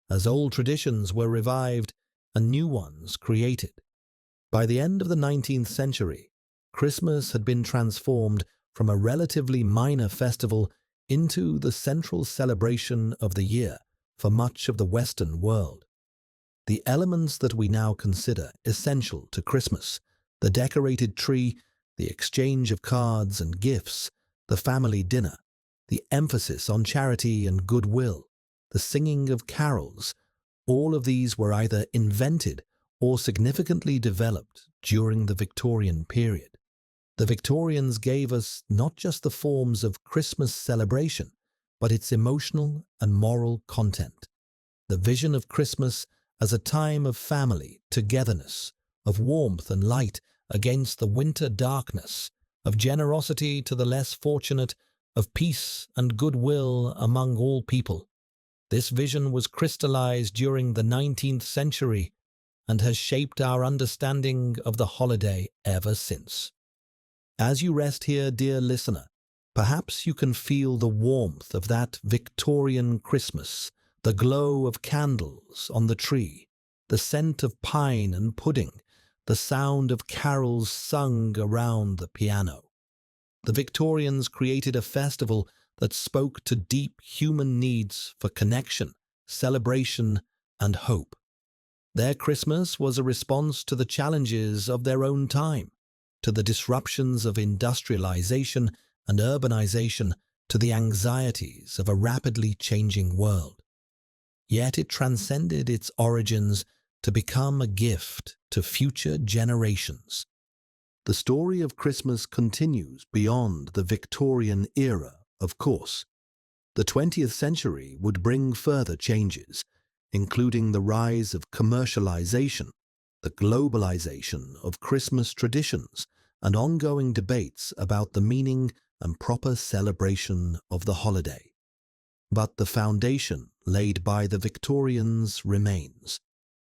as old traditions were revived and new ones created. By the end of the 19th century, Christmas had been transformed from a relatively minor festival into the central celebration of the year for much of the Western world. The elements that we now consider essential to Christmas, the decorated tree, the exchange of cards and gifts, the family dinner, the emphasis on charity and goodwill, the singing of carols, all of these were either invented or significantly developed during the Victorian period. The Victorians gave us not just the forms of Christmas celebration, but its emotional and moral content. The vision of Christmas as a time of family, togetherness, of warmth and light against the winter darkness, of generosity to the less fortunate, of peace and goodwill among all people. This vision was crystallized during the 19th century and has shaped our understanding of the holiday ever since. As you rest here, dear listener, perhaps you can feel the warmth of that Victorian Christmas, the glow of candles on the tree, the scent of pine and pudding, the sound of carols sung around the piano. The Victorians created a festival that spoke to deep human needs for connection, celebration, and hope. Their Christmas was a response to the challenges of their own time, to the disruptions of industrialization and urbanization, to the anxieties of a rapidly changing world. Yet it transcended its origins to become a gift to future generations. The story of Christmas continues beyond the Victorian era, of course. The 20th century would bring further changes, including the rise of commercialization, the globalization of Christmas traditions, and ongoing debates about the meaning and proper celebration of the holiday. But the foundation laid by the Victorians remains.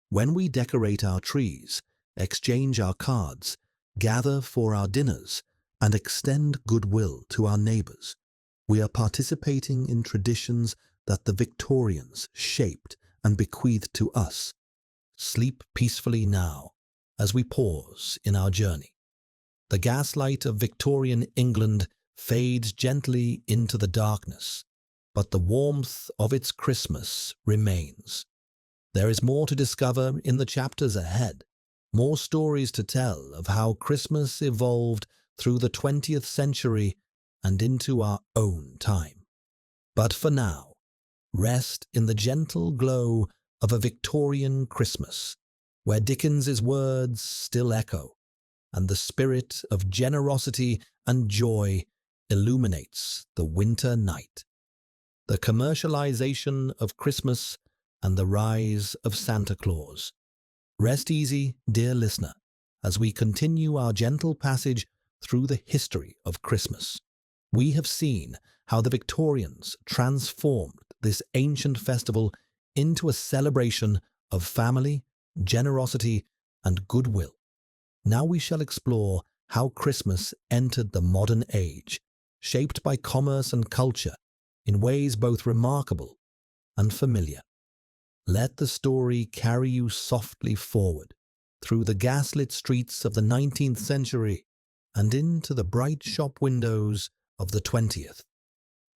When we decorate our trees, exchange our cards, gather for our dinners, and extend goodwill to our neighbors, we are participating in traditions that the Victorians shaped and bequeathed to us. Sleep peacefully now as we pause in our journey. The gaslight of Victorian England fades gently into the darkness, but the warmth of its Christmas remains. There is more to discover in the chapters ahead, more stories to tell of how Christmas evolved through the 20th century and into our own time. But for now, rest in the gentle glow of a Victorian Christmas, where Dickens's words still echo, and the spirit of generosity and joy illuminates the winter night. The commercialization of Christmas and the rise of Santa Claus. Rest easy, dear listener, as we continue our gentle passage through the history of Christmas. We have seen how the Victorians transformed this ancient festival into a celebration of family, generosity, and goodwill. Now we shall explore how Christmas entered the modern age, shaped by commerce and culture in ways both remarkable and familiar. Let the story carry you softly forward through the gaslit streets of the 19th century and into the bright shop windows of the 20th.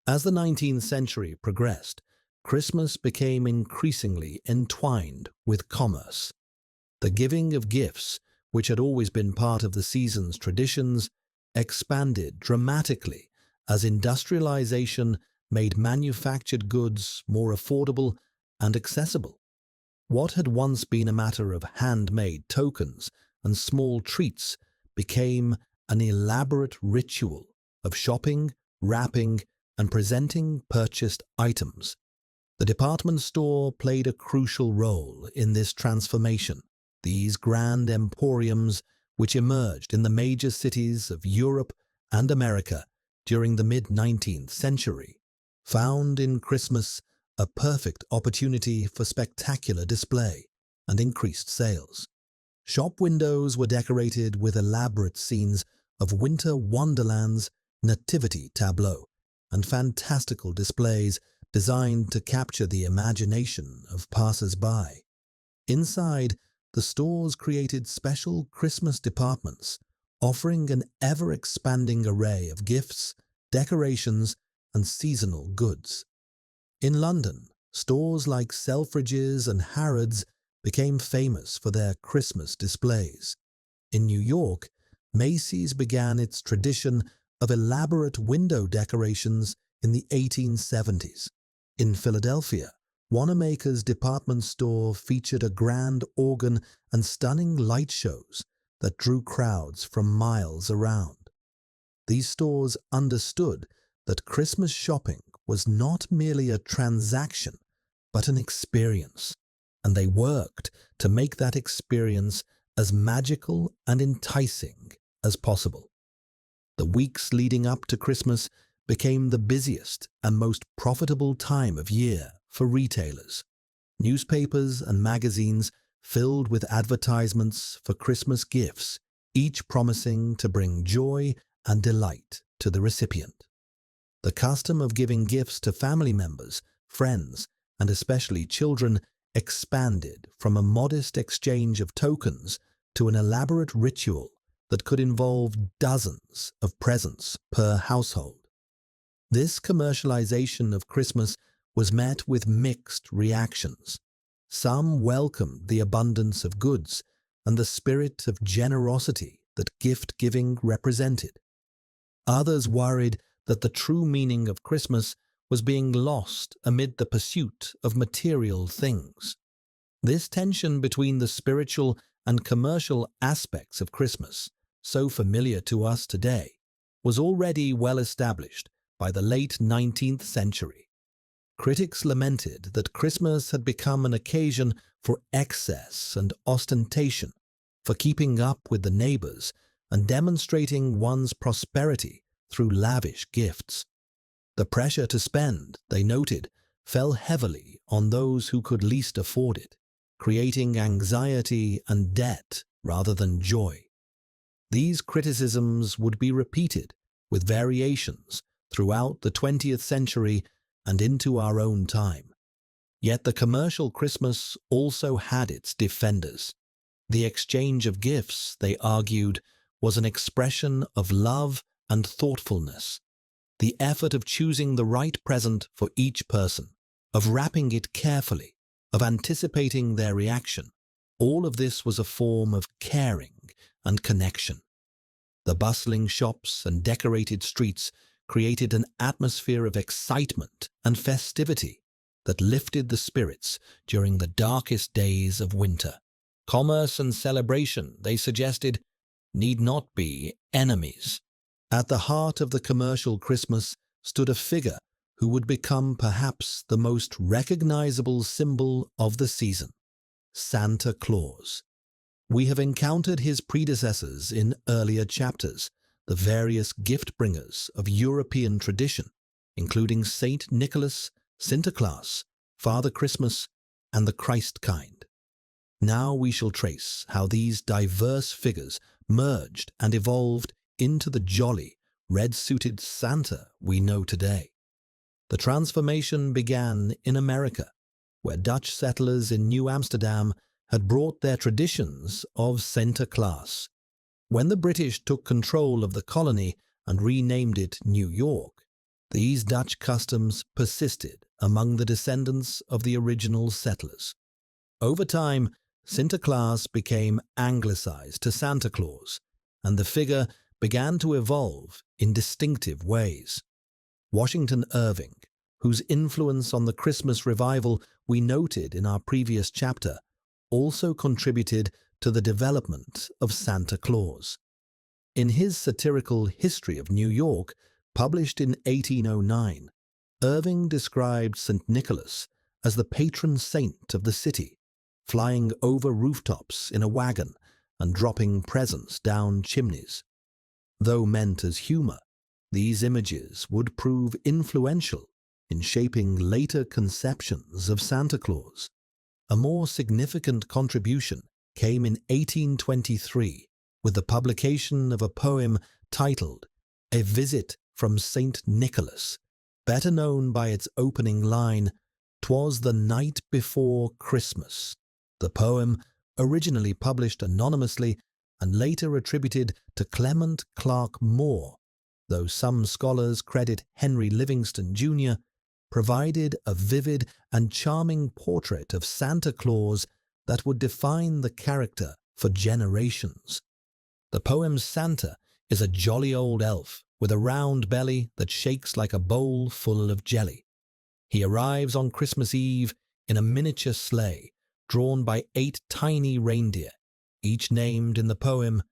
As the 19th century progressed, Christmas became increasingly entwined with commerce. The giving of gifts, which had always been part of the season's traditions, expanded dramatically as industrialization made manufactured goods more affordable and accessible. What had once been a matter of handmade tokens and small treats became an elaborate ritual of shopping, wrapping, and presenting purchased items. The department store played a crucial role in this transformation. These grand emporiums, which emerged in the major cities of Europe and America during the mid-19th century, found in Christmas a perfect opportunity for spectacular display and increased sales. Shop windows were decorated with elaborate scenes of winter wonderland's nativity tableau, and fantastical displays designed to capture the imagination of passers-by. Inside, the stores created special Christmas departments, offering an ever-expanding array of gifts, decorations, and seasonal goods. In London, stores like Selfridges and Harrods became famous for their Christmas displays. In New York, Macy's began its tradition of elaborate window decorations in the 1870s. In Philadelphia, Wanamaker's department store featured a grand organ and stunning light shows that drew crowds from miles around. These stores understood that Christmas shopping was not merely a transaction, but an experience, and they worked to make that experience as magical and enticing as possible. The weeks leading up to Christmas became the busiest and most profitable time of year for retailers. Newspapers and magazines filled with advertisements for Christmas gifts, each promising to bring joy and delight to the recipient. The custom of giving gifts to family members, friends, and especially children expanded from a modest exchange of tokens to an elaborate ritual that could involve dozens of presents per household. This commercialization of Christmas was met with mixed reactions. Some welcomed the abundance of goods and the spirit of generosity that gift-giving represented. Others worried that the true meaning of Christmas was being lost amid the pursuit of material things. This tension between the spiritual and commercial aspects of Christmas, so familiar to us today, was already well established by the late 19th century. Critics lamented that Christmas had become an occasion for excess and ostentation, for keeping up with the neighbors and demonstrating one's prosperity through lavish gifts. The pressure to spend, they noted, fell heavily on those who could least afford it, creating anxiety and debt rather than joy. These criticisms would be repeated, with variations, throughout the 20th century and into our own time. Yet the commercial Christmas also had its defenders. The exchange of gifts, they argued, was an expression of love and thoughtfulness. The effort of choosing the right present for each person, of wrapping it carefully, of anticipating their reaction, all of this was a form of caring and connection. The bustling shops and decorated streets created an atmosphere of excitement and festivity that lifted the spirits during the darkest days of winter. Commerce and celebration, they suggested, need not be enemies. At the heart of the commercial Christmas stood a figure who would become perhaps the most recognizable symbol of the season: Santa Claus. We have encountered his predecessors in earlier chapters, the various gift-bringers of European tradition, including Saint Nicholas, Sinterklaas, Father Christmas, and the Christ kind. Now we shall trace how these diverse figures merged and evolved into the jolly, red-suited Santa we know today. The transformation began in America, where Dutch settlers in New Amsterdam had brought their traditions of Sinterklaas. When the British took control of the colony and renamed it New York, these Dutch customs persisted among the descendants of the original settlers. Over time, Sinterklaas became anglicized to Santa Claus, and the figure began to evolve in distinctive ways. Washington Irving, whose influence on the Christmas revival we noted in our previous chapter, also contributed to the development of Santa Claus. In his satirical History of New York, published in 1809, Irving described St. Nicholas as the patron saint of the city, flying over rooftops in a wagon and dropping presents down chimneys. Though meant as humor, these images would prove influential in shaping later conceptions of Santa Claus. A more significant contribution came in 1823 with the publication of a poem titled A Visit from St. Nicholas, better known by its opening line, "'Twas the night before Christmas." The poem, originally published anonymously and later attributed to Clement Clark Moore, though some scholars credit Henry Livingston Jr., provided a vivid and charming portrait of Santa Claus that would define the character for generations. The poem's Santa is a jolly old elf with a round belly that shakes like a bowl full of jelly. He arrives on Christmas Eve in a miniature sleigh drawn by 8 tiny reindeer, each named in the poem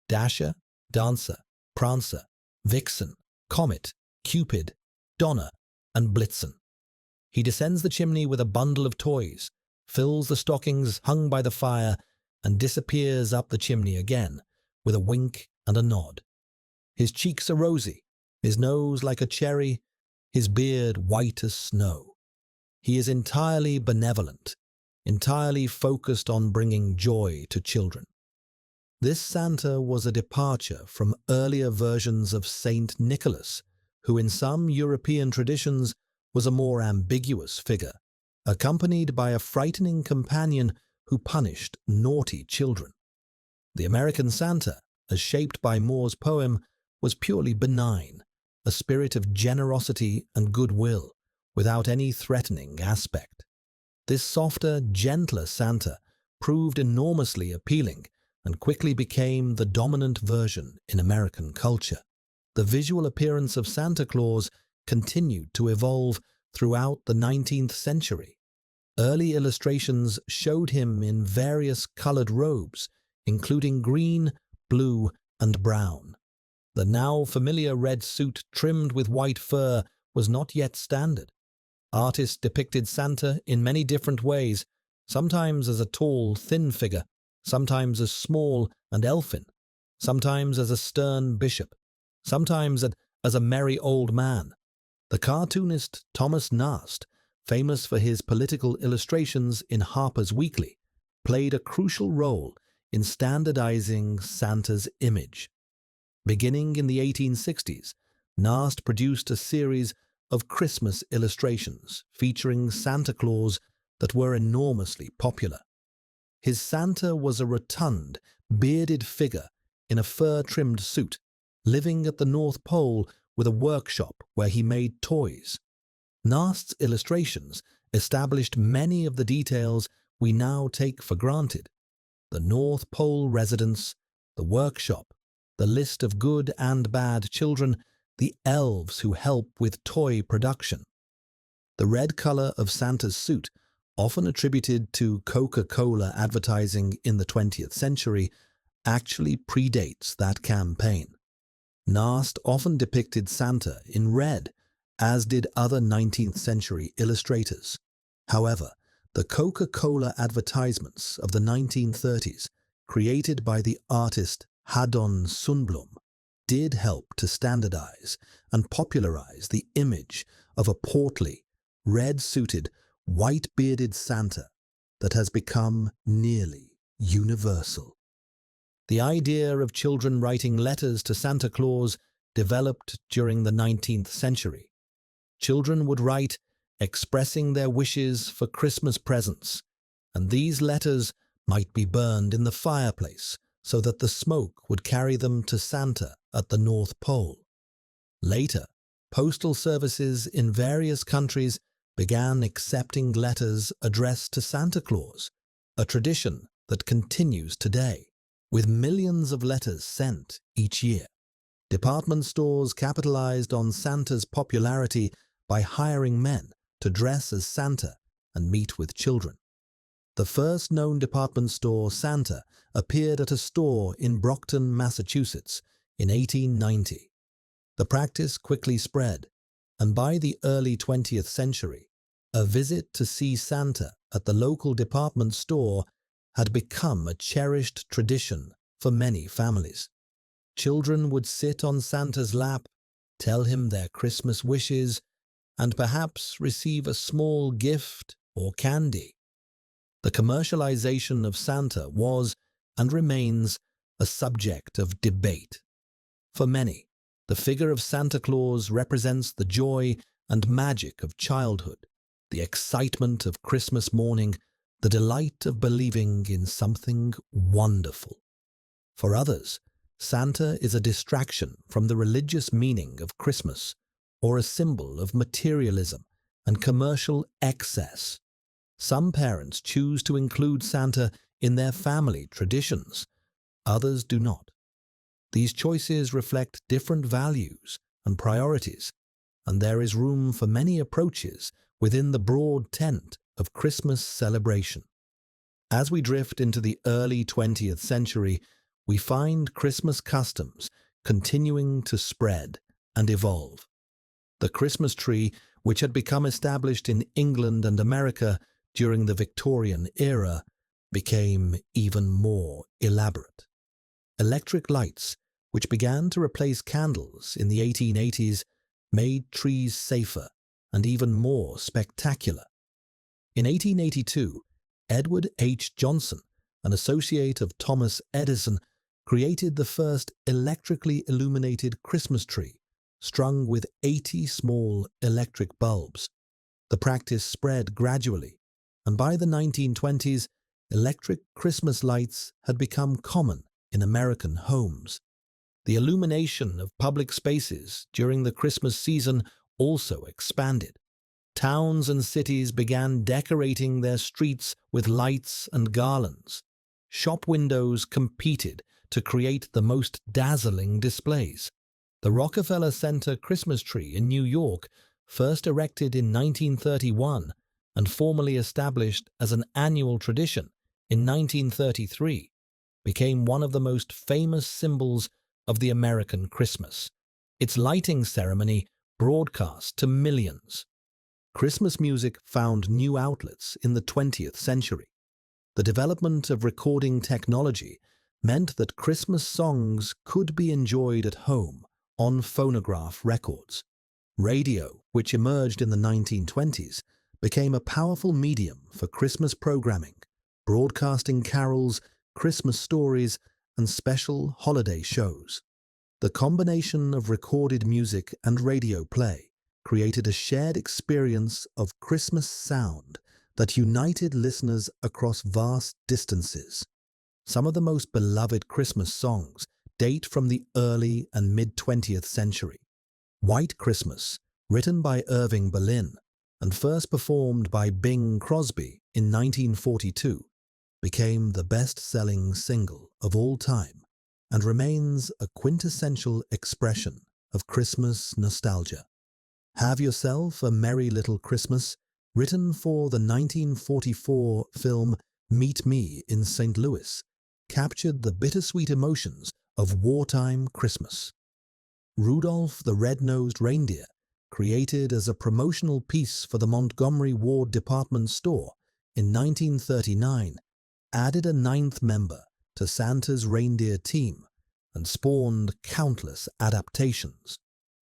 Dasher, Dancer, Prancer, Vixen, Comet, Cupid, Donner, and Blitzen. He descends the chimney with a bundle of toys, fills the stockings hung by the fire, and disappears up the chimney again with a wink and a nod. His cheeks are rosy, his nose like a cherry, his beard white as snow. He is entirely benevolent, entirely focused on bringing joy to children. This Santa was a departure from earlier versions of Saint Nicholas, who in some European traditions was a more ambiguous figure, accompanied by a frightening companion who punished naughty children. The American Santa, as shaped by Moore's poem, was purely benign, a spirit of generosity and goodwill, without any threatening aspect. This softer, gentler Santa proved enormously appealing and quickly became the dominant version in American culture. The visual appearance of Santa Claus continued to evolve throughout the 19th century. Early illustrations showed him in various colored robes, including green, blue, and brown. The now familiar red suit trimmed with white fur was not yet standard. Artists depicted Santa in many different ways, sometimes as a tall, thin figure, sometimes as small and elfin, sometimes as a stern bishop, sometimes as a merry old man. The cartoonist Thomas Nast, famous for his political illustrations in Harper's Weekly, played a crucial role in standardizing Santa's image. Beginning in the 1860s, Nast produced a series of Christmas illustrations featuring Santa Claus that were enormously popular. His Santa was a rotund, bearded figure in a fur-trimmed suit, living at the North Pole with a workshop where he made toys. Nast's illustrations established many of the details we now take for granted: the North Pole residence, the workshop, the list of good and bad children, the elves who help with toy production. The red color of Santa's suit, often attributed to Coca-Cola advertising in the 20th century, actually predates that campaign. Nast often depicted Santa in red, as did other 19th century illustrators. However, the Coca-Cola advertisements of the 1930s, created by the artist Haddon Sundblom, did help to standardize and popularize the image of a portly, red-suited, white-bearded Santa that has become nearly universal. The idea of children writing letters to Santa Claus developed during the 19th century. Children would write expressing their wishes for Christmas presents, and these letters might be burned in the fireplace so that the smoke would carry them to Santa at the North Pole. Later, postal services in various countries began accepting letters addressed to Santa Claus, a tradition that continues today, with millions of letters sent each year. Department stores capitalized on Santa's popularity by hiring men to dress as Santa and meet with children. The first known department store, Santa, appeared at a store in Brockton, Massachusetts in 1890. The practice quickly spread, and by the early 20th century, a visit to see Santa at the local department store had become a cherished tradition for many families. Children would sit on Santa's lap, tell him their Christmas wishes, and perhaps receive a small gift or candy. The commercialization of Santa was, and remains, a subject of debate. For many, the figure of Santa Claus represents the joy and magic of childhood, the excitement of Christmas morning, the delight of believing in something wonderful. For others, Santa is a distraction from the religious meaning of Christmas, or a symbol of materialism and commercial excess. Some parents choose to include Santa in their family traditions, others do not. These choices reflect different values and priorities, and there is room for many approaches within the broad tent of Christmas celebration. As we drift into the early 20th century, we find Christmas customs continuing to spread and evolve. The Christmas tree, which had become established in England and America during the Victorian era, became even more elaborate. Electric lights, which began to replace candles in the 1880s, made trees safer and even more spectacular. In 1882, Edward H. Johnson, an associate of Thomas Edison, created the first electrically illuminated Christmas tree, strung with 80 small electric bulbs. The practice spread gradually, and by the 1920s, electric Christmas lights had become common in American homes. The illumination of public spaces during the Christmas season also expanded. Towns and cities began decorating their streets with lights and garlands. Shop windows competed to create the most dazzling displays. The Rockefeller Center Christmas tree in New York, first erected in 1931 and formally established as an annual tradition in 1933, became one of the most famous symbols of the American Christmas. Its lighting ceremony broadcast to millions. Christmas music found new outlets in the 20th century. The development of recording technology meant that Christmas songs could be enjoyed at home on phonograph records. Radio, which emerged in the 1920s, became a powerful medium for Christmas programming, broadcasting carols, Christmas stories, and special holiday shows. The combination of recorded music and radio play created a shared experience of Christmas sound that united listeners across vast distances. Some of the most beloved Christmas songs date from the early and mid-20th century. White Christmas, written by Irving Berlin and first performed by Bing Crosby in 1942, became the best-selling single of all time and remains a quintessential expression of Christmas nostalgia. Have Yourself a Merry Little Christmas, written for the 1944 film Meet Me in St. Louis, captured the bittersweet emotions of wartime Christmas. Rudolph the Red-Nosed Reindeer, created as a promotional piece for the Montgomery Ward department store in 1939, added a ninth member to Santa's reindeer team and spawned countless adaptations.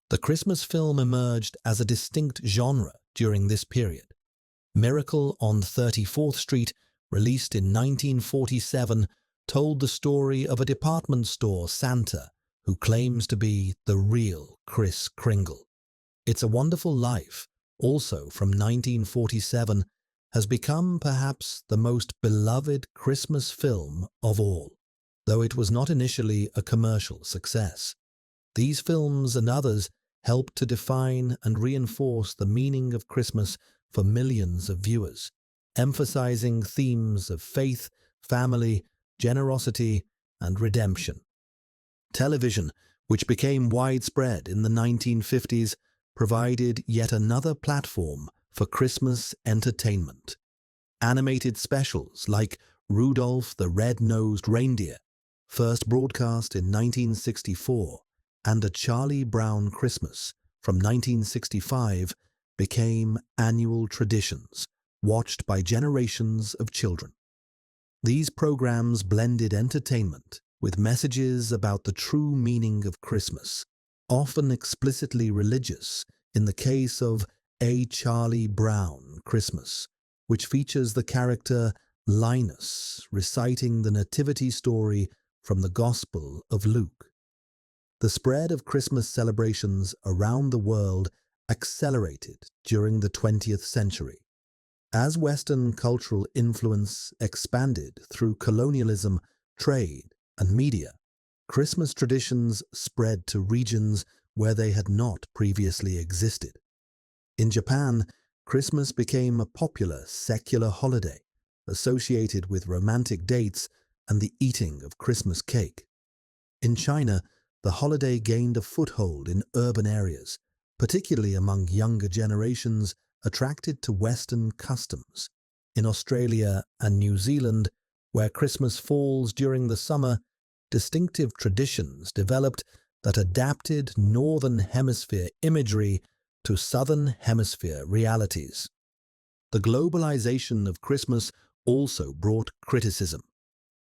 The Christmas film emerged as a distinct genre during this period. Miracle on 34th Street, released in 1947, told the story of a department store Santa who claims to be the real Kris Kringle. It's a Wonderful Life, also from 1947, has become perhaps the most beloved Christmas film of all, though it was not initially a commercial success. These films and others helped to define and reinforce the meaning of Christmas for millions of viewers, emphasizing themes of faith, family, generosity, and redemption. Television, which became widespread in the 1950s, provided yet another platform for Christmas entertainment. Animated specials like Rudolph the Red-Nosed Reindeer, first broadcast in 1964, and A Charlie Brown Christmas from 1965, became annual traditions, watched by generations of children. These programs blended entertainment with messages about the true meaning of Christmas, often explicitly religious in the case of A Charlie Brown Christmas, which features the character Linus reciting the nativity story from the Gospel of Luke. The spread of Christmas celebrations around the world accelerated during the 20th century. As Western cultural influence expanded through colonialism, trade, and media, Christmas traditions spread to regions where they had not previously existed. In Japan, Christmas became a popular secular holiday associated with romantic dates and the eating of Christmas cake. In China, the holiday gained a foothold in urban areas, particularly among younger generations attracted to Western customs. In Australia and New Zealand, where Christmas falls during the summer, distinctive traditions developed that adapted Northern Hemisphere imagery to Southern Hemisphere realities. The globalization of Christmas also brought criticism.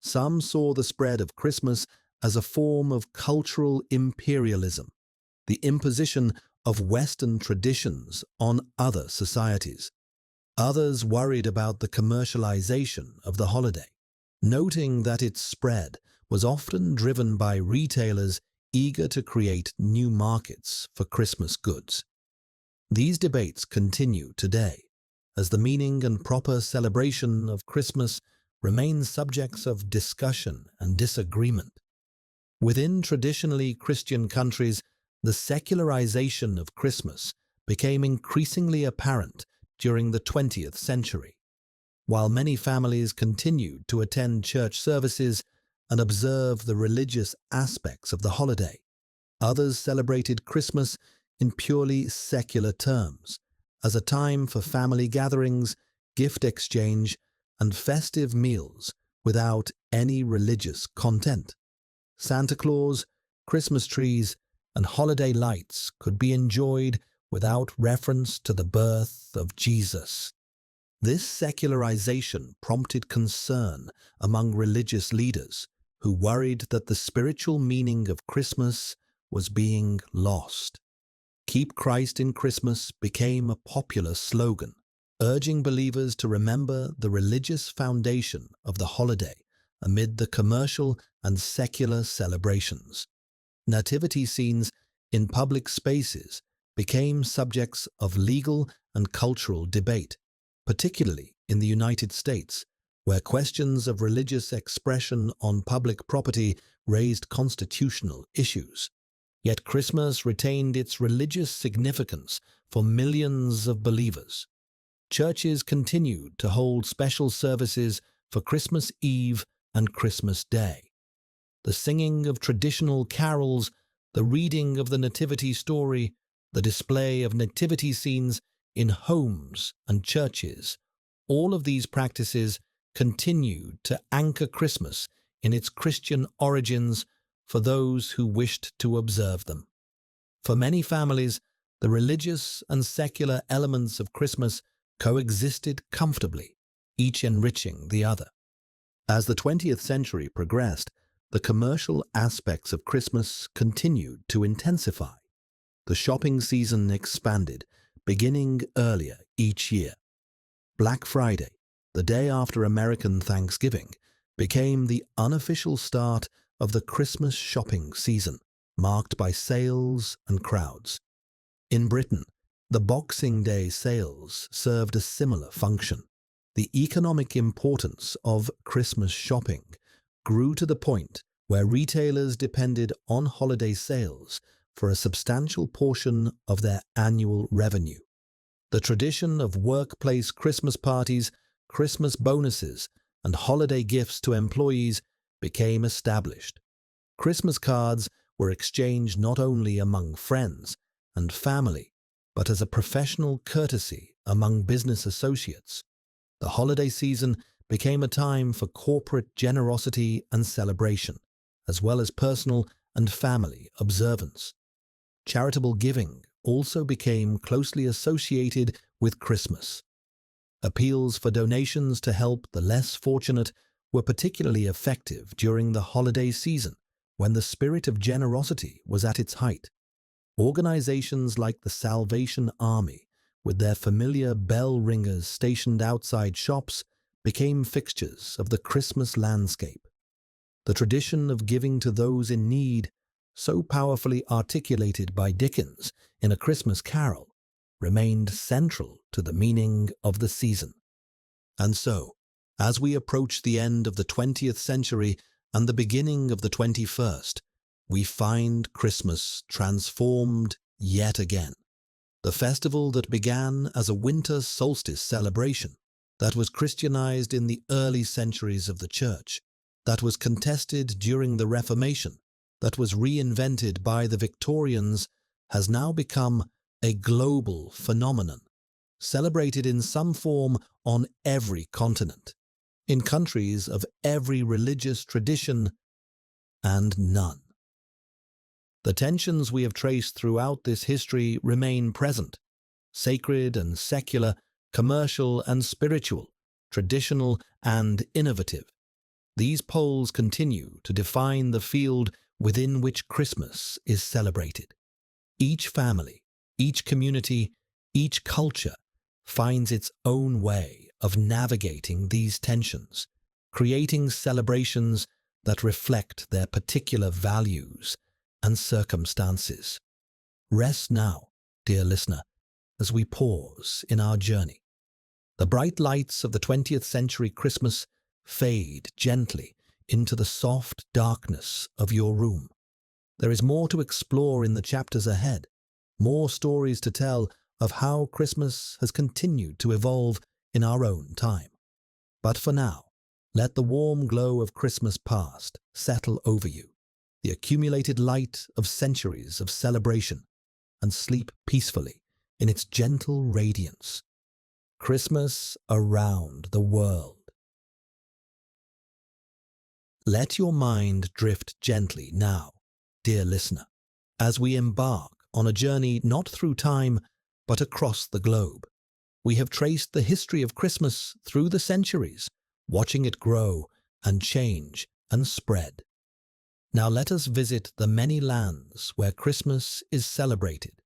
Some saw the spread of Christmas as a form of cultural imperialism, the imposition of Western traditions on other societies. Others worried about the commercialization of the holiday, noting that its spread was often driven by retailers eager to create new markets for Christmas goods. These debates continue today, as the meaning and proper celebration of Christmas remain subjects of discussion and disagreement. Within traditionally Christian countries, the secularization of Christmas became increasingly apparent during the 20th century. While many families continued to attend church services and observe the religious aspects of the holiday, others celebrated Christmas in purely secular terms, as a time for family gatherings, gift exchange, and festive meals without any religious content. Santa Claus, Christmas trees, and holiday lights could be enjoyed without reference to the birth of Jesus. This secularization prompted concern among religious leaders who worried that the spiritual meaning of Christmas was being lost. Keep Christ in Christmas became a popular slogan, urging believers to remember the religious foundation of the holiday amid the commercial and secular celebrations. Nativity scenes in public spaces became subjects of legal and cultural debate, particularly in the United States, where questions of religious expression on public property raised constitutional issues. Yet Christmas retained its religious significance for millions of believers. Churches continued to hold special services for Christmas Eve and Christmas Day. The singing of traditional carols, the reading of the nativity story, the display of nativity scenes in homes and churches, all of these practices continued to anchor Christmas in its Christian origins for those who wished to observe them. For many families, the religious and secular elements of Christmas coexisted comfortably, each enriching the other. As the 20th century progressed, the commercial aspects of Christmas continued to intensify. The shopping season expanded, beginning earlier each year. Black Friday, the day after American Thanksgiving, became the unofficial start of the Christmas shopping season, marked by sales and crowds. In Britain, the Boxing Day sales served a similar function. The economic importance of Christmas shopping grew to the point where retailers depended on holiday sales for a substantial portion of their annual revenue. The tradition of workplace Christmas parties, Christmas bonuses, and holiday gifts to employees became established. Christmas cards were exchanged not only among friends and family, but as a professional courtesy among business associates. The holiday season became a time for corporate generosity and celebration, as well as personal and family observance. Charitable giving also became closely associated with Christmas. Appeals for donations to help the less fortunate were particularly effective during the holiday season, when the spirit of generosity was at its height. Organizations like the Salvation Army, with their familiar bell ringers stationed outside shops, became fixtures of the Christmas landscape. The tradition of giving to those in need, so powerfully articulated by Dickens in A Christmas Carol, remained central to the meaning of the season. And so, as we approach the end of the 20th century and the beginning of the 21st, we find Christmas transformed yet again. The festival that began as a winter solstice celebration, that was Christianized in the early centuries of the Church, that was contested during the Reformation, that was reinvented by the Victorians, has now become a global phenomenon, celebrated in some form on every continent, in countries of every religious tradition and none. The tensions we have traced throughout this history remain present: sacred and secular, commercial and spiritual, traditional and innovative. These poles continue to define the field within which Christmas is celebrated. Each family, each community, each culture finds its own way of navigating these tensions, creating celebrations that reflect their particular values and circumstances. Rest now, dear listener, as we pause in our journey. The bright lights of the 20th century Christmas fade gently into the soft darkness of your room. There is more to explore in the chapters ahead, more stories to tell of how Christmas has continued to evolve in our own time. But for now, let the warm glow of Christmas past settle over you, the accumulated light of centuries of celebration, and sleep peacefully in its gentle radiance. Christmas around the world. Let your mind drift gently now, dear listener, as we embark on a journey not through time, but across the globe. We have traced the history of Christmas through the centuries, watching it grow and change and spread. Now let us visit the many lands where Christmas is celebrated,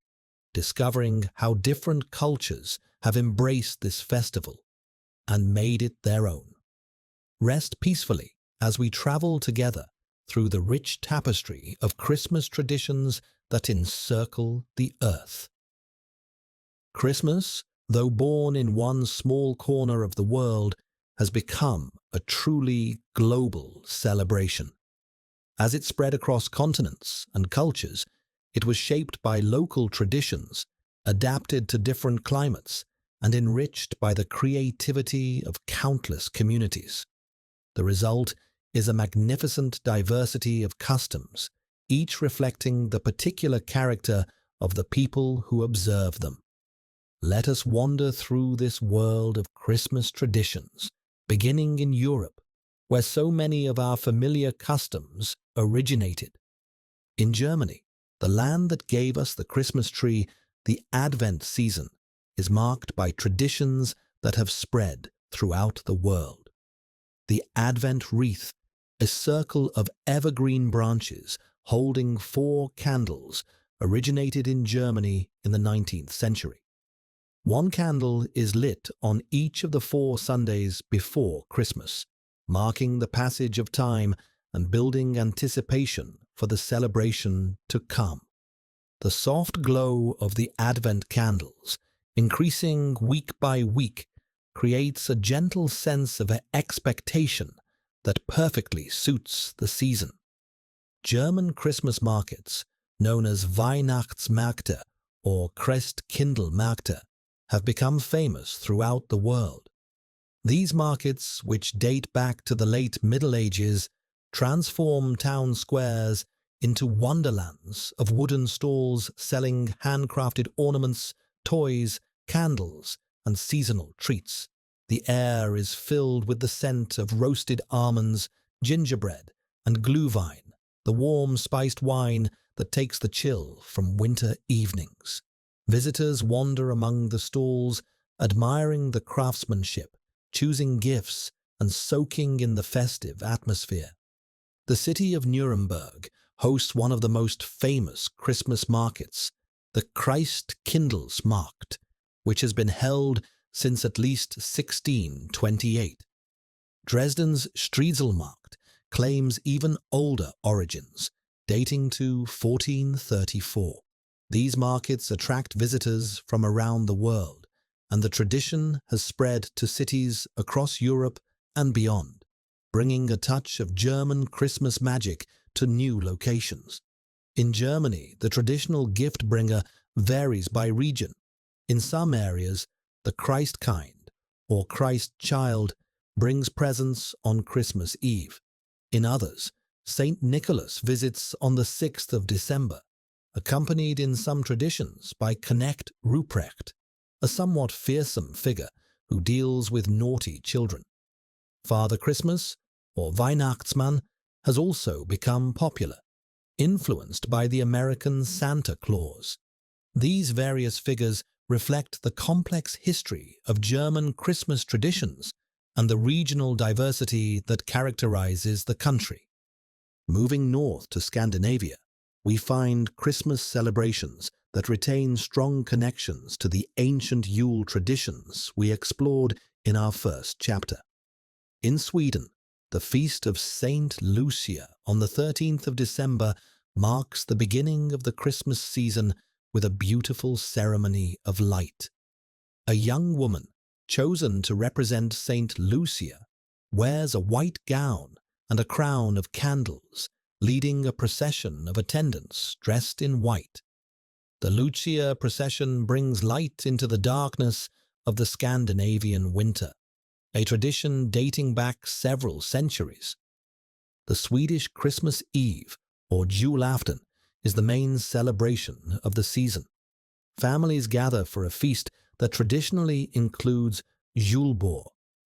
discovering how different cultures have embraced this festival and made it their own. Rest peacefully as we travel together through the rich tapestry of Christmas traditions that encircle the earth. Christmas, though born in one small corner of the world, has become a truly global celebration. As it spread across continents and cultures, it was shaped by local traditions, adapted to different climates, and enriched by the creativity of countless communities. The result is a magnificent diversity of customs, each reflecting the particular character of the people who observe them. Let us wander through this world of Christmas traditions, beginning in Europe, where so many of our familiar customs originated. In Germany, the land that gave us the Christmas tree, the Advent season is marked by traditions that have spread throughout the world. The Advent wreath, a circle of evergreen branches holding 4 candles, originated in Germany in the 19th century. One candle is lit on each of the 4 Sundays before Christmas, marking the passage of time and building anticipation for the celebration to come. The soft glow of the Advent candles, increasing week by week, creates a gentle sense of expectation that perfectly suits the season. German Christmas markets, known as Weihnachtsmärkte or Christkindlmärkte, have become famous throughout the world. These markets, which date back to the late Middle Ages, transform town squares into wonderlands of wooden stalls selling handcrafted ornaments, toys, candles, and seasonal treats. The air is filled with the scent of roasted almonds, gingerbread, and glühwein, the warm spiced wine that takes the chill from winter evenings. Visitors wander among the stalls, admiring the craftsmanship, choosing gifts, and soaking in the festive atmosphere. The city of Nuremberg hosts one of the most famous Christmas markets, the Christkindlesmarkt, which has been held since at least 1628. Dresden's Striezelmarkt claims even older origins, dating to 1434. These markets attract visitors from around the world, and the tradition has spread to cities across Europe and beyond, bringing a touch of German Christmas magic to new locations. In Germany, the traditional gift bringer varies by region. In some areas, the Christkind, or Christ Child, brings presents on Christmas Eve. In others, Saint Nicholas visits on the 6th of December, accompanied in some traditions by Knecht Ruprecht, a somewhat fearsome figure who deals with naughty children. Father Christmas, or Weihnachtsmann, has also become popular, influenced by the American Santa Claus. These various figures reflect the complex history of German Christmas traditions and the regional diversity that characterizes the country. Moving north to Scandinavia, we find Christmas celebrations that retain strong connections to the ancient Yule traditions we explored in our first chapter. In Sweden, the feast of Saint Lucia on the 13th of December marks the beginning of the Christmas season with a beautiful ceremony of light. A young woman, chosen to represent Saint Lucia, wears a white gown and a crown of candles, leading a procession of attendants dressed in white. The Lucia procession brings light into the darkness of the Scandinavian winter, a tradition dating back several centuries. The Swedish Christmas Eve, or Julafton, is the main celebration of the season. Families gather for a feast that traditionally includes julbord,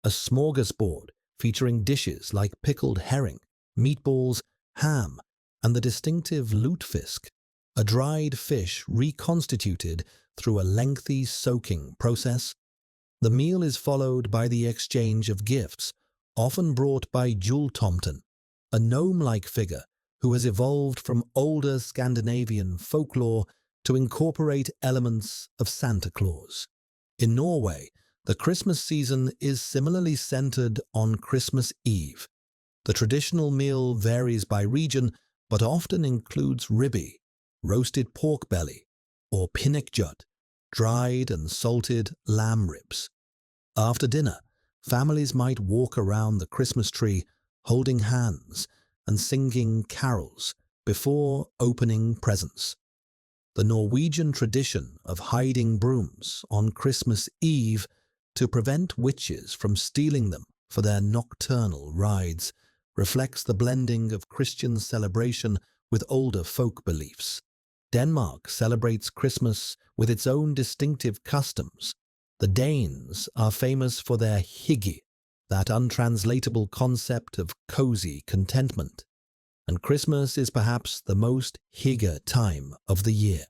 a smorgasbord featuring dishes like pickled herring, meatballs, ham, and the distinctive lutefisk, a dried fish reconstituted through a lengthy soaking process. The meal is followed by the exchange of gifts, often brought by Jultomten, a gnome-like figure who has evolved from older Scandinavian folklore to incorporate elements of Santa Claus. In Norway, the Christmas season is similarly centered on Christmas Eve. The traditional meal varies by region, but often includes ribby, roasted pork belly, or pinnekjøtt, dried and salted lamb ribs. After dinner, families might walk around the Christmas tree, holding hands and singing carols before opening presents. The Norwegian tradition of hiding brooms on Christmas Eve to prevent witches from stealing them for their nocturnal rides reflects the blending of Christian celebration with older folk beliefs. Denmark celebrates Christmas with its own distinctive customs. The Danes are famous for their hygge, that untranslatable concept of cozy contentment, and Christmas is perhaps the most hygge time of the year.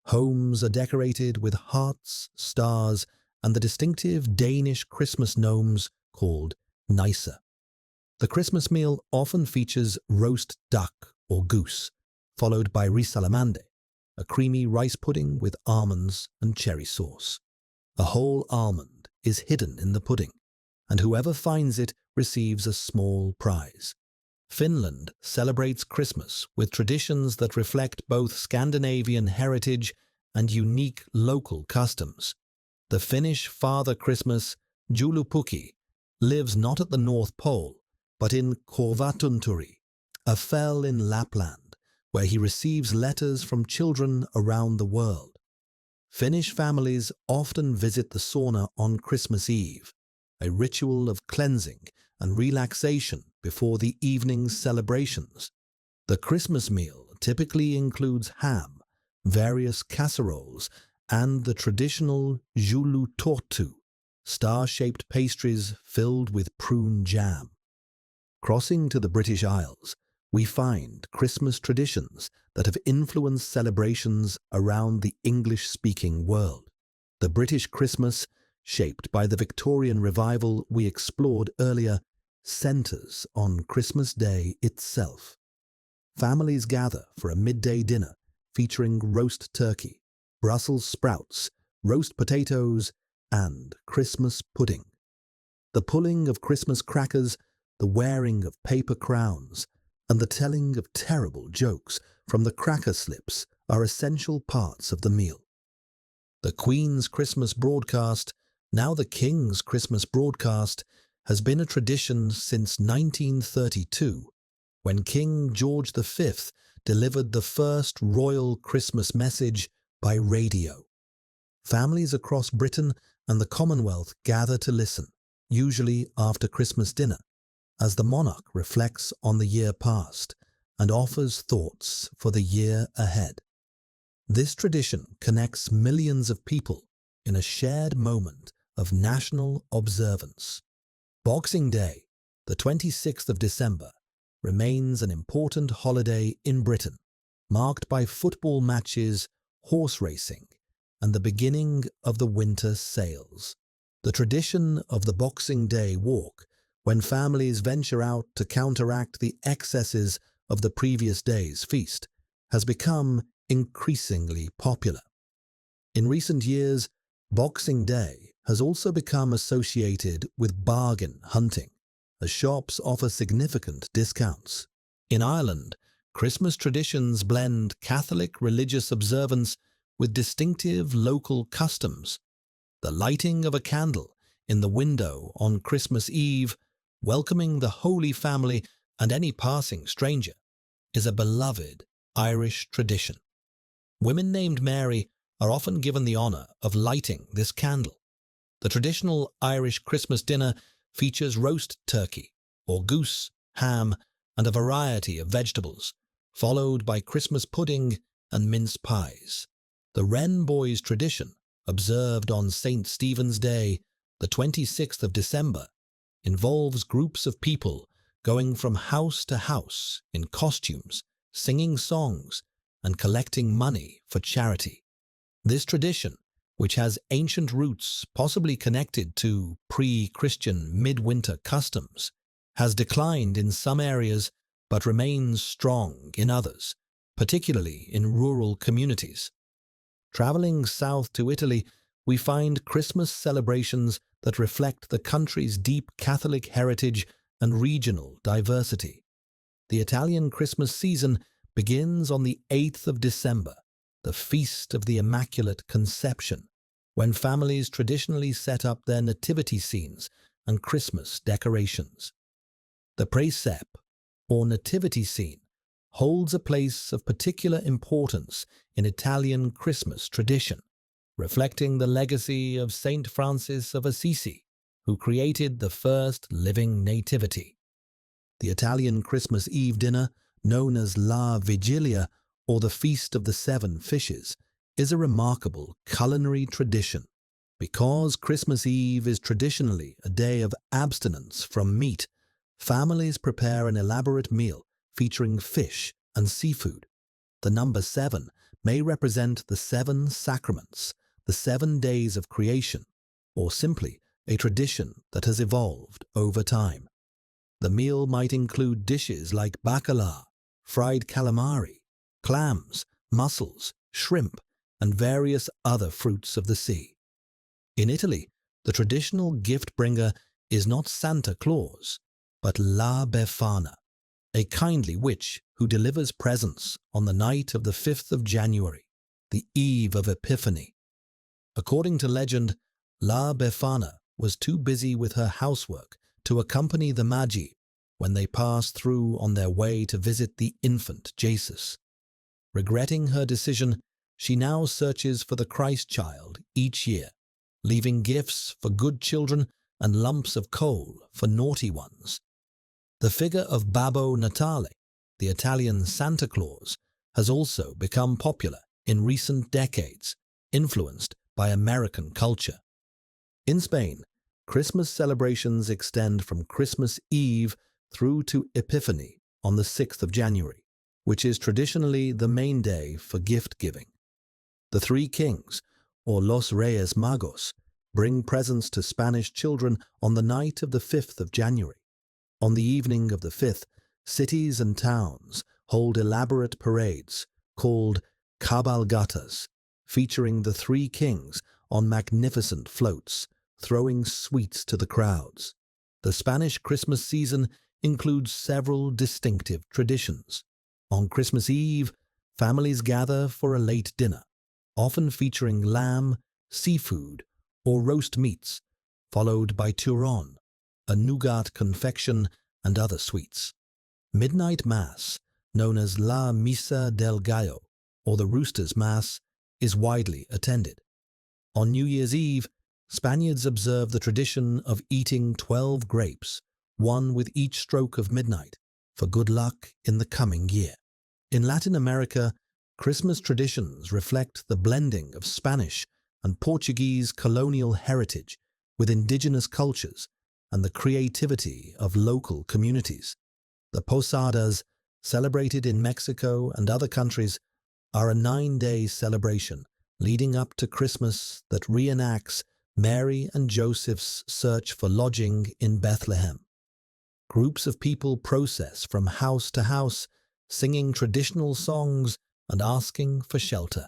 Homes are decorated with hearts, stars, and the distinctive Danish Christmas gnomes called nisser. The Christmas meal often features roast duck or goose, followed by risalamande, a creamy rice pudding with almonds and cherry sauce. A whole almond is hidden in the pudding, and whoever finds it receives a small prize. Finland celebrates Christmas with traditions that reflect both Scandinavian heritage and unique local customs. The Finnish Father Christmas, Joulupukki, lives not at the North Pole, but in Korvatunturi, a fell in Lapland, where he receives letters from children around the world. Finnish families often visit the sauna on Christmas Eve, a ritual of cleansing and relaxation before the evening's celebrations. The Christmas meal typically includes ham, various casseroles, and the traditional joulutorttu, star-shaped pastries filled with prune jam. Crossing to the British Isles, we find Christmas traditions that have influenced celebrations around the English-speaking world. The British Christmas, shaped by the Victorian revival we explored earlier, centers on Christmas Day itself. Families gather for a midday dinner featuring roast turkey, Brussels sprouts, roast potatoes, and Christmas pudding. The pulling of Christmas crackers, the wearing of paper crowns, and the telling of terrible jokes from the cracker slips are essential parts of the meal. The Queen's Christmas broadcast, now the King's Christmas broadcast, has been a tradition since 1932, when King George V delivered the first royal Christmas message by radio. Families across Britain and the Commonwealth gather to listen, usually after Christmas dinner, as the monarch reflects on the year past and offers thoughts for the year ahead. This tradition connects millions of people in a shared moment of national observance. Boxing Day, the 26th of December, remains an important holiday in Britain, marked by football matches, horse racing, and the beginning of the winter sales. The tradition of the Boxing Day walk, when families venture out to counteract the excesses of the previous day's feast, has become increasingly popular. In recent years, Boxing Day has also become associated with bargain hunting, as shops offer significant discounts. In Ireland, Christmas traditions blend Catholic religious observance with distinctive local customs. The lighting of a candle in the window on Christmas Eve, welcoming the Holy Family and any passing stranger, is a beloved Irish tradition. Women named Mary are often given the honour of lighting this candle. The traditional Irish Christmas dinner features roast turkey, or goose, ham, and a variety of vegetables, followed by Christmas pudding and mince pies. The Wren Boys tradition, observed on St. Stephen's Day, the 26th of December, involves groups of people going from house to house in costumes, singing songs, and collecting money for charity. This tradition, which has ancient roots possibly connected to pre-Christian midwinter customs, has declined in some areas but remains strong in others, particularly in rural communities. Traveling south to Italy, we find Christmas celebrations that reflect the country's deep Catholic heritage and regional diversity. The Italian Christmas season begins on the 8th of December, the Feast of the Immaculate Conception, when families traditionally set up their nativity scenes and Christmas decorations. The praesepe, or nativity scene, holds a place of particular importance in Italian Christmas tradition, reflecting the legacy of Saint Francis of Assisi, who created the first living nativity. The Italian Christmas Eve dinner, known as La Vigilia, or the Feast of the Seven Fishes, is a remarkable culinary tradition. Because Christmas Eve is traditionally a day of abstinence from meat, families prepare an elaborate meal featuring fish and seafood. The number 7 may represent the 7 sacraments, the 7 days of creation, or simply a tradition that has evolved over time. The meal might include dishes like bacala, fried calamari, clams, mussels, shrimp, and various other fruits of the sea. In Italy, the traditional gift bringer is not Santa Claus, but La Befana, a kindly witch who delivers presents on the night of the 5th of January, the eve of Epiphany. According to legend, La Befana was too busy with her housework to accompany the Magi when they passed through on their way to visit the infant Jesus. Regretting her decision, she now searches for the Christ child each year, leaving gifts for good children and lumps of coal for naughty ones. The figure of Babbo Natale, the Italian Santa Claus, has also become popular in recent decades, influenced by American culture. In Spain, Christmas celebrations extend from Christmas Eve through to Epiphany on the 6th of January, which is traditionally the main day for gift-giving. The Three Kings, or Los Reyes Magos, bring presents to Spanish children on the night of the 5th of January. On the evening of the 5th, cities and towns hold elaborate parades called cabalgatas, featuring the Three Kings on magnificent floats, throwing sweets to the crowds. The Spanish Christmas season includes several distinctive traditions. On Christmas Eve, families gather for a late dinner, often featuring lamb, seafood, or roast meats, followed by turon, a nougat confection, and other sweets. Midnight Mass, known as La Misa del Gallo, or the Rooster's Mass, is widely attended. On New Year's Eve, Spaniards observe the tradition of eating 12 grapes, one with each stroke of midnight, for good luck in the coming year. In Latin America, Christmas traditions reflect the blending of Spanish and Portuguese colonial heritage with indigenous cultures and the creativity of local communities. The posadas, celebrated in Mexico and other countries, are a 9-day celebration leading up to Christmas that reenacts Mary and Joseph's search for lodging in Bethlehem. Groups of people process from house to house, singing traditional songs and asking for shelter.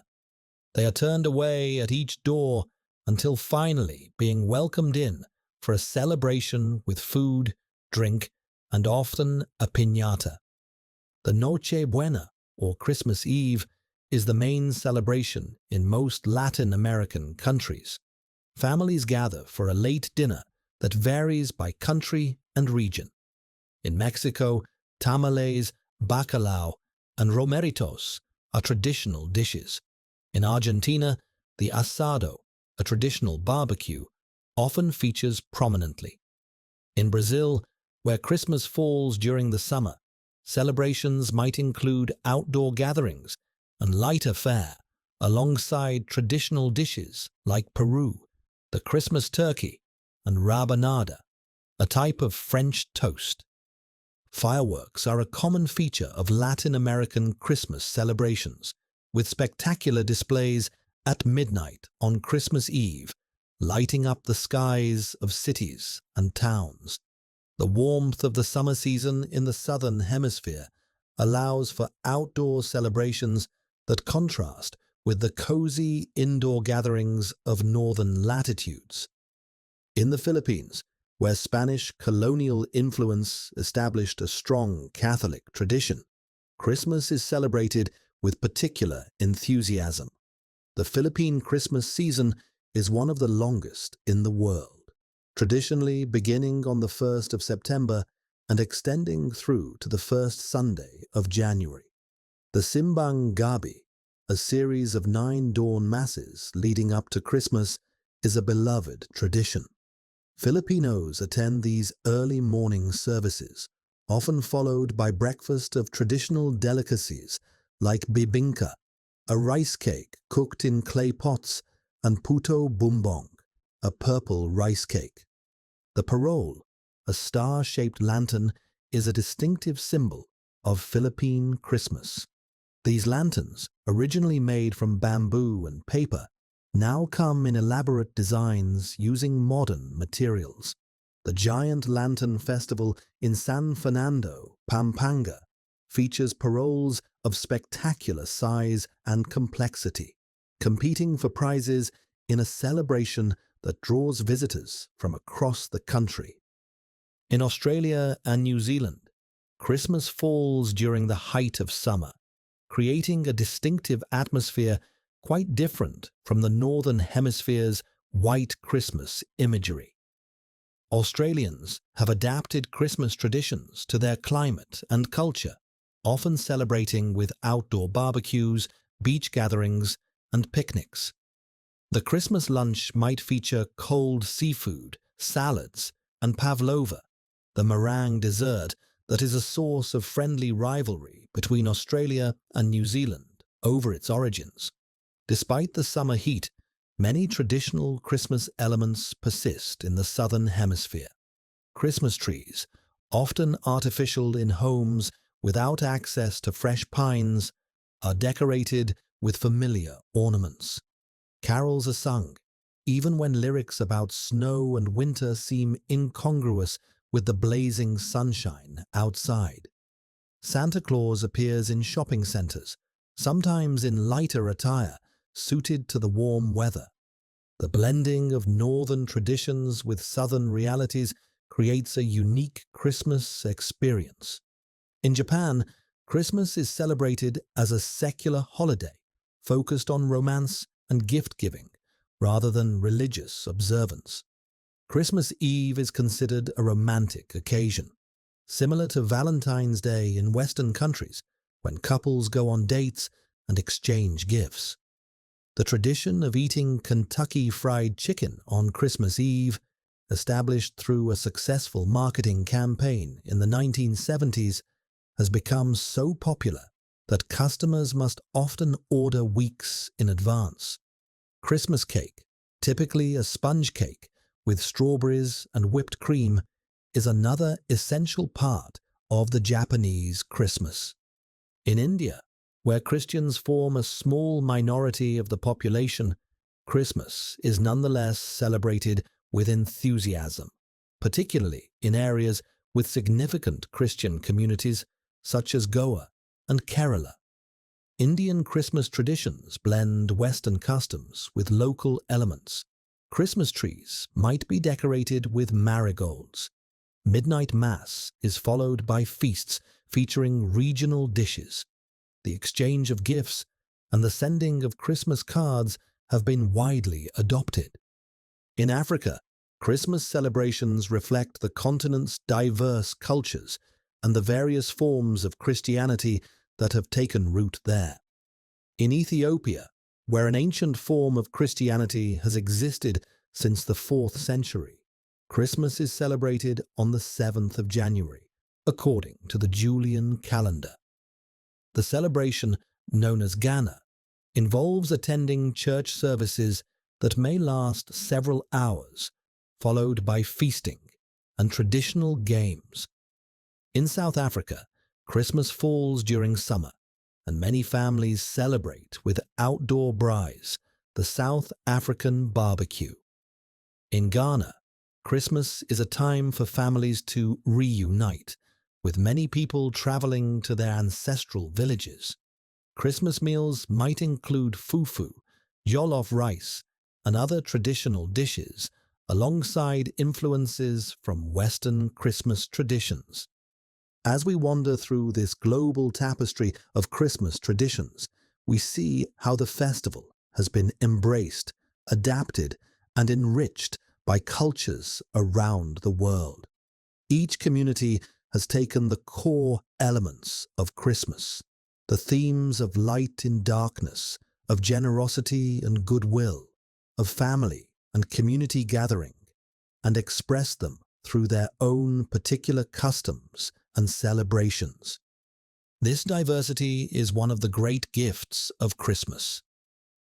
They are turned away at each door until finally being welcomed in for a celebration with food, drink, and often a piñata. The Noche Buena, or Christmas Eve, is the main celebration in most Latin American countries. Families gather for a late dinner that varies by country and region. In Mexico, tamales, bacalao, and romeritos are traditional dishes. In Argentina, the asado, a traditional barbecue, often features prominently. In Brazil, where Christmas falls during the summer, celebrations might include outdoor gatherings and lighter fare, alongside traditional dishes like Peru, the Christmas turkey, and rabanada, a type of French toast. Fireworks are a common feature of Latin American Christmas celebrations, with spectacular displays at midnight on Christmas Eve, lighting up the skies of cities and towns. The warmth of the summer season in the southern hemisphere allows for outdoor celebrations that contrast with the cozy indoor gatherings of northern latitudes. In the Philippines, where Spanish colonial influence established a strong Catholic tradition, Christmas is celebrated with particular enthusiasm. The Philippine Christmas season is one of the longest in the world, traditionally beginning on the 1st of September and extending through to the first Sunday of January. The Simbang Gabi, a series of 9 dawn masses leading up to Christmas, is a beloved tradition. Filipinos attend these early morning services, often followed by breakfast of traditional delicacies like bibingka, a rice cake cooked in clay pots, and puto bumbong, a purple rice cake. The parol, a star-shaped lantern, is a distinctive symbol of Philippine Christmas. These lanterns, originally made from bamboo and paper, now come in elaborate designs using modern materials. The Giant Lantern Festival in San Fernando, Pampanga, features paroles of spectacular size and complexity, competing for prizes in a celebration that draws visitors from across the country. In Australia and New Zealand, Christmas falls during the height of summer, creating a distinctive atmosphere quite different from the Northern Hemisphere's white Christmas imagery. Australians have adapted Christmas traditions to their climate and culture, often celebrating with outdoor barbecues, beach gatherings, and picnics. The Christmas lunch might feature cold seafood, salads, and pavlova, the meringue dessert that is a source of friendly rivalry between Australia and New Zealand over its origins. Despite the summer heat, many traditional Christmas elements persist in the Southern Hemisphere. Christmas trees, often artificial in homes without access to fresh pines, are decorated with familiar ornaments. Carols are sung, even when lyrics about snow and winter seem incongruous with the blazing sunshine outside. Santa Claus appears in shopping centers, sometimes in lighter attire, suited to the warm weather. The blending of northern traditions with southern realities creates a unique Christmas experience. In Japan, Christmas is celebrated as a secular holiday focused on romance and gift-giving rather than religious observance. Christmas Eve is considered a romantic occasion, similar to Valentine's Day in Western countries, when couples go on dates and exchange gifts. The tradition of eating Kentucky Fried Chicken on Christmas Eve, established through a successful marketing campaign in the 1970s, has become so popular that customers must often order weeks in advance. Christmas cake, typically a sponge cake with strawberries and whipped cream, is another essential part of the Japanese Christmas. In India, where Christians form a small minority of the population, Christmas is nonetheless celebrated with enthusiasm, particularly in areas with significant Christian communities such as Goa and Kerala. Indian Christmas traditions blend Western customs with local elements. Christmas trees might be decorated with marigolds. Midnight Mass is followed by feasts featuring regional dishes. The exchange of gifts and the sending of Christmas cards have been widely adopted. In Africa, Christmas celebrations reflect the continent's diverse cultures and the various forms of Christianity that have taken root there. In Ethiopia, where an ancient form of Christianity has existed since the 4th century, Christmas is celebrated on the 7th of January, according to the Julian calendar. The celebration, known as Ghana, involves attending church services that may last several hours, followed by feasting and traditional games. In South Africa, Christmas falls during summer, and many families celebrate with outdoor braais, the South African barbecue. In Ghana, Christmas is a time for families to reunite, with many people traveling to their ancestral villages. Christmas meals might include fufu, jollof rice, and other traditional dishes, alongside influences from Western Christmas traditions. As we wander through this global tapestry of Christmas traditions, we see how the festival has been embraced, adapted, and enriched by cultures around the world. Each community has taken the core elements of Christmas, the themes of light in darkness, of generosity and goodwill, of family and community gathering, and expressed them through their own particular customs and celebrations. This diversity is one of the great gifts of Christmas.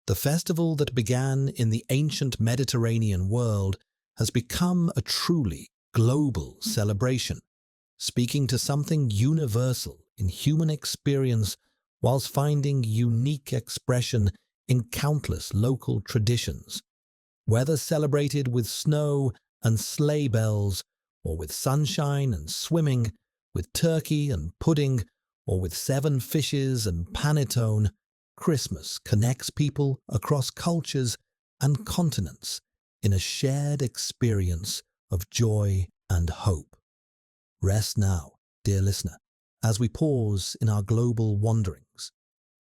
The festival that began in the ancient Mediterranean world has become a truly global celebration, speaking to something universal in human experience whilst finding unique expression in countless local traditions. Whether celebrated with snow and sleigh bells, or with sunshine and swimming, with turkey and pudding, or with 7 fishes and panettone, Christmas connects people across cultures and continents in a shared experience of joy and hope. Rest now, dear listener, as we pause in our global wanderings.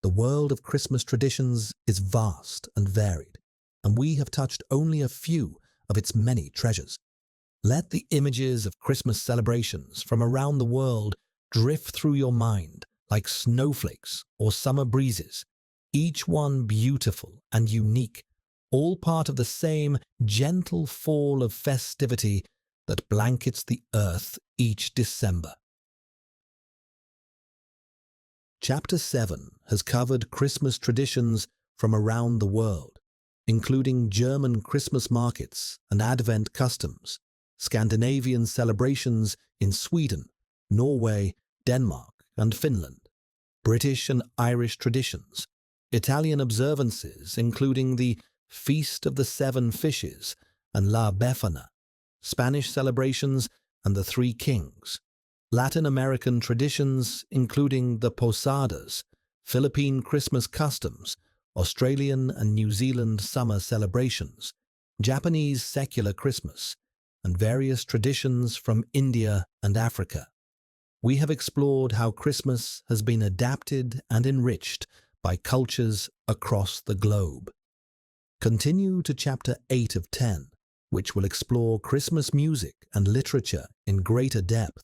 The world of Christmas traditions is vast and varied, and we have touched only a few of its many treasures. Let the images of Christmas celebrations from around the world drift through your mind like snowflakes or summer breezes, each one beautiful and unique, all part of the same gentle fall of festivity that blankets the earth each December. Chapter 7 has covered Christmas traditions from around the world, including German Christmas markets and Advent customs, Scandinavian celebrations in Sweden, Norway, Denmark, and Finland, British and Irish traditions, Italian observances including the Feast of the 7 Fishes and La Befana, Spanish celebrations and the 3 Kings, Latin American traditions including the Posadas, Philippine Christmas customs, Australian and New Zealand summer celebrations, Japanese secular Christmas, and various traditions from India and Africa. we have explored how Christmas has been adapted and enriched by cultures across the globe. Continue to Chapter 8 of 10, which will explore Christmas music and literature in greater depth,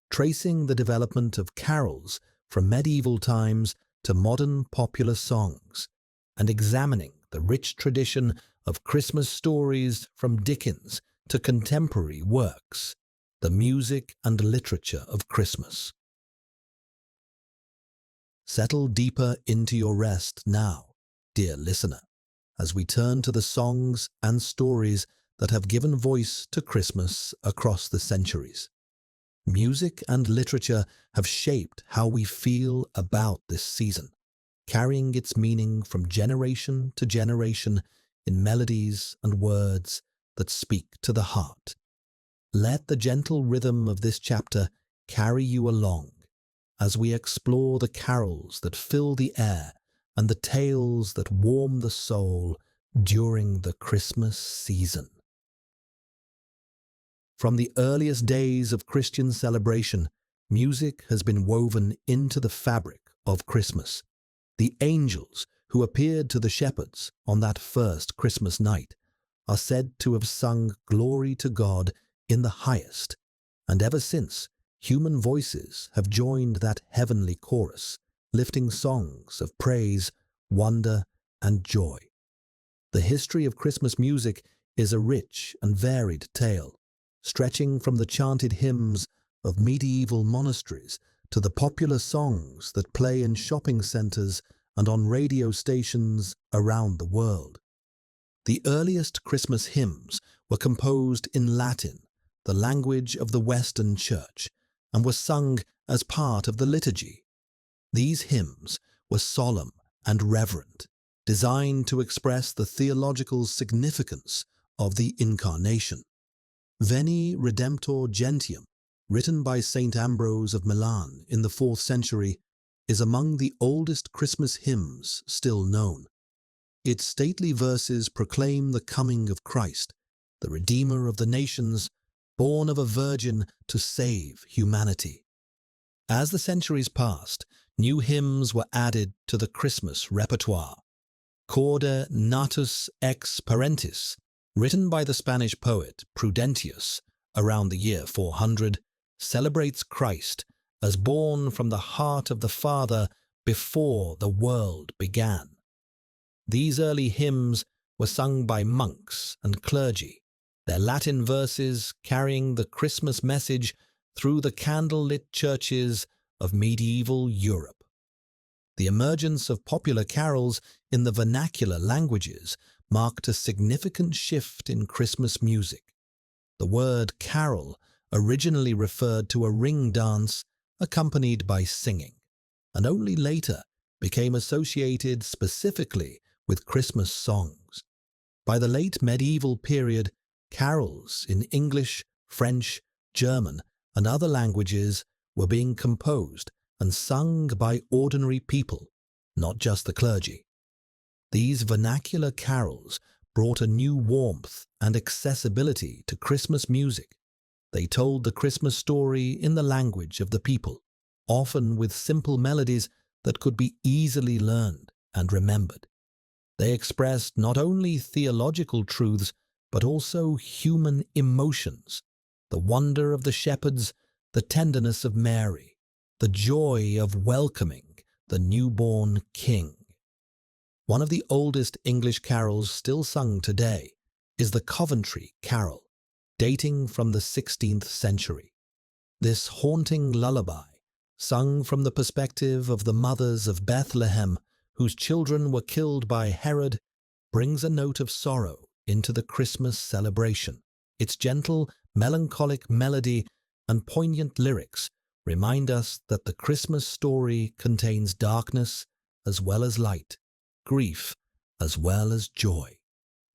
tracing the development of carols from medieval times to modern popular songs, and examining the rich tradition of Christmas stories from Dickens to contemporary works, the music and literature of Christmas. Settle deeper into your rest now, dear listener, as we turn to the songs and stories that have given voice to Christmas across the centuries. Music and literature have shaped how we feel about this season, carrying its meaning from generation to generation in melodies and words that speak to the heart. Let the gentle rhythm of this chapter carry you along as we explore the carols that fill the air and the tales that warm the soul during the Christmas season. From the earliest days of Christian celebration, music has been woven into the fabric of Christmas. The angels who appeared to the shepherds on that first Christmas night are said to have sung glory to God in the highest, and ever since, human voices have joined that heavenly chorus, lifting songs of praise, wonder, and joy. The history of Christmas music is a rich and varied tale, stretching from the chanted hymns of medieval monasteries to the popular songs that play in shopping centers and on radio stations around the world. The earliest Christmas hymns were composed in Latin, the language of the Western Church, and were sung as part of the liturgy. These hymns were solemn and reverent, designed to express the theological significance of the Incarnation. Veni Redemptor Gentium, written by Saint Ambrose of Milan in the 4th century, is among the oldest Christmas hymns still known. Its stately verses proclaim the coming of Christ, the Redeemer of the nations, born of a virgin to save humanity. As the centuries passed, new hymns were added to the Christmas repertoire. Corde Natus ex Parentis, written by the Spanish poet Prudentius around the year 400, celebrates Christ as born from the heart of the Father before the world began. These early hymns were sung by monks and clergy, their Latin verses carrying the Christmas message through the candlelit churches of medieval Europe. The emergence of popular carols in the vernacular languages marked a significant shift in Christmas music. The word carol originally referred to a ring dance accompanied by singing, and only later became associated specifically with Christmas songs. By the late medieval period, carols in English, French, German, and other languages were being composed and sung by ordinary people, not just the clergy. These vernacular carols brought a new warmth and accessibility to Christmas music. They told the Christmas story in the language of the people, often with simple melodies that could be easily learned and remembered. They expressed not only theological truths, but also human emotions, the wonder of the shepherds, the tenderness of Mary, the joy of welcoming the newborn King. One of the oldest English carols still sung today is the Coventry Carol, dating from the 16th century. This haunting lullaby, sung from the perspective of the mothers of Bethlehem whose children were killed by Herod, brings a note of sorrow into the Christmas celebration. Its gentle, melancholic melody and poignant lyrics remind us that the Christmas story contains darkness as well as light, grief as well as joy.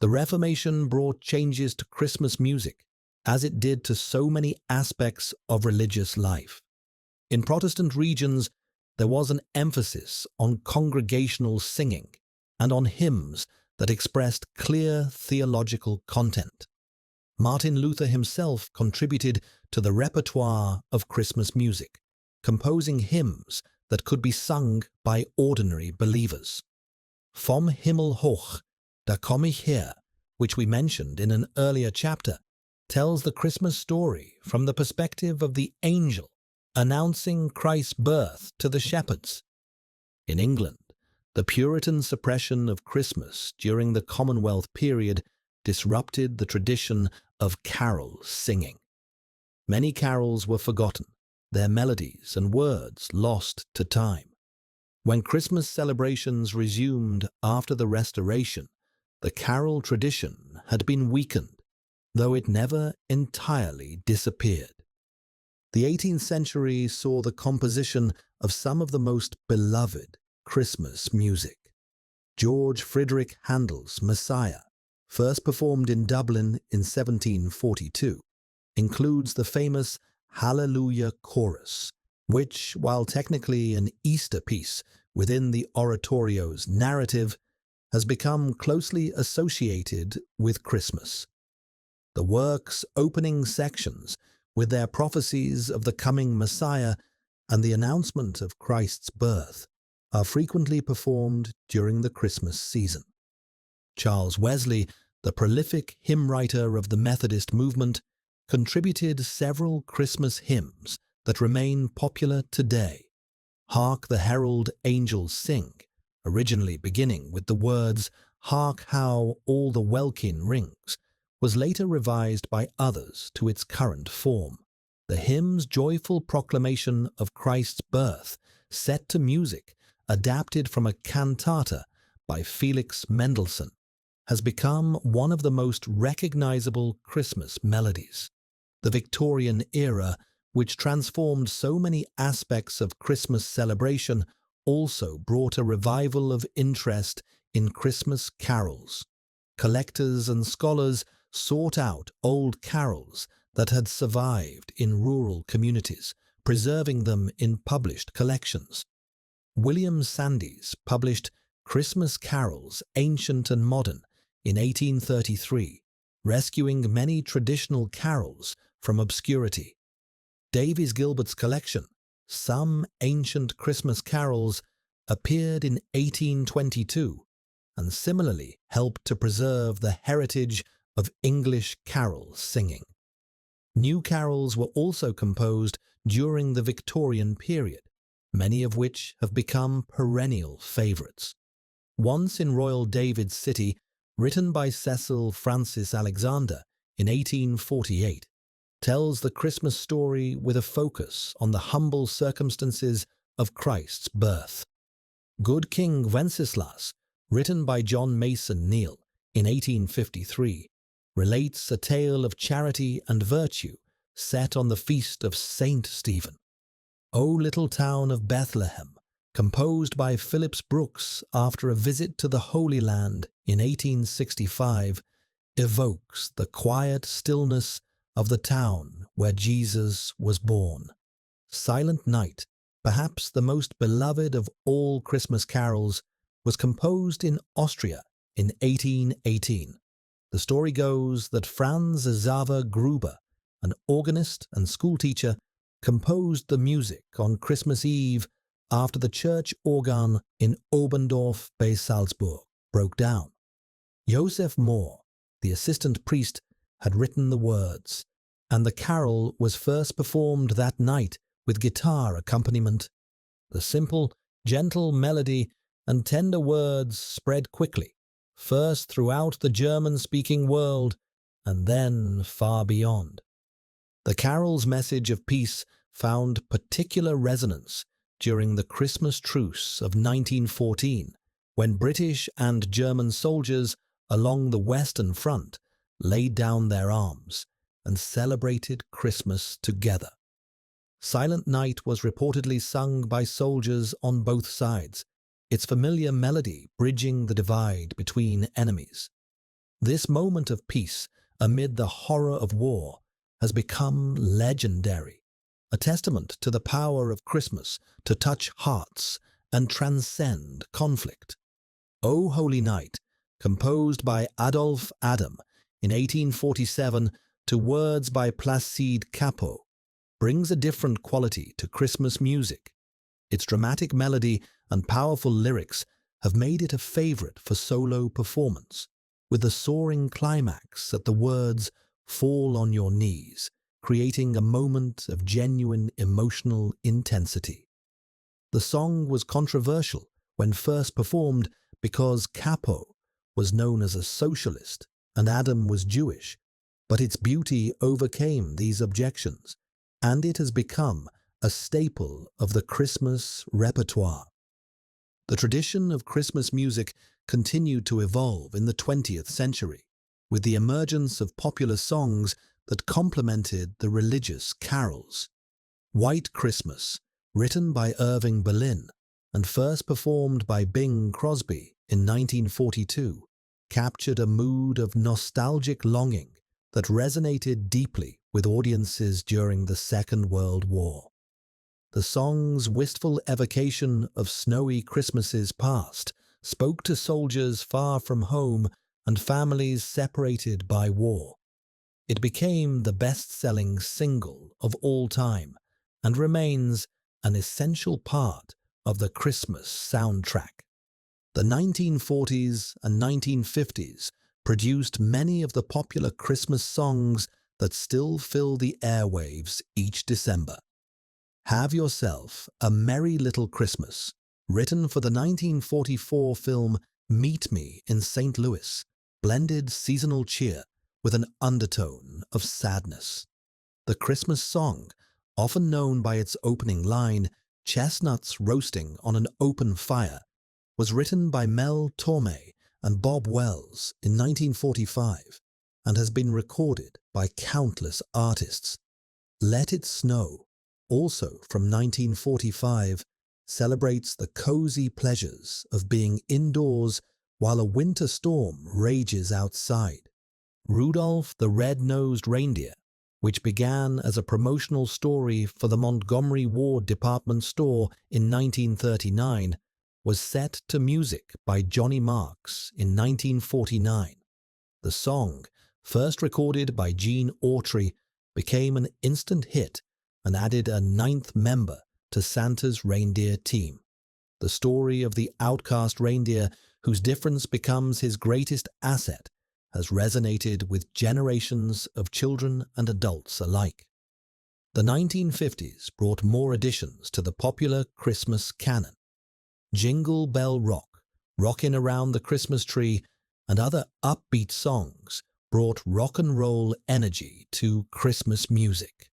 The Reformation brought changes to Christmas music, as it did to so many aspects of religious life. In Protestant regions, there was an emphasis on congregational singing and on hymns that expressed clear theological content. Martin Luther himself contributed to the repertoire of Christmas music, composing hymns that could be sung by ordinary believers. Vom Himmel hoch, da komm ich her, which we mentioned in an earlier chapter, tells the Christmas story from the perspective of the angel announcing Christ's birth to the shepherds. In England, the Puritan suppression of Christmas during the Commonwealth period disrupted the tradition of carol singing. Many carols were forgotten, their melodies and words lost to time. When Christmas celebrations resumed after the Restoration, the carol tradition had been weakened, though it never entirely disappeared. The 18th century saw the composition of some of the most beloved Christmas music. George Friedrich Handel's Messiah, first performed in Dublin in 1742, includes the famous Hallelujah Chorus, which, while technically an Easter piece within the oratorio's narrative, has become closely associated with Christmas. The work's opening sections, with their prophecies of the coming Messiah and the announcement of Christ's birth, are frequently performed during the Christmas season. Charles Wesley, the prolific hymn writer of the Methodist movement, contributed several Christmas hymns that remain popular today. Hark the Herald Angels Sing, originally beginning with the words, "Hark how all the welkin rings," was later revised by others to its current form. The hymn's joyful proclamation of Christ's birth, set to music adapted from a cantata by Felix Mendelssohn, has become one of the most recognizable Christmas melodies. The Victorian era, which transformed so many aspects of Christmas celebration, also brought a revival of interest in Christmas carols. Collectors and scholars sought out old carols that had survived in rural communities, preserving them in published collections. William Sandys published Christmas Carols, Ancient and Modern in 1833, rescuing many traditional carols from obscurity. Davies Gilbert's collection, Some Ancient Christmas Carols, appeared in 1822 and similarly helped to preserve the heritage of English carol singing. New carols were also composed during the Victorian period, many of which have become perennial favourites. Once in Royal David's City, written by Cecil Francis Alexander in 1848, tells the Christmas story with a focus on the humble circumstances of Christ's birth. Good King Wenceslas, written by John Mason Neale in 1853, relates a tale of charity and virtue set on the feast of Saint Stephen. O Little Town of Bethlehem, composed by Phillips Brooks after a visit to the Holy Land in 1865, evokes the quiet stillness of the town where Jesus was born. Silent Night, perhaps the most beloved of all Christmas carols, was composed in Austria in 1818. The story goes that Franz Xaver Gruber, an organist and schoolteacher, composed the music on Christmas Eve after the church organ in Oberndorf bei Salzburg broke down. Joseph Mohr, the assistant priest, had written the words, and the carol was first performed that night with guitar accompaniment. The simple, gentle melody and tender words spread quickly, first throughout the German-speaking world and then far beyond. The carol's message of peace found particular resonance during the Christmas truce of 1914, when British and German soldiers along the Western Front laid down their arms and celebrated Christmas together. Silent Night was reportedly sung by soldiers on both sides, its familiar melody bridging the divide between enemies. This moment of peace amid the horror of war has become legendary, a testament to the power of Christmas to touch hearts and transcend conflict. O Holy Night, composed by Adolphe Adam in 1847 to words by Placide Cappeau, brings a different quality to Christmas music. Its dramatic melody and powerful lyrics have made it a favorite for solo performance, with the soaring climax that the words "fall on your knees," creating a moment of genuine emotional intensity. The song was controversial when first performed because Capo was known as a socialist and Adam was Jewish, but its beauty overcame these objections, and it has become a staple of the Christmas repertoire. The tradition of Christmas music continued to evolve in the 20th century, with the emergence of popular songs that complemented the religious carols. White Christmas, written by Irving Berlin and first performed by Bing Crosby in 1942, captured a mood of nostalgic longing that resonated deeply with audiences during the Second World War. The song's wistful evocation of snowy Christmases past spoke to soldiers far from home and families separated by war. It became the best-selling single of all time and remains an essential part of the Christmas soundtrack. The 1940s and 1950s produced many of the popular Christmas songs that still fill the airwaves each December. Have Yourself a Merry Little Christmas, written for the 1944 film Meet Me in St. Louis, blended seasonal cheer with an undertone of sadness. The Christmas song, often known by its opening line, "Chestnuts Roasting on an Open Fire," was written by Mel Torme and Bob Wells in 1945 and has been recorded by countless artists. Let It Snow, also from 1945, celebrates the cozy pleasures of being indoors while a winter storm rages outside. Rudolph the Red-Nosed Reindeer, which began as a promotional story for the Montgomery Ward department store in 1939, was set to music by Johnny Marks in 1949. The song, first recorded by Gene Autry, became an instant hit and added a ninth member to Santa's reindeer team. The story of the outcast reindeer whose difference becomes his greatest asset has resonated with generations of children and adults alike. The 1950s brought more additions to the popular Christmas canon. Jingle Bell Rock, Rockin' Around the Christmas Tree, and other upbeat songs brought rock and roll energy to Christmas music.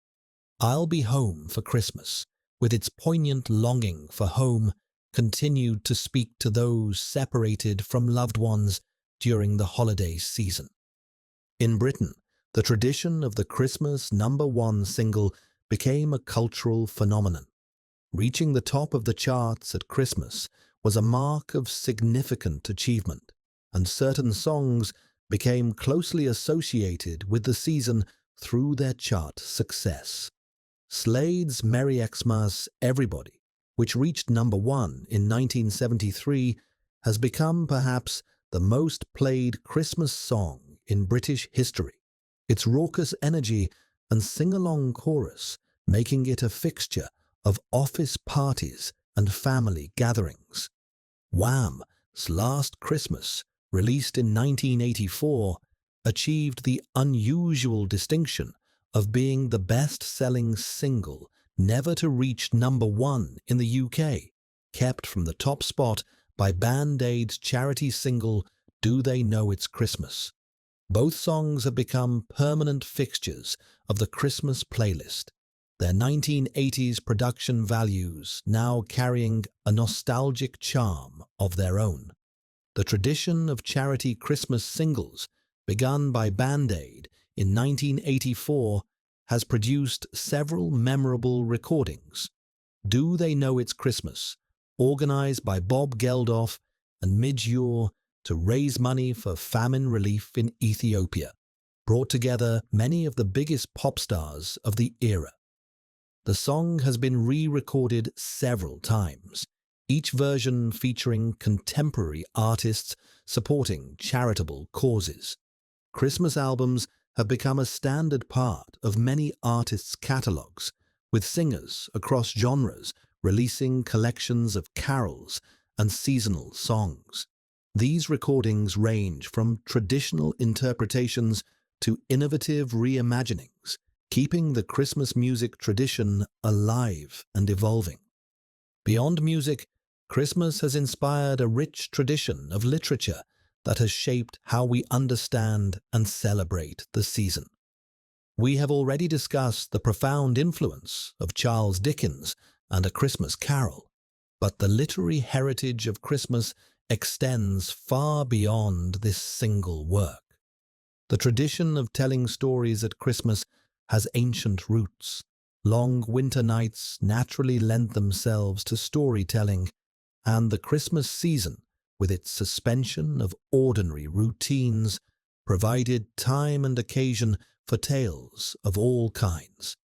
I'll Be Home for Christmas, with its poignant longing for home, continued to speak to those separated from loved ones during the holiday season. In Britain, the tradition of the Christmas #1 single became a cultural phenomenon. Reaching the top of the charts at Christmas was a mark of significant achievement, and certain songs became closely associated with the season through their chart success. Slade's Merry Xmas Everybody, which reached #1 in 1973, has become perhaps the most played Christmas song in British history, its raucous energy and sing-along chorus making it a fixture of office parties and family gatherings. Wham's Last Christmas, released in 1984, achieved the unusual distinction of being the best-selling single never to reach #1 in the UK, kept from the top spot by Band Aid's charity single Do They Know It's Christmas. Both songs have become permanent fixtures of the Christmas playlist, their 1980s production values now carrying a nostalgic charm of their own. The tradition of charity Christmas singles, begun by Band Aid in 1984, has produced several memorable recordings. Do They Know It's Christmas, organized by Bob Geldof and Midge Ure to raise money for famine relief in Ethiopia, brought together many of the biggest pop stars of the era. The song has been re-recorded several times, each version featuring contemporary artists supporting charitable causes. Christmas albums have become a standard part of many artists' catalogues, with singers across genres releasing collections of carols and seasonal songs. These recordings range from traditional interpretations to innovative reimaginings, keeping the Christmas music tradition alive and evolving. Beyond music, Christmas has inspired a rich tradition of literature that has shaped how we understand and celebrate the season. We have already discussed the profound influence of Charles Dickens and A Christmas Carol, but the literary heritage of Christmas extends far beyond this single work. The tradition of telling stories at Christmas has ancient roots. Long winter nights naturally lend themselves to storytelling, and the Christmas season, with its suspension of ordinary routines, provided time and occasion for tales of all kinds.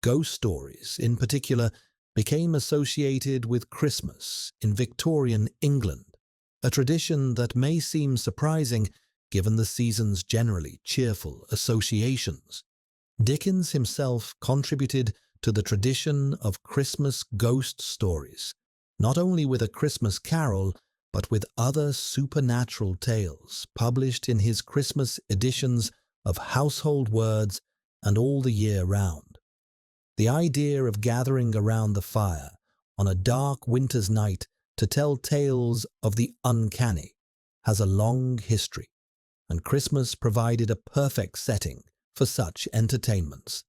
Ghost stories, in particular, became associated with Christmas in Victorian England, a tradition that may seem surprising given the season's generally cheerful associations. Dickens himself contributed to the tradition of Christmas ghost stories, not only with A Christmas Carol, but with other supernatural tales published in his Christmas editions of Household Words and All the Year Round. The idea of gathering around the fire on a dark winter's night to tell tales of the uncanny has a long history, and Christmas provided a perfect setting for such entertainments.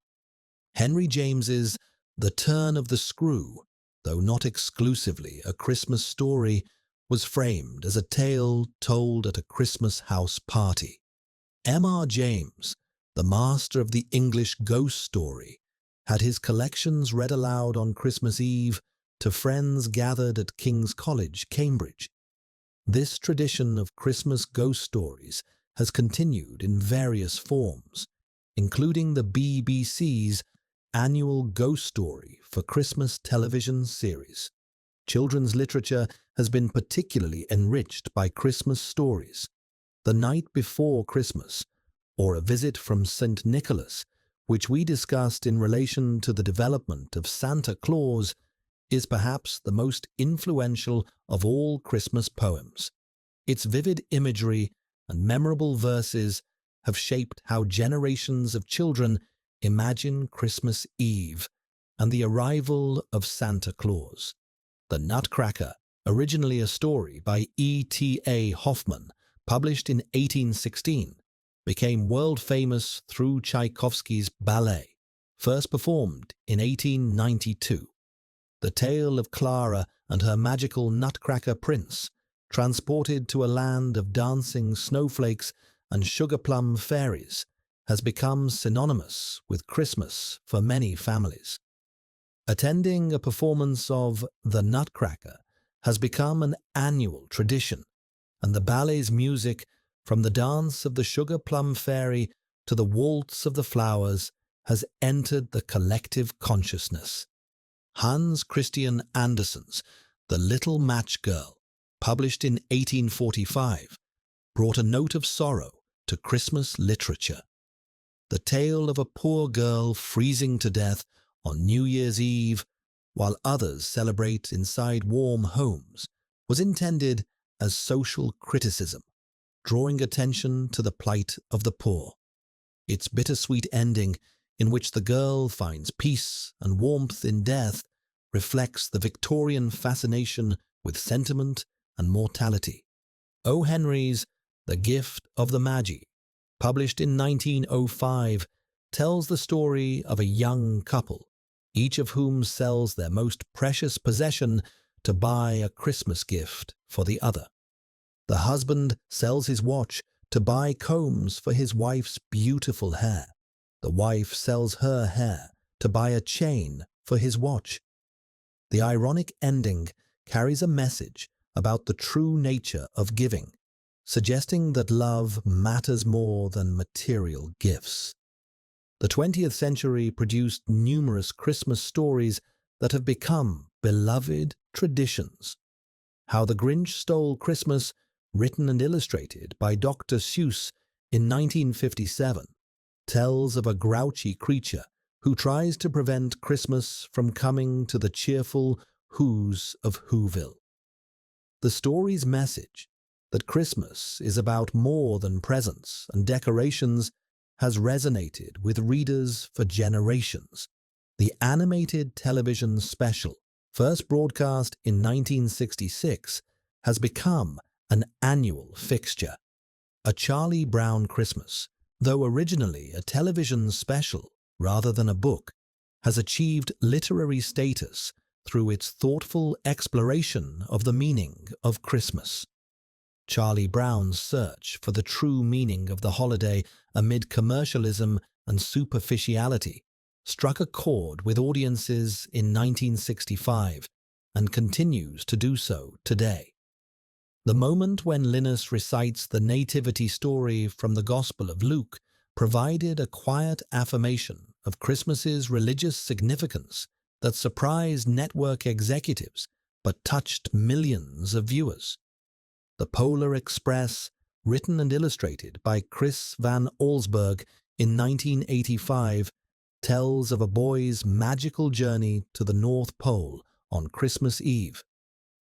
Henry James's The Turn of the Screw, though not exclusively a Christmas story, was framed as a tale told at a Christmas house party. M.R. James, the master of the English ghost story, had his collections read aloud on Christmas Eve to friends gathered at King's College, Cambridge. This tradition of Christmas ghost stories has continued in various forms, including the BBC's annual Ghost Story for Christmas television series. Children's literature has been particularly enriched by Christmas stories. The Night Before Christmas, or A Visit from St. Nicholas, which we discussed in relation to the development of Santa Claus, is perhaps the most influential of all Christmas poems. Its vivid imagery and memorable verses have shaped how generations of children imagine Christmas Eve and the arrival of Santa Claus. The Nutcracker, originally a story by E.T.A. Hoffmann, published in 1816, became world-famous through Tchaikovsky's ballet, first performed in 1892. The tale of Clara and her magical Nutcracker prince, transported to a land of dancing snowflakes and sugar-plum fairies, has become synonymous with Christmas for many families. Attending a performance of The Nutcracker has become an annual tradition, and the ballet's music, from the dance of the sugar plum fairy to the waltz of the flowers, has entered the collective consciousness. Hans Christian Andersen's The Little Match Girl, published in 1845, brought a note of sorrow to Christmas literature. The tale of a poor girl freezing to death on New Year's Eve, while others celebrate inside warm homes, was intended as social criticism, drawing attention to the plight of the poor. Its bittersweet ending, in which the girl finds peace and warmth in death, reflects the Victorian fascination with sentiment and mortality. O. Henry's The Gift of the Magi, published in 1905, tells the story of a young couple, each of whom sells their most precious possession to buy a Christmas gift for the other. The husband sells his watch to buy combs for his wife's beautiful hair. The wife sells her hair to buy a chain for his watch. The ironic ending carries a message about the true nature of giving, suggesting that love matters more than material gifts. The 20th century produced numerous Christmas stories that have become beloved traditions. How the Grinch Stole Christmas, written and illustrated by Dr. Seuss in 1957, tells of a grouchy creature who tries to prevent Christmas from coming to the cheerful who's of Whoville. The story's message, that Christmas is about more than presents and decorations, has resonated with readers for generations. The animated television special, first broadcast in 1966, has become an annual fixture. A Charlie Brown Christmas, though originally a television special rather than a book, has achieved literary status through its thoughtful exploration of the meaning of Christmas. Charlie Brown's search for the true meaning of the holiday amid commercialism and superficiality struck a chord with audiences in 1965 and continues to do so today. The moment when Linus recites the nativity story from the Gospel of Luke provided a quiet affirmation of Christmas's religious significance that surprised network executives but touched millions of viewers. The Polar Express, written and illustrated by Chris Van Allsburg in 1985, tells of a boy's magical journey to the North Pole on Christmas Eve.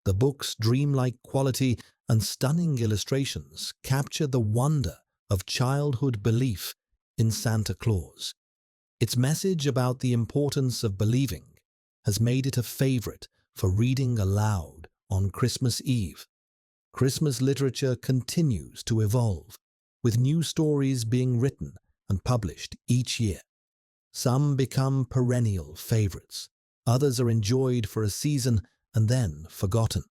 The book's dreamlike quality and stunning illustrations capture the wonder of childhood belief in Santa Claus. Its message about the importance of believing has made it a favorite for reading aloud on Christmas Eve. Christmas literature continues to evolve, with new stories being written and published each year. Some become perennial favorites, others are enjoyed for a season and then forgotten.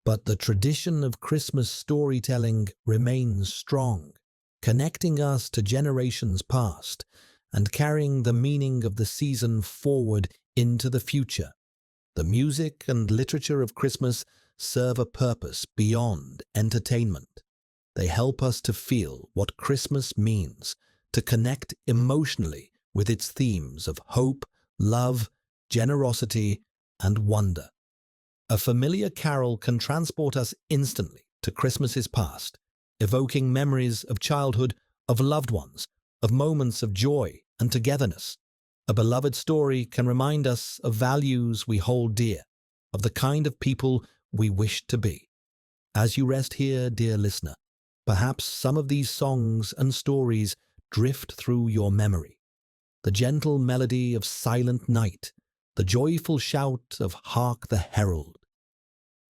But the tradition of Christmas storytelling remains strong, connecting us to generations past and carrying the meaning of the season forward into the future. The music and literature of Christmas serve a purpose beyond entertainment. They help us to feel what Christmas means, to connect emotionally with its themes of hope, love, generosity, and wonder. A familiar carol can transport us instantly to Christmas's past, evoking memories of childhood, of loved ones, of moments of joy and togetherness. A beloved story can remind us of values we hold dear, of the kind of people we wish to be. As you rest here, dear listener, perhaps some of these songs and stories drift through your memory. The gentle melody of Silent Night, the joyful shout of Hark the Herald.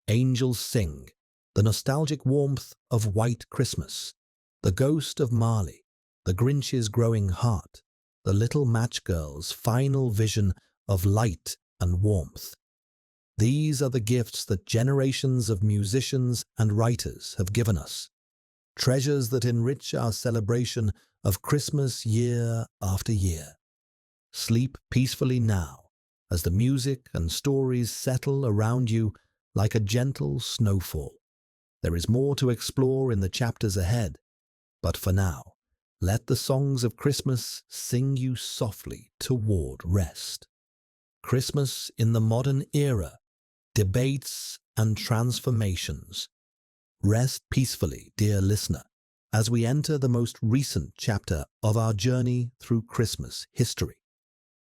Angels Sing, the nostalgic warmth of White Christmas, the Ghost of Marley, the Grinch's Growing Heart, the Little Match Girl's final vision of light and warmth. These are the gifts that generations of musicians and writers have given us, treasures that enrich our celebration of Christmas year after year. Sleep peacefully now, as the music and stories settle around you like a gentle snowfall. There is more to explore in the chapters ahead, but for now, let the songs of Christmas sing you softly toward rest. Christmas in the modern era, debates and transformations. Rest peacefully, dear listener, as we enter the most recent chapter of our journey through Christmas history.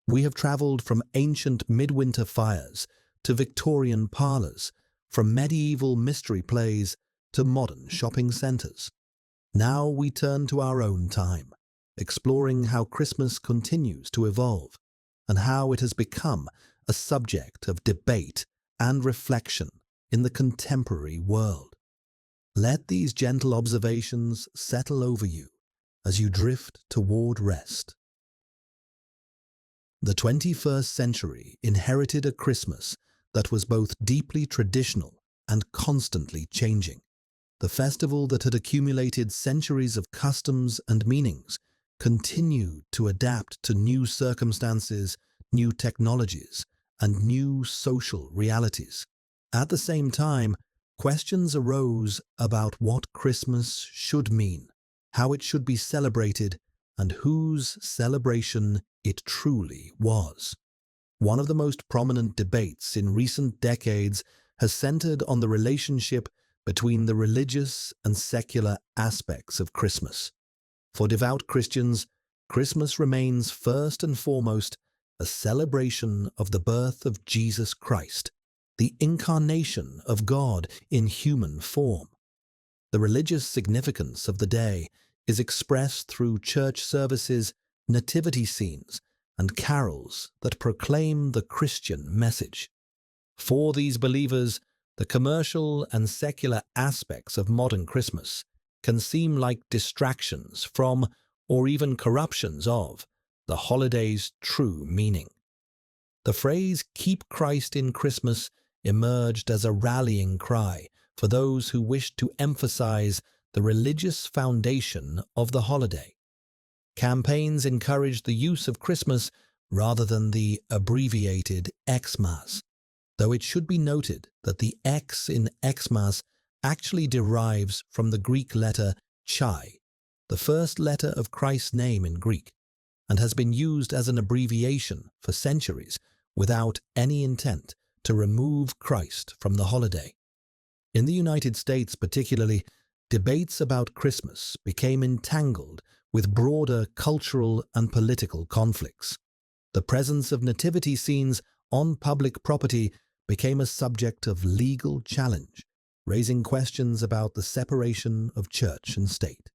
We have traveled from ancient midwinter fires to Victorian parlors, from medieval mystery plays to modern shopping centers. Now we turn to our own time, exploring how Christmas continues to evolve and how it has become a subject of debate and reflection in the contemporary world. Let these gentle observations settle over you as you drift toward rest. The 21st century inherited a Christmas that was both deeply traditional and constantly changing. The festival that had accumulated centuries of customs and meanings continued to adapt to new circumstances, new technologies, and new social realities. At the same time, questions arose about what Christmas should mean, how it should be celebrated, and whose celebration it truly was. One of the most prominent debates in recent decades has centered on the relationship between the religious and secular aspects of Christmas. For devout Christians, Christmas remains first and foremost a celebration of the birth of Jesus Christ, the incarnation of God in human form. The religious significance of the day is expressed through church services, nativity scenes, and carols that proclaim the Christian message. For these believers, the commercial and secular aspects of modern Christmas can seem like distractions from, or even corruptions of, the holiday's true meaning. The phrase "Keep Christ in Christmas" emerged as a rallying cry for those who wished to emphasize the religious foundation of the holiday. Campaigns encouraged the use of Christmas rather than the abbreviated Xmas, though it should be noted that the X in Xmas actually derives from the Greek letter chi, the first letter of Christ's name in Greek, and has been used as an abbreviation for centuries without any intent to remove Christ from the holiday. In the United States particularly, debates about Christmas became entangled with broader cultural and political conflicts. The presence of nativity scenes on public property became a subject of legal challenge, raising questions about the separation of church and state.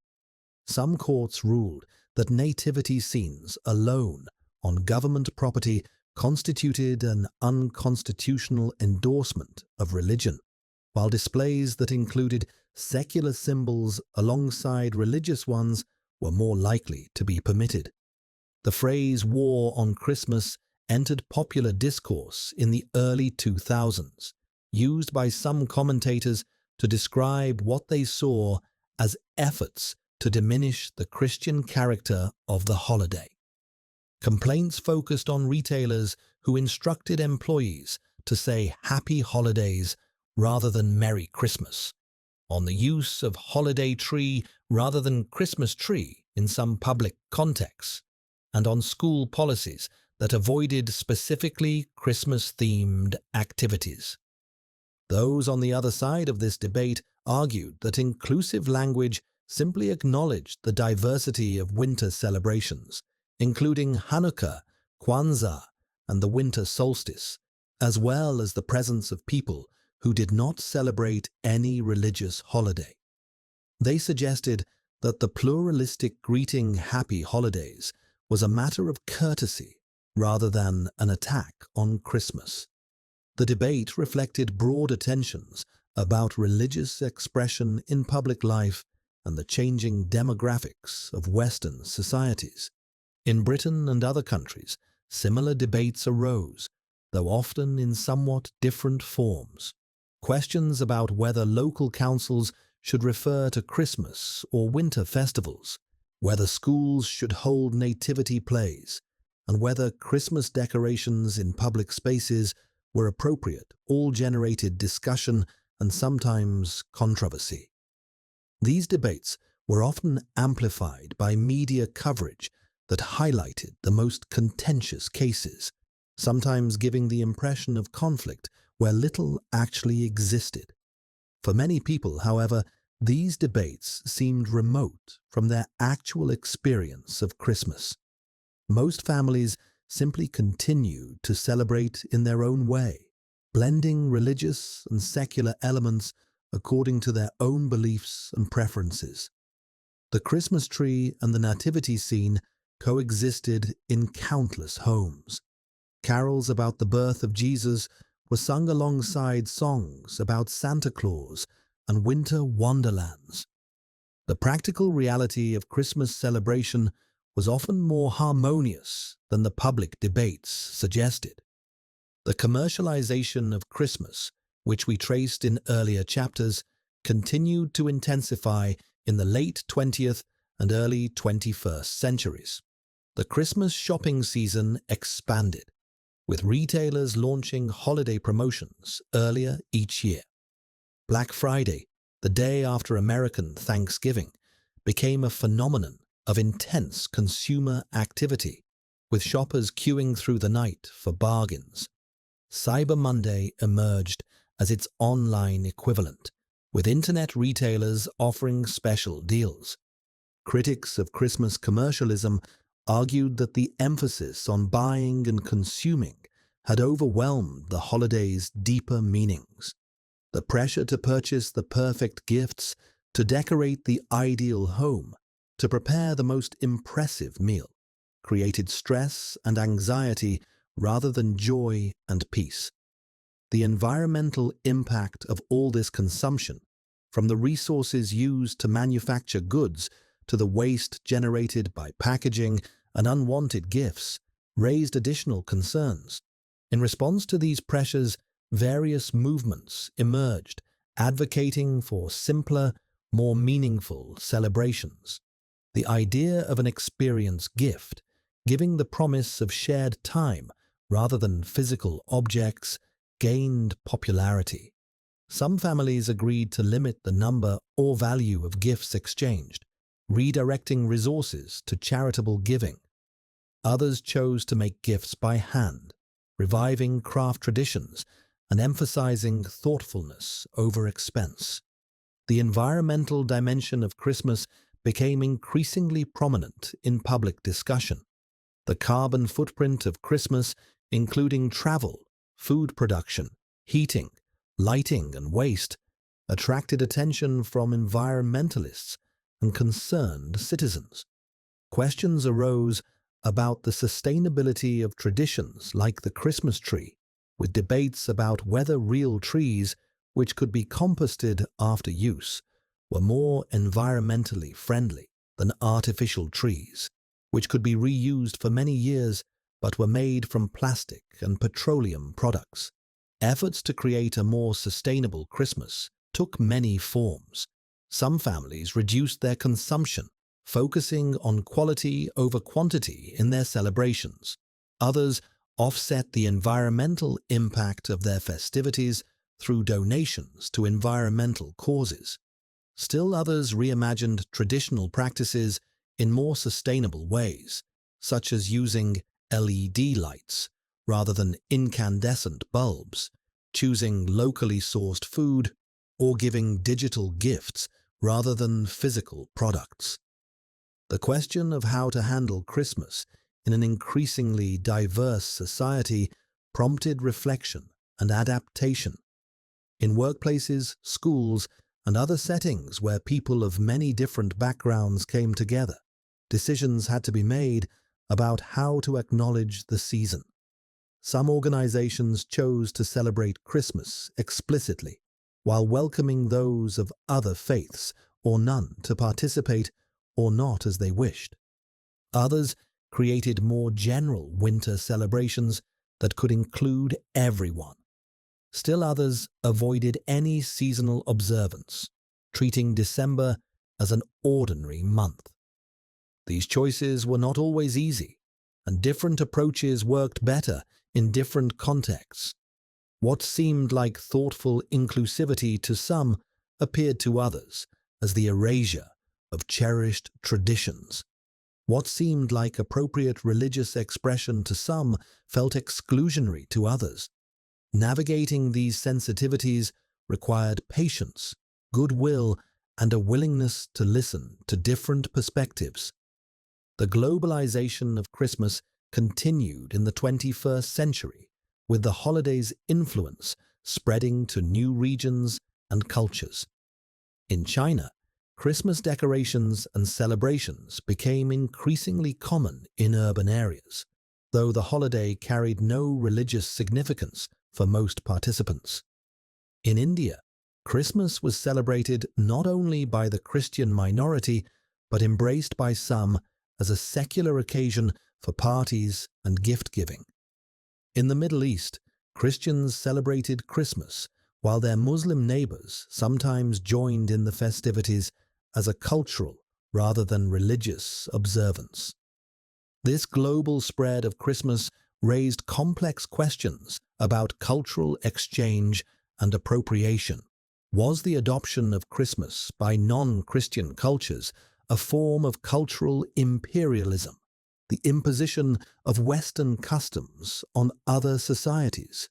Some courts ruled that nativity scenes alone on government property constituted an unconstitutional endorsement of religion, while displays that included secular symbols alongside religious ones were more likely to be permitted. The phrase "war on Christmas" entered popular discourse in the early 2000s, used by some commentators to describe what they saw as efforts to diminish the Christian character of the holiday. Complaints focused on retailers who instructed employees to say "Happy Holidays" rather than "Merry Christmas", on the use of "holiday tree" rather than "Christmas tree" in some public contexts, and on school policies that avoided specifically Christmas-themed activities. Those on the other side of this debate argued that inclusive language simply acknowledged the diversity of winter celebrations, including Hanukkah, Kwanzaa, and the winter solstice, as well as the presence of people who did not celebrate any religious holiday. They suggested that the pluralistic greeting "Happy Holidays" was a matter of courtesy rather than an attack on Christmas. The debate reflected broader tensions about religious expression in public life and the changing demographics of Western societies. In Britain and other countries, similar debates arose, though often in somewhat different forms. Questions about whether local councils should refer to Christmas or winter festivals, whether schools should hold nativity plays, and whether Christmas decorations in public spaces were appropriate all generated discussion and sometimes controversy. These debates were often amplified by media coverage that highlighted the most contentious cases, sometimes giving the impression of conflict where little actually existed. For many people, however, these debates seemed remote from their actual experience of Christmas. Most families simply continued to celebrate in their own way, blending religious and secular elements according to their own beliefs and preferences. The Christmas tree and the nativity scene coexisted in countless homes. Carols about the birth of Jesus were sung alongside songs about Santa Claus and winter wonderlands. The practical reality of Christmas celebration was often more harmonious than the public debates suggested. The commercialization of Christmas, which we traced in earlier chapters, continued to intensify in the late 20th and early 21st centuries. The Christmas shopping season expanded, with retailers launching holiday promotions earlier each year. Black Friday, the day after American Thanksgiving, became a phenomenon of intense consumer activity, with shoppers queuing through the night for bargains. Cyber Monday emerged as its online equivalent, with internet retailers offering special deals. Critics of Christmas commercialism argued that the emphasis on buying and consuming had overwhelmed the holiday's deeper meanings. The pressure to purchase the perfect gifts, to decorate the ideal home, to prepare the most impressive meal, created stress and anxiety rather than joy and peace. The environmental impact of all this consumption, from the resources used to manufacture goods to the waste generated by packaging and unwanted gifts, raised additional concerns. In response to these pressures, various movements emerged, advocating for simpler, more meaningful celebrations. The idea of an experience gift, giving the promise of shared time rather than physical objects, gained popularity. Some families agreed to limit the number or value of gifts exchanged, redirecting resources to charitable giving. Others chose to make gifts by hand, reviving craft traditions and emphasizing thoughtfulness over expense. The environmental dimension of Christmas became increasingly prominent in public discussion. The carbon footprint of Christmas, including travel, food production, heating, lighting, and waste, attracted attention from environmentalists and concerned citizens. Questions arose about the sustainability of traditions like the Christmas tree, with debates about whether real trees, which could be composted after use, were more environmentally friendly than artificial trees, which could be reused for many years but were made from plastic and petroleum products. Efforts to create a more sustainable Christmas took many forms. Some families reduced their consumption, focusing on quality over quantity in their celebrations. Others offset the environmental impact of their festivities through donations to environmental causes. Still others reimagined traditional practices in more sustainable ways, such as using LED lights rather than incandescent bulbs, choosing locally sourced food, or giving digital gifts rather than physical products. The question of how to handle Christmas in an increasingly diverse society prompted reflection and adaptation. In workplaces, schools, and other settings where people of many different backgrounds came together, decisions had to be made about how to acknowledge the season. Some organizations chose to celebrate Christmas explicitly, while welcoming those of other faiths or none to participate or not as they wished. Others created more general winter celebrations that could include everyone. Still others avoided any seasonal observance, treating December as an ordinary month. These choices were not always easy, and different approaches worked better in different contexts. What seemed like thoughtful inclusivity to some appeared to others as the erasure of cherished traditions. What seemed like appropriate religious expression to some felt exclusionary to others. Navigating these sensitivities required patience, goodwill, and a willingness to listen to different perspectives. The globalization of Christmas continued in the 21st century, with the holiday's influence spreading to new regions and cultures. In China, Christmas decorations and celebrations became increasingly common in urban areas, though the holiday carried no religious significance for most participants. In India, Christmas was celebrated not only by the Christian minority, but embraced by some as a secular occasion for parties and gift-giving. In the Middle East, Christians celebrated Christmas, while their Muslim neighbors sometimes joined in the festivities as a cultural rather than religious observance. This global spread of Christmas raised complex questions about cultural exchange and appropriation. Was the adoption of Christmas by non-Christian cultures a form of cultural imperialism, the imposition of Western customs on other societies?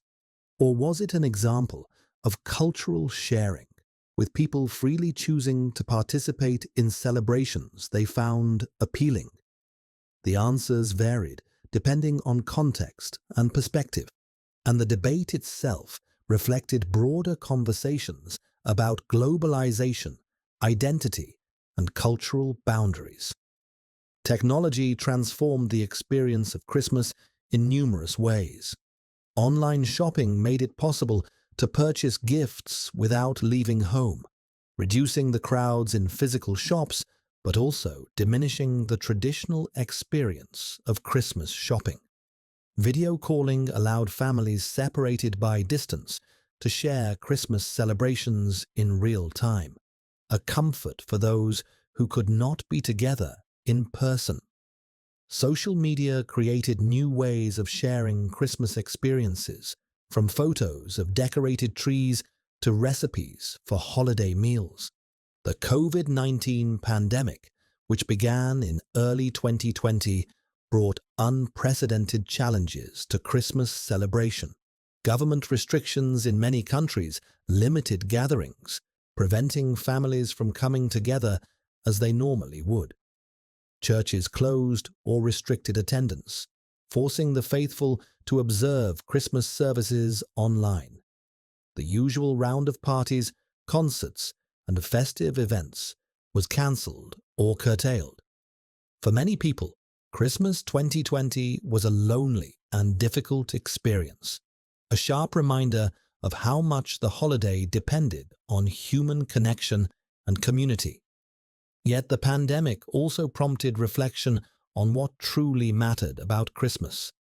Or was it an example of cultural sharing, with people freely choosing to participate in celebrations they found appealing? The answers varied, depending on context and perspective, and the debate itself reflected broader conversations about globalization, identity, and cultural boundaries. Technology transformed the experience of Christmas in numerous ways. Online shopping made it possible to purchase gifts without leaving home, reducing the crowds in physical shops but also diminishing the traditional experience of Christmas shopping. Video calling allowed families separated by distance to share Christmas celebrations in real time, a comfort for those who could not be together in person. Social media created new ways of sharing Christmas experiences, from photos of decorated trees to recipes for holiday meals. The COVID-19 pandemic, which began in early 2020, brought unprecedented challenges to Christmas celebration. Government restrictions in many countries limited gatherings, preventing families from coming together as they normally would. Churches closed or restricted attendance, forcing the faithful to observe Christmas services online. The usual round of parties, concerts, and festive events was cancelled or curtailed. For many people, Christmas 2020 was a lonely and difficult experience, a sharp reminder of how much the holiday depended on human connection and community. Yet the pandemic also prompted reflection on what truly mattered about Christmas.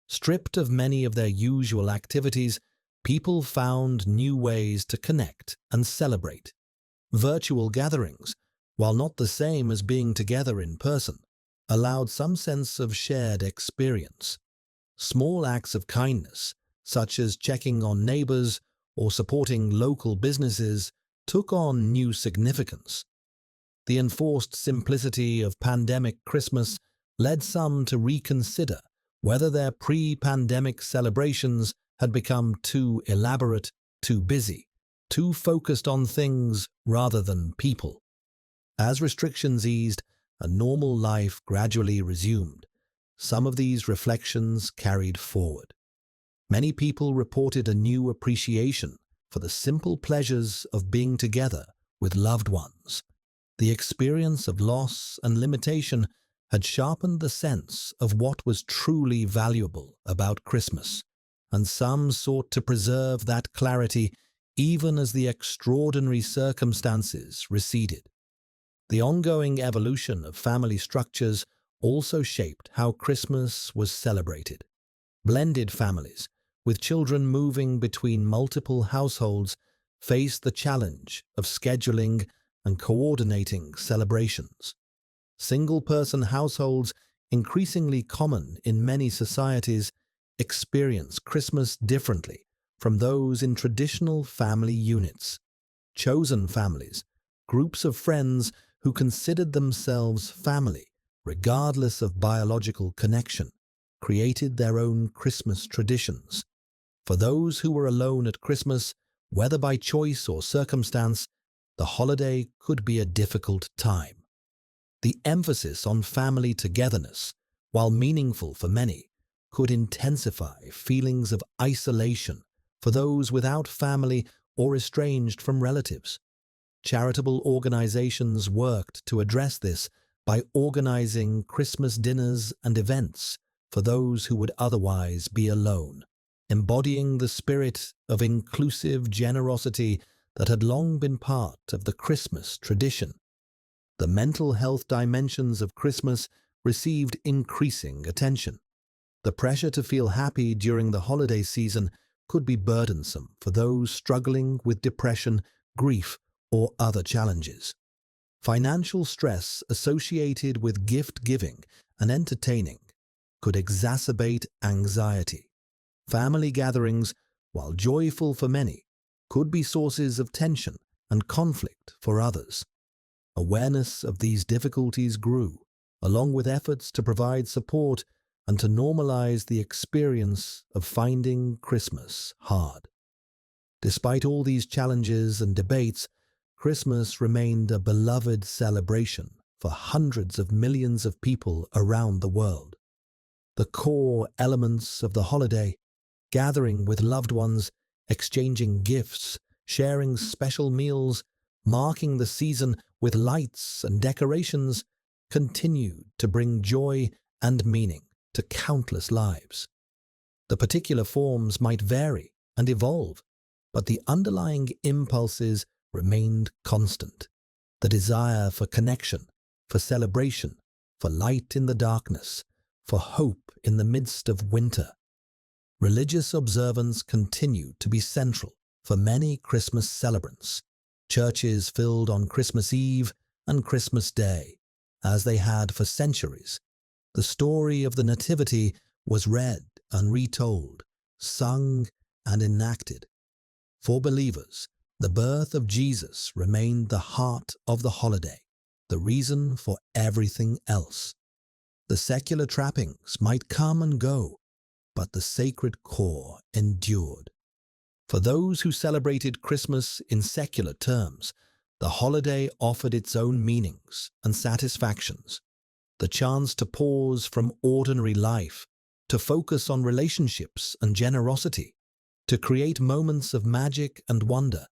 Stripped of many of their usual activities, people found new ways to connect and celebrate. Virtual gatherings, while not the same as being together in person, allowed some sense of shared experience. Small acts of kindness, such as checking on neighbors or supporting local businesses, took on new significance. The enforced simplicity of pandemic Christmas led some to reconsider whether their pre-pandemic celebrations had become too elaborate, too busy, too focused on things rather than people. As restrictions eased and normal life gradually resumed, some of these reflections carried forward. Many people reported a new appreciation for the simple pleasures of being together with loved ones. The experience of loss and limitation had sharpened the sense of what was truly valuable about Christmas, and some sought to preserve that clarity even as the extraordinary circumstances receded. The ongoing evolution of family structures also shaped how Christmas was celebrated. Blended families, with children moving between multiple households, faced the challenge of scheduling and coordinating celebrations. Single-person households, increasingly common in many societies, experience Christmas differently from those in traditional family units. Chosen families, groups of friends who considered themselves family, regardless of biological connection, created their own Christmas traditions. For those who were alone at Christmas, whether by choice or circumstance, the holiday could be a difficult time. The emphasis on family togetherness, while meaningful for many, could intensify feelings of isolation for those without family or estranged from relatives. Charitable organizations worked to address this by organizing Christmas dinners and events for those who would otherwise be alone, embodying the spirit of inclusive generosity that had long been part of the Christmas tradition. The mental health dimensions of Christmas received increasing attention. The pressure to feel happy during the holiday season could be burdensome for those struggling with depression, grief, or other challenges. Financial stress associated with gift-giving and entertaining could exacerbate anxiety. Family gatherings, while joyful for many, could be sources of tension and conflict for others. Awareness of these difficulties grew, along with efforts to provide support and to normalize the experience of finding Christmas hard. Despite all these challenges and debates, Christmas remained a beloved celebration for hundreds of millions of people around the world. The core elements of the holiday, gathering with loved ones, exchanging gifts, sharing special meals, marking the season with lights and decorations, continued to bring joy and meaning to countless lives. The particular forms might vary and evolve, but the underlying impulses remained constant. The desire for connection, for celebration, for light in the darkness, for hope in the midst of winter. Religious observance continued to be central for many Christmas celebrants. Churches filled on Christmas Eve and Christmas Day, as they had for centuries. The story of the Nativity was read and retold, sung and enacted. For believers, the birth of Jesus remained the heart of the holiday, the reason for everything else. The secular trappings might come and go, but the sacred core endured. For those who celebrated Christmas in secular terms, the holiday offered its own meanings and satisfactions. The chance to pause from ordinary life, to focus on relationships and generosity, to create moments of magic and wonder.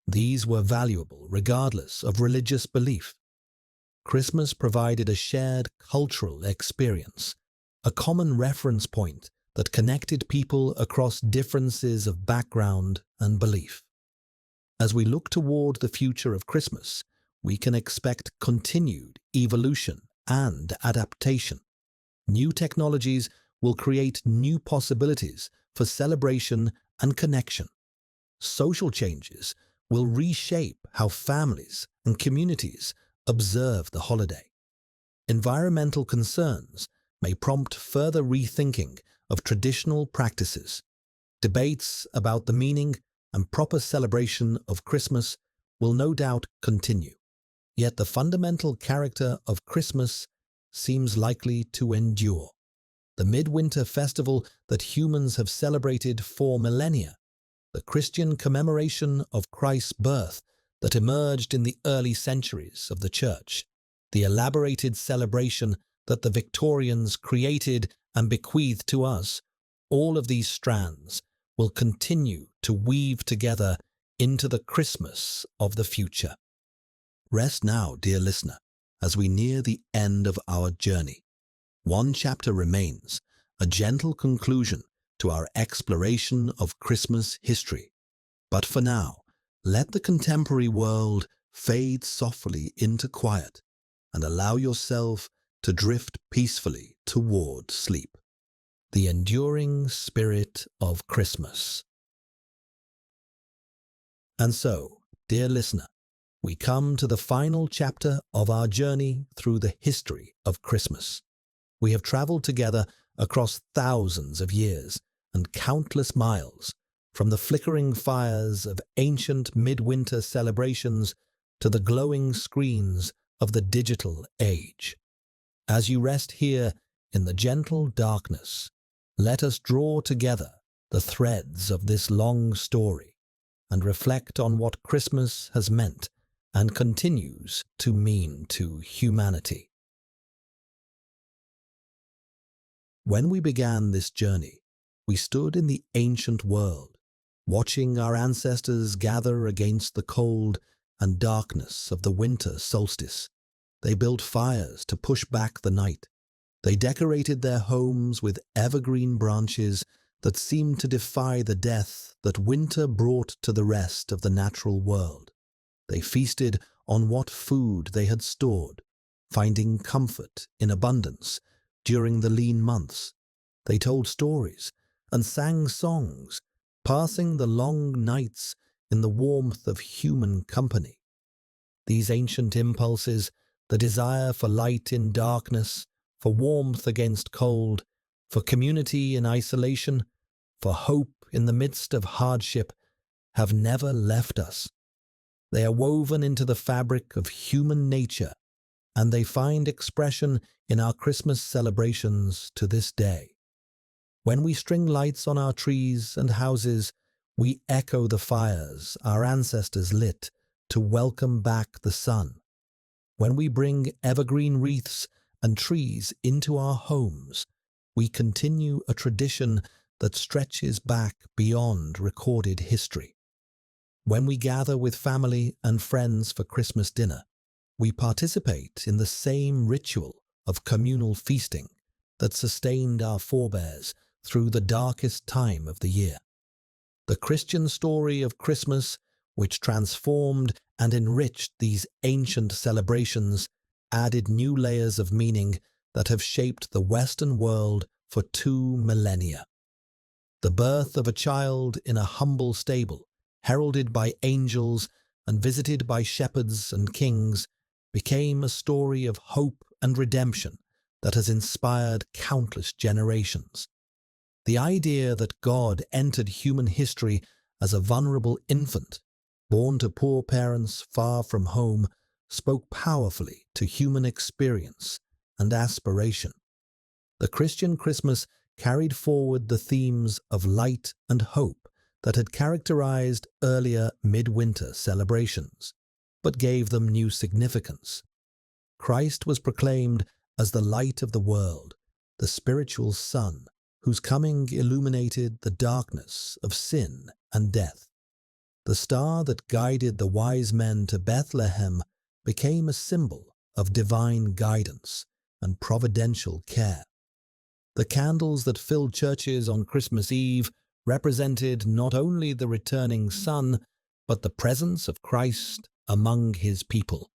These were valuable regardless of religious belief. Christmas provided a shared cultural experience, a common reference point that connected people across differences of background and belief. As we look toward the future of Christmas, we can expect continued evolution and adaptation. New technologies will create new possibilities for celebration and connection. Social changes will reshape how families and communities observe the holiday. Environmental concerns may prompt further rethinking of traditional practices. Debates about the meaning and proper celebration of Christmas will no doubt continue. Yet the fundamental character of Christmas seems likely to endure. The midwinter festival that humans have celebrated for millennia, the Christian commemoration of Christ's birth that emerged in the early centuries of the Church, the elaborated celebration that the Victorians created and bequeathed to us, all of these strands will continue to weave together into the Christmas of the future. Rest now, dear listener, as we near the end of our journey. One chapter remains, a gentle conclusion to our exploration of Christmas history. But for now, let the contemporary world fade softly into quiet and allow yourself to drift peacefully toward sleep. The enduring spirit of Christmas. And so, dear listener, we come to the final chapter of our journey through the history of Christmas. We have traveled together across thousands of years and countless miles, from the flickering fires of ancient midwinter celebrations to the glowing screens of the digital age. As you rest here in the gentle darkness, let us draw together the threads of this long story and reflect on what Christmas has meant and continues to mean to humanity. When we began this journey, we stood in the ancient world, watching our ancestors gather against the cold and darkness of the winter solstice. They built fires to push back the night. They decorated their homes with evergreen branches that seemed to defy the death that winter brought to the rest of the natural world. They feasted on what food they had stored, finding comfort in abundance during the lean months. They told stories and sang songs, passing the long nights in the warmth of human company. These ancient impulses, the desire for light in darkness, for warmth against cold, for community in isolation, for hope in the midst of hardship, have never left us. They are woven into the fabric of human nature, and they find expression in our Christmas celebrations to this day. When we string lights on our trees and houses, we echo the fires our ancestors lit to welcome back the sun. When we bring evergreen wreaths and trees into our homes, we continue a tradition that stretches back beyond recorded history. When we gather with family and friends for Christmas dinner, we participate in the same ritual of communal feasting that sustained our forebears through the darkest time of the year. The Christian story of Christmas, which transformed and enriched these ancient celebrations, added new layers of meaning that have shaped the Western world for 2 millennia. The birth of a child in a humble stable, heralded by angels and visited by shepherds and kings, became a story of hope and redemption that has inspired countless generations. The idea that God entered human history as a vulnerable infant, born to poor parents far from home, spoke powerfully to human experience and aspiration. The Christian Christmas carried forward the themes of light and hope that had characterized earlier midwinter celebrations, but gave them new significance. Christ was proclaimed as the light of the world, the spiritual sun, whose coming illuminated the darkness of sin and death. The star that guided the wise men to Bethlehem became a symbol of divine guidance and providential care. The candles that filled churches on Christmas Eve represented not only the returning sun, but the presence of Christ among his people.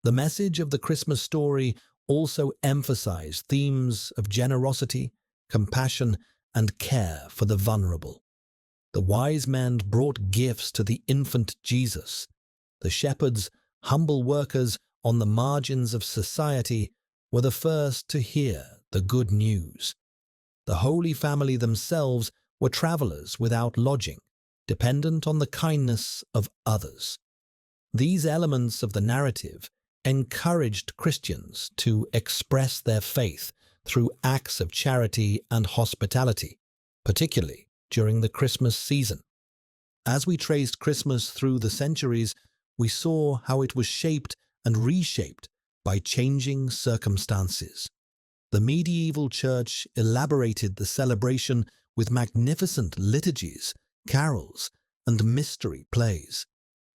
The message of the Christmas story also emphasized themes of generosity, compassion, and care for the vulnerable. The wise men brought gifts to the infant Jesus. The shepherds, humble workers on the margins of society, were the first to hear the good news. The Holy Family themselves were travelers without lodging, dependent on the kindness of others. These elements of the narrative encouraged Christians to express their faith through acts of charity and hospitality, particularly during the Christmas season. As we traced Christmas through the centuries, we saw how it was shaped and reshaped by changing circumstances. The medieval church elaborated the celebration with magnificent liturgies, carols, and mystery plays.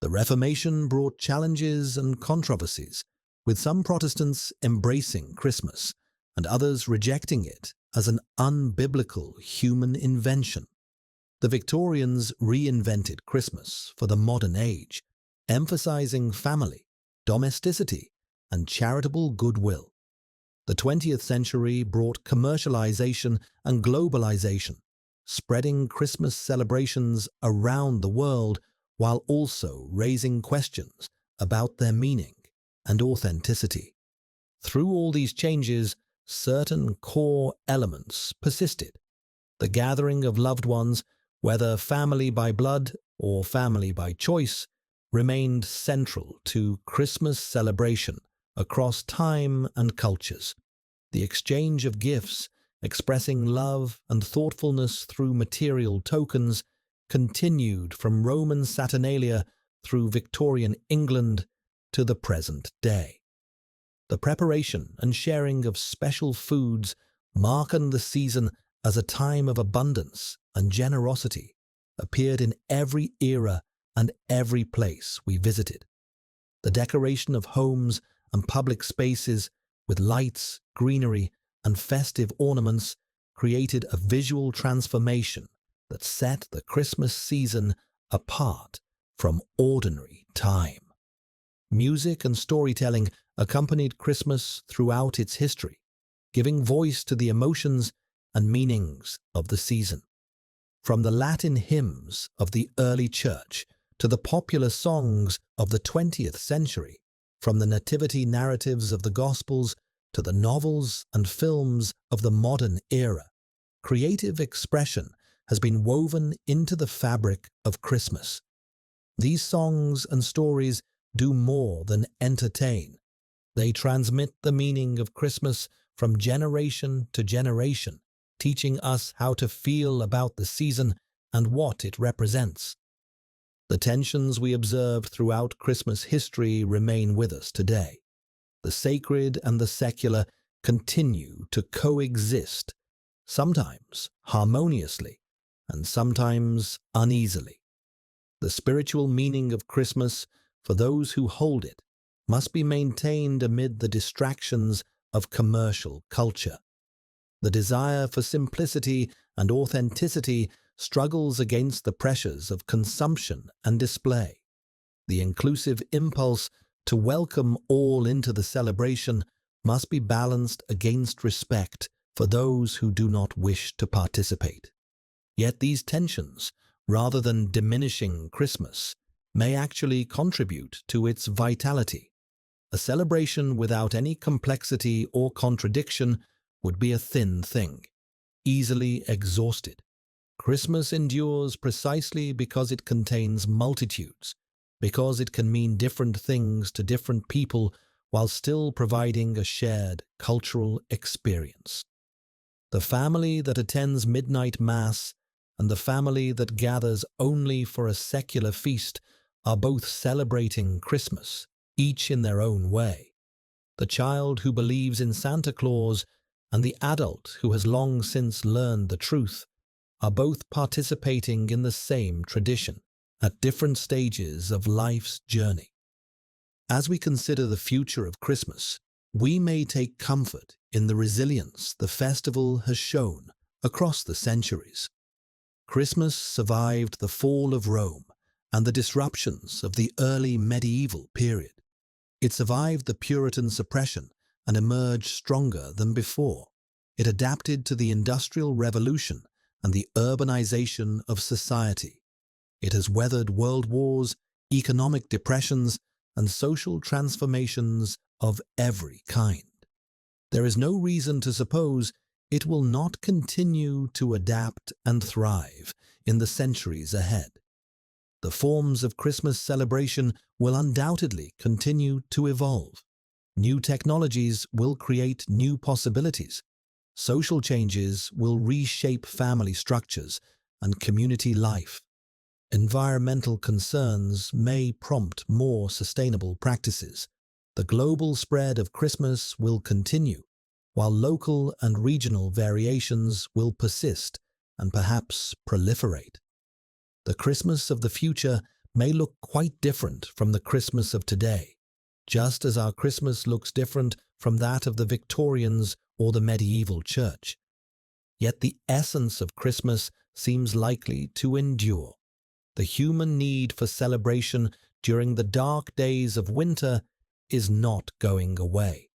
The Reformation brought challenges and controversies, with some Protestants embracing Christmas and others rejecting it as an unbiblical human invention. The Victorians reinvented Christmas for the modern age, emphasizing family, domesticity, and charitable goodwill. The 20th century brought commercialization and globalization, spreading Christmas celebrations around the world while also raising questions about their meaning and authenticity. Through all these changes, certain core elements persisted. The gathering of loved ones, whether family by blood or family by choice, remained central to Christmas celebration across time and cultures. The exchange of gifts, expressing love and thoughtfulness through material tokens, continued from Roman Saturnalia through Victorian England to the present day. The preparation and sharing of special foods marking the season as a time of abundance and generosity appeared in every era and every place we visited. The decoration of homes and public spaces with lights, greenery, and festive ornaments created a visual transformation that set the Christmas season apart from ordinary time. Music and storytelling accompanied Christmas throughout its history, giving voice to the emotions and meanings of the season. From the Latin hymns of the early church to the popular songs of the 20th century, from the nativity narratives of the Gospels to the novels and films of the modern era, creative expression has been woven into the fabric of Christmas. These songs and stories do more than entertain. They transmit the meaning of Christmas from generation to generation, teaching us how to feel about the season and what it represents. The tensions we observe throughout Christmas history remain with us today. The sacred and the secular continue to coexist, sometimes harmoniously and sometimes uneasily. The spiritual meaning of Christmas, for those who hold it, must be maintained amid the distractions of commercial culture. The desire for simplicity and authenticity struggles against the pressures of consumption and display. The inclusive impulse to welcome all into the celebration must be balanced against respect for those who do not wish to participate. Yet these tensions, rather than diminishing Christmas, may actually contribute to its vitality. A celebration without any complexity or contradiction would be a thin thing, easily exhausted. Christmas endures precisely because it contains multitudes, because it can mean different things to different people while still providing a shared cultural experience. The family that attends midnight mass and the family that gathers only for a secular feast are both celebrating Christmas, each in their own way. The child who believes in Santa Claus and the adult who has long since learned the truth are both participating in the same tradition at different stages of life's journey. As we consider the future of Christmas, we may take comfort in the resilience the festival has shown across the centuries. Christmas survived the fall of Rome and the disruptions of the early medieval period. It survived the Puritan suppression and emerged stronger than before. It adapted to the Industrial Revolution and the urbanization of society. It has weathered world wars, economic depressions, and social transformations of every kind. There is no reason to suppose it will not continue to adapt and thrive in the centuries ahead. The forms of Christmas celebration will undoubtedly continue to evolve. New technologies will create new possibilities. Social changes will reshape family structures and community life. Environmental concerns may prompt more sustainable practices. The global spread of Christmas will continue, while local and regional variations will persist and perhaps proliferate. The Christmas of the future may look quite different from the Christmas of today, just as our Christmas looks different from that of the Victorians or the medieval church. Yet the essence of Christmas seems likely to endure. The human need for celebration during the dark days of winter is not going away.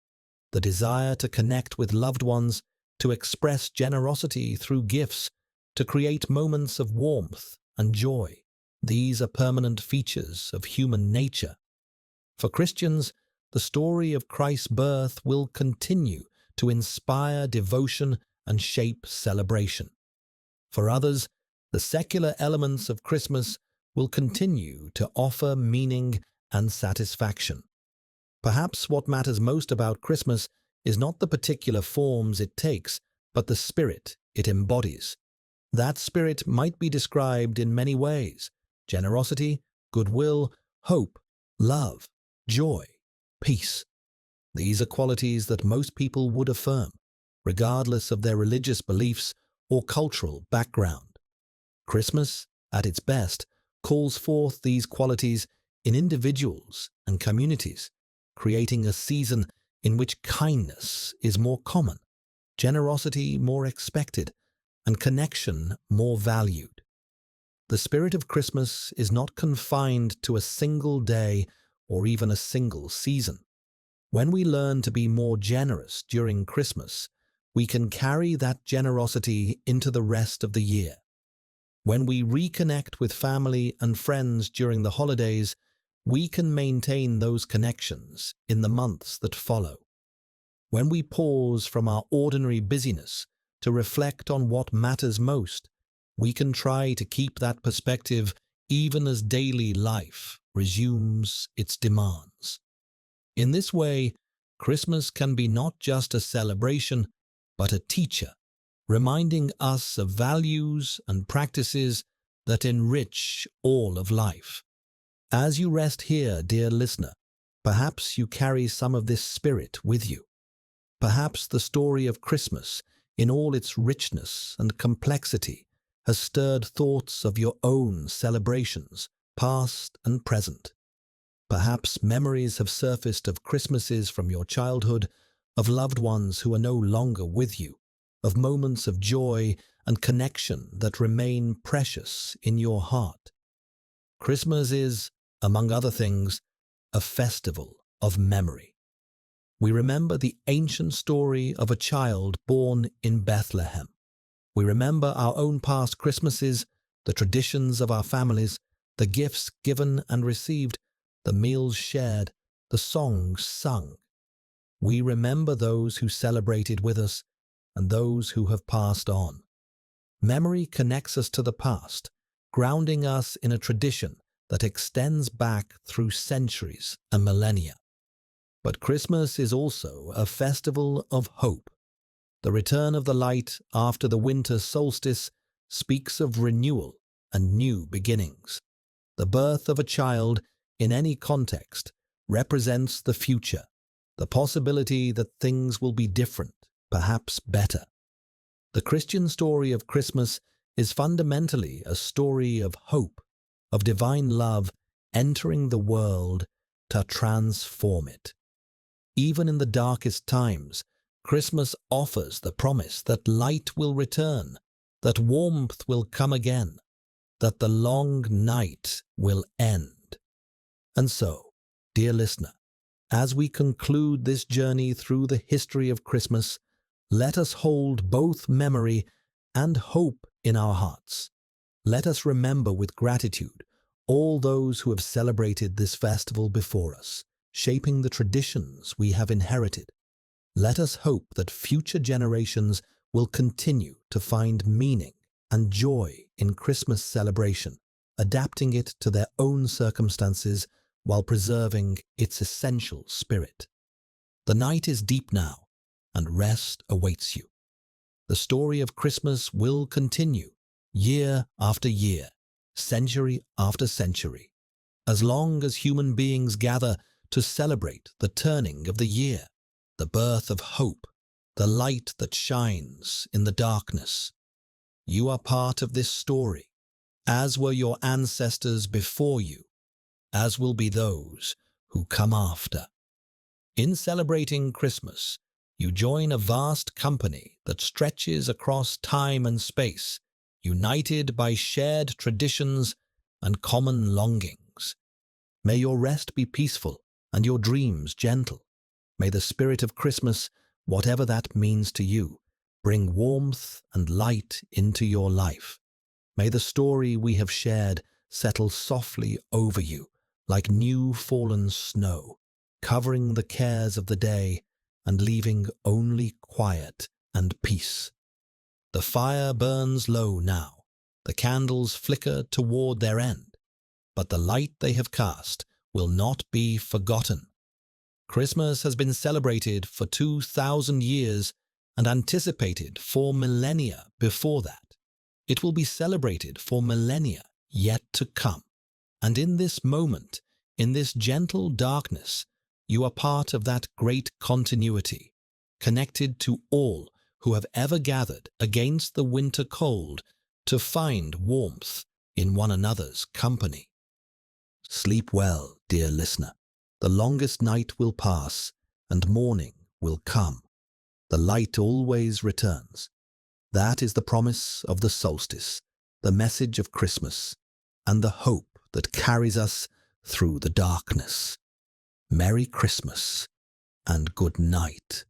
The desire to connect with loved ones, to express generosity through gifts, to create moments of warmth and joy, these are permanent features of human nature. For Christians, the story of Christ's birth will continue to inspire devotion and shape celebration. For others, the secular elements of Christmas will continue to offer meaning and satisfaction. Perhaps what matters most about Christmas is not the particular forms it takes, but the spirit it embodies. That spirit might be described in many ways: generosity, goodwill, hope, love, joy, peace. These are qualities that most people would affirm, regardless of their religious beliefs or cultural background. Christmas, at its best, calls forth these qualities in individuals and communities, creating a season in which kindness is more common, generosity more expected, and connection more valued. The spirit of Christmas is not confined to a single day or even a single season. When we learn to be more generous during Christmas, we can carry that generosity into the rest of the year. When we reconnect with family and friends during the holidays, we can maintain those connections in the months that follow. When we pause from our ordinary busyness to reflect on what matters most, we can try to keep that perspective even as daily life resumes its demands. In this way, Christmas can be not just a celebration, but a teacher, reminding us of values and practices that enrich all of life. As you rest here, dear listener, Perhaps you carry some of this spirit with you. Perhaps the story of Christmas, in all its richness and complexity, has stirred thoughts of your own celebrations, past and present. Perhaps memories have surfaced of Christmases from your childhood, of loved ones who are no longer with you, of moments of joy and connection that remain precious in your heart. Christmas is, among other things, a festival of memory. We remember the ancient story of a child born in Bethlehem. We remember our own past Christmases, the traditions of our families, the gifts given and received, the meals shared, the songs sung. We remember those who celebrated with us and those who have passed on. Memory connects us to the past, grounding us in a tradition that extends back through centuries and millennia. But Christmas is also a festival of hope. The return of the light after the winter solstice speaks of renewal and new beginnings. The birth of a child, in any context, represents the future, the possibility that things will be different, perhaps better. The Christian story of Christmas is fundamentally a story of hope, of divine love entering the world to transform it. Even in the darkest times, Christmas offers the promise that light will return, that warmth will come again, that the long night will end. And so, dear listener, as we conclude this journey through the history of Christmas, let us hold both memory and hope in our hearts. Let us remember with gratitude all those who have celebrated this festival before us, shaping the traditions we have inherited. Let us hope that future generations will continue to find meaning and joy in Christmas celebration, adapting it to their own circumstances while preserving its essential spirit. The night is deep now, and rest awaits you. The story of Christmas will continue, year after year, century after century, as long as human beings gather to celebrate the turning of the year, the birth of hope, the light that shines in the darkness. You are part of this story, as were your ancestors before you, as will be those who come after. In celebrating Christmas, you join a vast company that stretches across time and space, united by shared traditions and common longings. May your rest be peaceful and your dreams gentle. May the spirit of Christmas, whatever that means to you, bring warmth and light into your life. May the story we have shared settle softly over you like new fallen snow, covering the cares of the day and leaving only quiet and peace. The fire burns low now, the candles flicker toward their end, but the light they have cast will not be forgotten. Christmas has been celebrated for 2,000 years and anticipated for millennia before that. It will be celebrated for millennia yet to come. And in this moment, in this gentle darkness, you are part of that great continuity, connected to all who have ever gathered against the winter cold to find warmth in one another's company. Sleep well, dear listener. The longest night will pass, and morning will come. The light always returns. That is the promise of the solstice, the message of Christmas, and the hope that carries us through the darkness. Merry Christmas and good night.